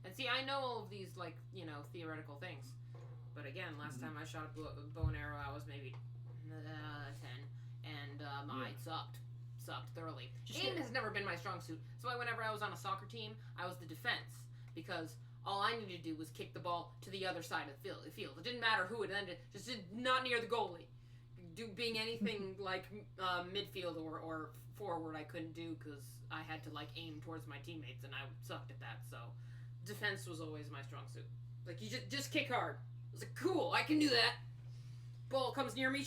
And see, I know all of these, theoretical things. But again, last time I shot a bow and arrow, I was maybe 10. And I sucked thoroughly. Aim has never been my strong suit. So whenever I was on a soccer team, I was the defense. Because all I needed to do was kick the ball to the other side of the field. It didn't matter who it ended, just not near the goalie. Being anything like midfield or forward, I couldn't do because I had to aim towards my teammates, and I sucked at that. So defense was always my strong suit. You just kick hard. I was like, cool, I can do that. Ball comes near me.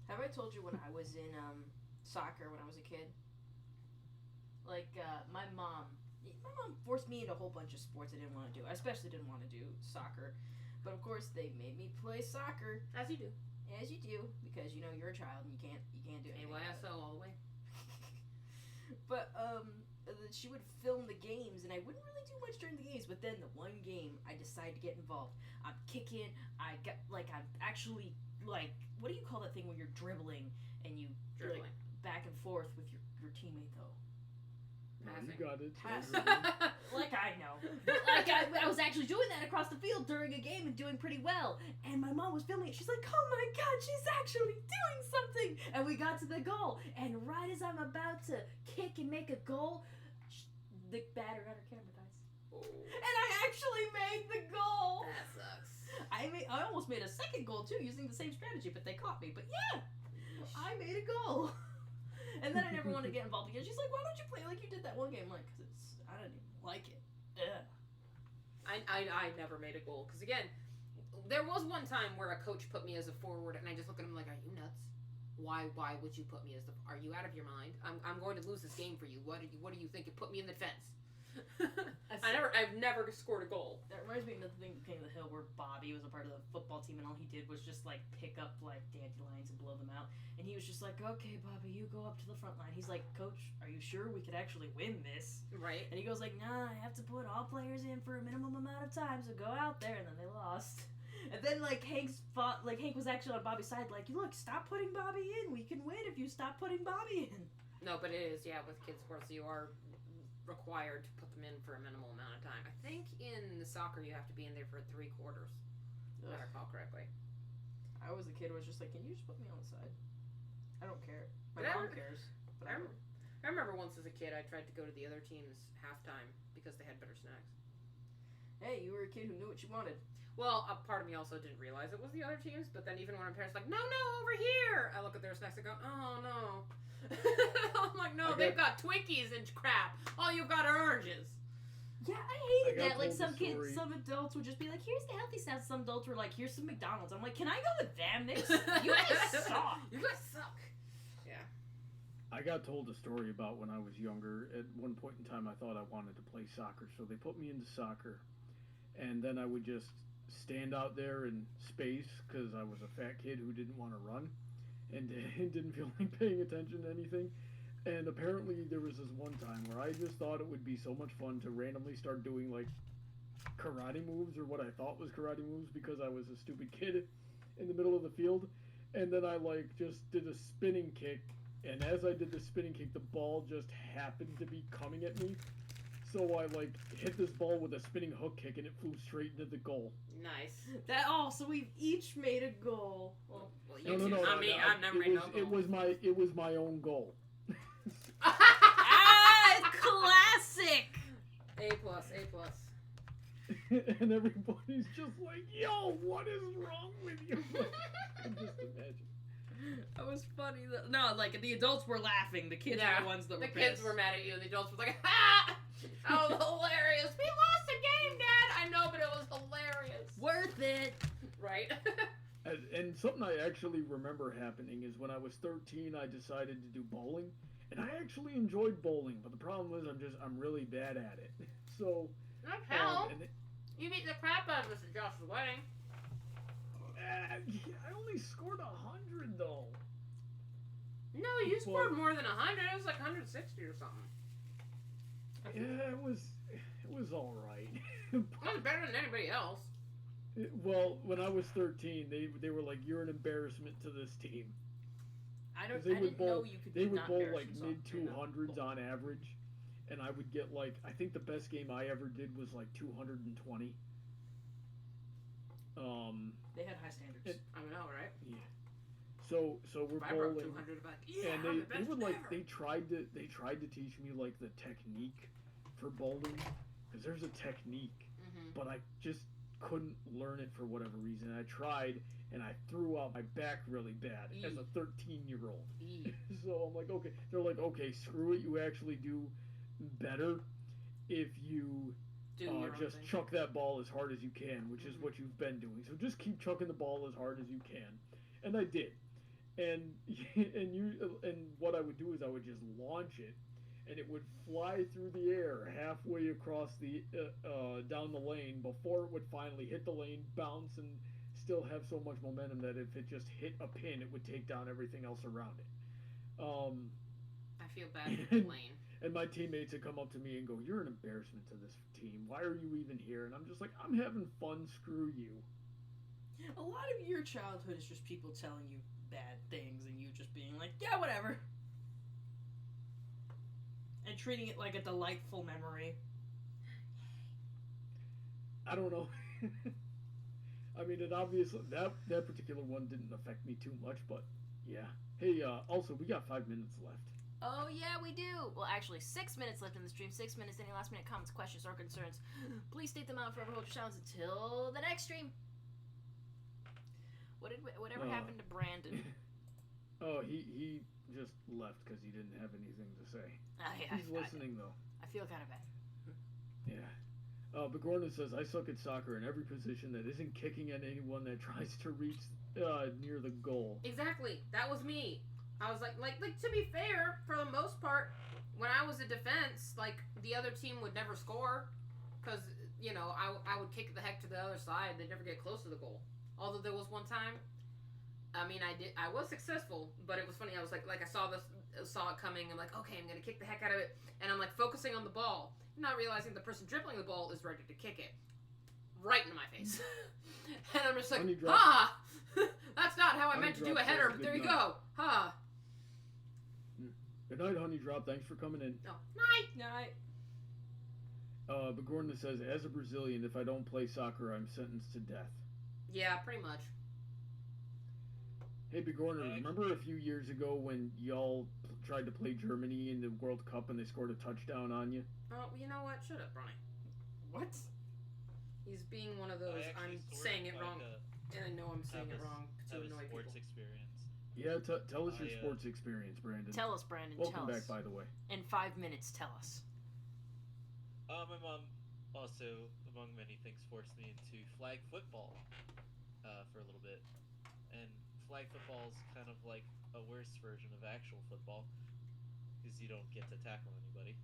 Have I told you when I was in soccer when I was a kid? My mom forced me into a whole bunch of sports I didn't want to do. I especially didn't want to do soccer, but of course they made me play soccer. As you do. As you do, because you're a child and you can't do anything. AYSO all the way. But she would film the games, and I wouldn't really do much during the games. But then the one game, I decided to get involved. I'm kicking. I'm actually what do you call that thing when you're dribbling and you Dribbling. back and forth with your teammate though? You got it. I know. I was actually doing that across the field during a game and doing pretty well. And my mom was filming it. She's like, oh my God, she's actually doing something. And we got to the goal. And right as I'm about to kick and make a goal, the batter got her camera, guys. Oh. And I actually made the goal. That sucks. I almost made a second goal too using the same strategy, but they caught me. But yeah, I made a goal. And then I never wanted to get involved again. She's like, why don't you play like you did that one game? I'm like, because I didn't even like it. Ugh. I never made a goal. Because again, there was one time where a coach put me as a forward, and I just look at him like, are you nuts? Why would you put me as are you out of your mind? I'm going to lose this game for you. What do you think? It put me in the defense. I've never scored a goal. That reminds me of the thing King of the Hill where Bobby was a part of the football team and all he did was just pick up dandelions and blow them out. And he was just like, okay, Bobby, you go up to the front line. He's like, Coach, are you sure we could actually win this? Right. And he goes like, nah, I have to put all players in for a minimum amount of time, so go out there. And then they lost. And then like Hank was actually on Bobby's side, like, look, stop putting Bobby in. We can win if you stop putting Bobby in. No, but it is, yeah, with kids sports, you are required to put them in for a minimal amount of time. I think in the soccer you have to be in there for 3 quarters, if I recall correctly. I was a kid who was just like, can you just put me on the side? I don't care. My But mom cares. But I don't. I remember once as a kid I tried to go to the other team's halftime because they had better snacks. Hey, you were a kid who knew what you wanted. Well, a part of me also didn't realize it was the other teams, but then even when my parents were like, no, over here! I look at their snacks and go, oh, no. I'm like, no, they've got Twinkies and crap. All you've got are oranges. Yeah, I hated that. Like, some adults would just be like, here's the healthy stuff. Some adults were like, here's some McDonald's. I'm like, can I go with them? You guys suck. You guys suck. I got told a story about when I was younger. At one point in time, I thought I wanted to play soccer, so they put me into soccer. And then I would just stand out there in space because I was a fat kid who didn't want to run and didn't feel like paying attention to anything. And apparently there was this one time where I just thought it would be so much fun to randomly start doing like karate moves, or what I thought was karate moves, because I was a stupid kid in the middle of the field. And then I like just did a spinning kick, and as I did the spinning kick, the ball just happened to be coming at me. So I like hit this ball with a spinning hook kick, and it flew straight into the goal. Nice. So we've each made a goal. Well, you two. I've never made no goal. It was my own goal. Classic. A+. And everybody's just like, yo, what is wrong with you? Just imagine. That was funny. No, like, the adults were laughing. The kids were the ones that were pissed. The kids were mad at you. The adults were like, ha! That was hilarious. We lost the game, Dad! I know, but it was hilarious. Worth it. Right? And something I actually remember happening is when I was 13, I decided to do bowling. And I actually enjoyed bowling, but the problem is I'm really bad at it. So... Not hell. You beat the crap out of us at Josh's wedding. I only scored 100 though. No, you scored more than 100. It was like 160 or something. Yeah, it was all right. It was better than anybody else. Well, when I was 13, they were like, "You're an embarrassment to this team." I didn't know you could. They would bowl like mid 200s on average, and I would get like, I think the best game I ever did was like 220. They had high standards. I know, right? Yeah. So we're if bowling. I broke 200, I'd be like, and they would like they tried to teach me like the technique for bowling, because there's a technique, but I just couldn't learn it for whatever reason. I tried and I threw out my back really bad as a 13-year-old. So I'm like, okay. They're like, okay, screw it. You actually do better if you just chuck that ball as hard as you can, which is what you've been doing. So just keep chucking the ball as hard as you can, and I did. And what I would do is I would just launch it, and it would fly through the air halfway across the down the lane before it would finally hit the lane, bounce, and still have so much momentum that if it just hit a pin, it would take down everything else around it. I feel bad for the lane. And my teammates would come up to me and go, "You're an embarrassment to this team. Why are you even here?" And I'm just like, "I'm having fun. Screw you." A lot of your childhood is just people telling you bad things and you just being like, "Yeah, whatever," and treating it like a delightful memory. I don't know. I mean, it obviously that particular one didn't affect me too much, but yeah. Hey, also we got 5 minutes left. Oh yeah, we do. Well, actually, 6 minutes left in the stream. 6 minutes. Any last minute comments, questions, or concerns? Please state them out. Forever hold your silence until the next stream. Whatever happened to Brandon? Oh, he just left because he didn't have anything to say. Oh, yeah, He's listening though. I feel kind of bad. Yeah. But Gordon says, "I suck at soccer in every position that isn't kicking at anyone that tries to reach near the goal." Exactly. That was me. I was like to be fair, for the most part, when I was a defense, like the other team would never score, because I would kick the heck to the other side. They'd never get close to the goal. Although there was one time, I was successful, but it was funny. I was like I saw it coming. I'm like, okay, I'm gonna kick the heck out of it, and I'm like focusing on the ball, not realizing the person dribbling the ball is ready to kick it. right into my face. And I'm just like, Honey drop. ha! That's not how I Honey meant to do a drop header, says but there you good night. go. Ha! Good night, Honey Drop. Thanks for coming in. No. Night! Night. Begorna says, as a Brazilian, if I don't play soccer, I'm sentenced to death. Yeah, pretty much. Hey, Begorna, remember a few years ago when y'all tried to play Germany in the World Cup and they scored a touchdown on you? Oh, you know what? Shut up, Ronnie. What? He's being one of those, I'm saying it wrong, and I know I'm saying it wrong to annoy people. Sports experience. Yeah, tell us your sports experience, Brandon. Tell us, Brandon. Welcome tell back, us. by the way. In 5 minutes, tell us. My mom also, among many things, forced me into flag football for a little bit. And flag football is kind of like a worse version of actual football because you don't get to tackle anybody.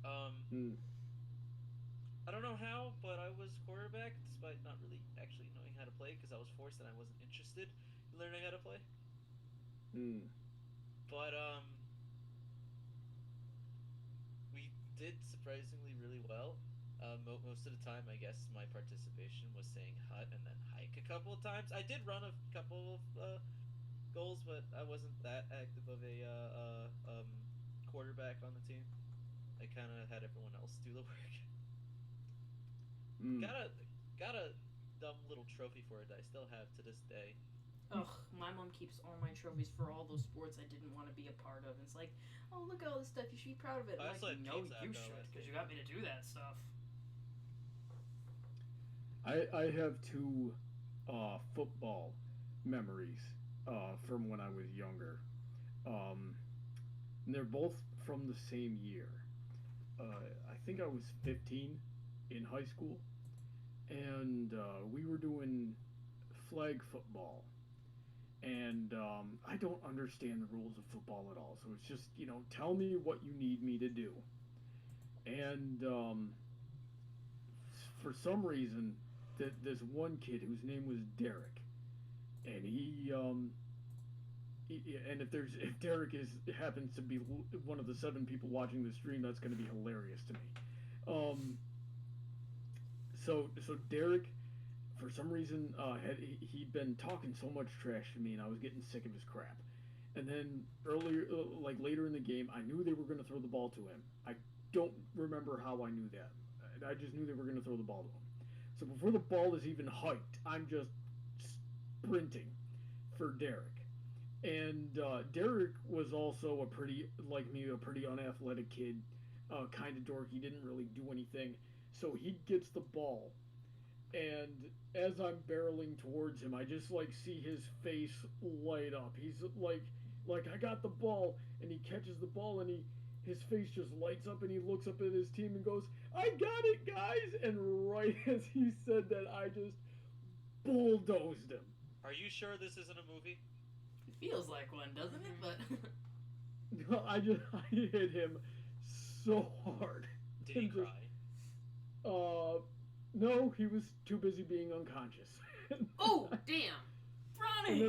I don't know how, but I was quarterback despite not really actually knowing how to play because I was forced and I wasn't interested in learning how to play. But we did surprisingly really well. Most of the time, I guess my participation was saying hut and then hike a couple of times. I did run a couple of goals, but I wasn't that active of a quarterback on the team. I kind of had everyone else do the work. Got a dumb little trophy for it that I still have to this day. Ugh, my mom keeps all my trophies for all those sports I didn't want to be a part of. It's like, oh, look at all this stuff. You should be proud of it. I'm like, no, you should, because you got me to do that stuff. I have two football memories from when I was younger. And they're both from the same year. I think I was 15 in high school, and we were doing flag football. And I don't understand the rules of football at all, so it's just, tell me what you need me to do. And for some reason, this one kid whose name was Derek, and and if Derek happens to be one of the 7 people watching the stream, that's going to be hilarious to me. So Derek, for some reason, he'd been talking so much trash to me, and I was getting sick of his crap. And then later in the game, I knew they were going to throw the ball to him. I don't remember how I knew that. I just knew they were going to throw the ball to him. So before the ball is even hiked, I'm just sprinting for Derek. And Derek was also a pretty unathletic kid, kind of dorky, didn't really do anything. So he gets the ball, and as I'm barreling towards him, I just see his face light up. He's like I got the ball, and he catches the ball, and his face just lights up, and he looks up at his team and goes, "I got it, guys!" And right as he said that, I just bulldozed him. Are you sure this isn't a movie? It feels like one, doesn't it? But I hit him so hard. Did he cry? No, he was too busy being unconscious. Oh, damn! Ronnie!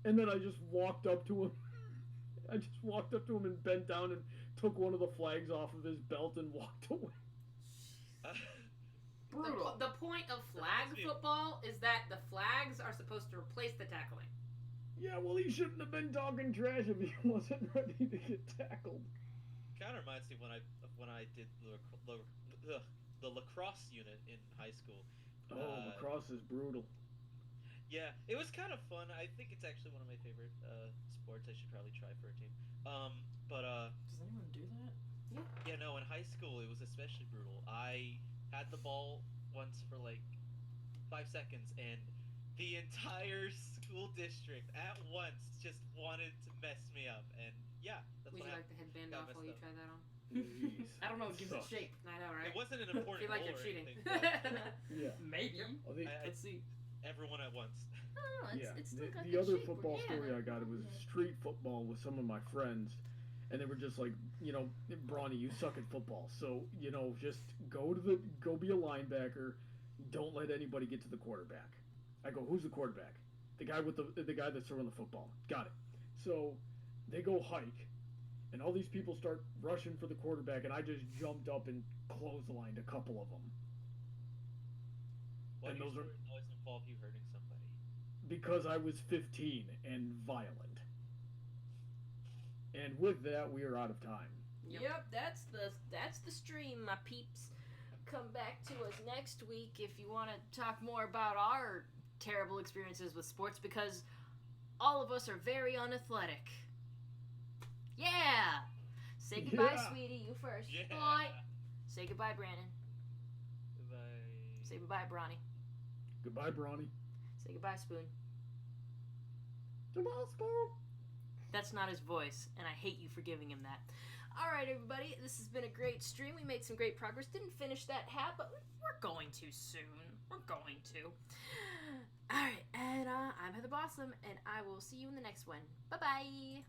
And then I just walked up to him. I just walked up to him and bent down and took one of the flags off of his belt and walked away. Brutal. The point of flag football is that the flags are supposed to replace the tackling. Yeah, well, he shouldn't have been talking trash if he wasn't ready to get tackled. Kind of reminds me when I did the lacrosse unit in high school. Lacrosse is brutal. Yeah, it was kind of fun. I think it's actually one of my favorite sports. I should probably try for a team. Does anyone do that? Yeah, no, in high school it was especially brutal. I had the ball once for 5 seconds, and the entire school district at once just wanted to mess me up. And yeah, that's Would what you like happened. the headband Got off while you messed up. try that on? Jeez. I don't know. It gives it shape. I know, right? It wasn't an important feel like goal you're or cheating. anything, but Yeah. Maybe. Oh, Let's see. everyone at once. Oh, It's still got the that other shape. football Yeah. story I got, it was street football with some of my friends, and they were just like, Bronny, you suck at football, so just go be a linebacker, don't let anybody get to the quarterback. I go, who's the quarterback? The guy that's throwing the football. Got it. So they go hike, and all these people start rushing for the quarterback, and I just jumped up and clotheslined a couple of them. Why And do your those are- stories always involve you hurting somebody? because I was 15 and violent. And with that, we are out of time. Yep, that's the stream, my peeps. Come back to us next week if you want to talk more about our terrible experiences with sports, because all of us are very unathletic. Yeah! Say goodbye, Yeah. sweetie. You first. Yeah. Bye. Say goodbye, Brandon. Goodbye. Say goodbye, Bronny. Goodbye, Bronny. Say goodbye, Spoon. Goodbye, Spoon. That's not his voice, and I hate you for giving him that. All right, everybody, this has been a great stream. We made some great progress. Didn't finish that hat, but we're going to soon. We're going to. All right, and I'm Heather Blossom, and I will see you in the next one. Bye-bye.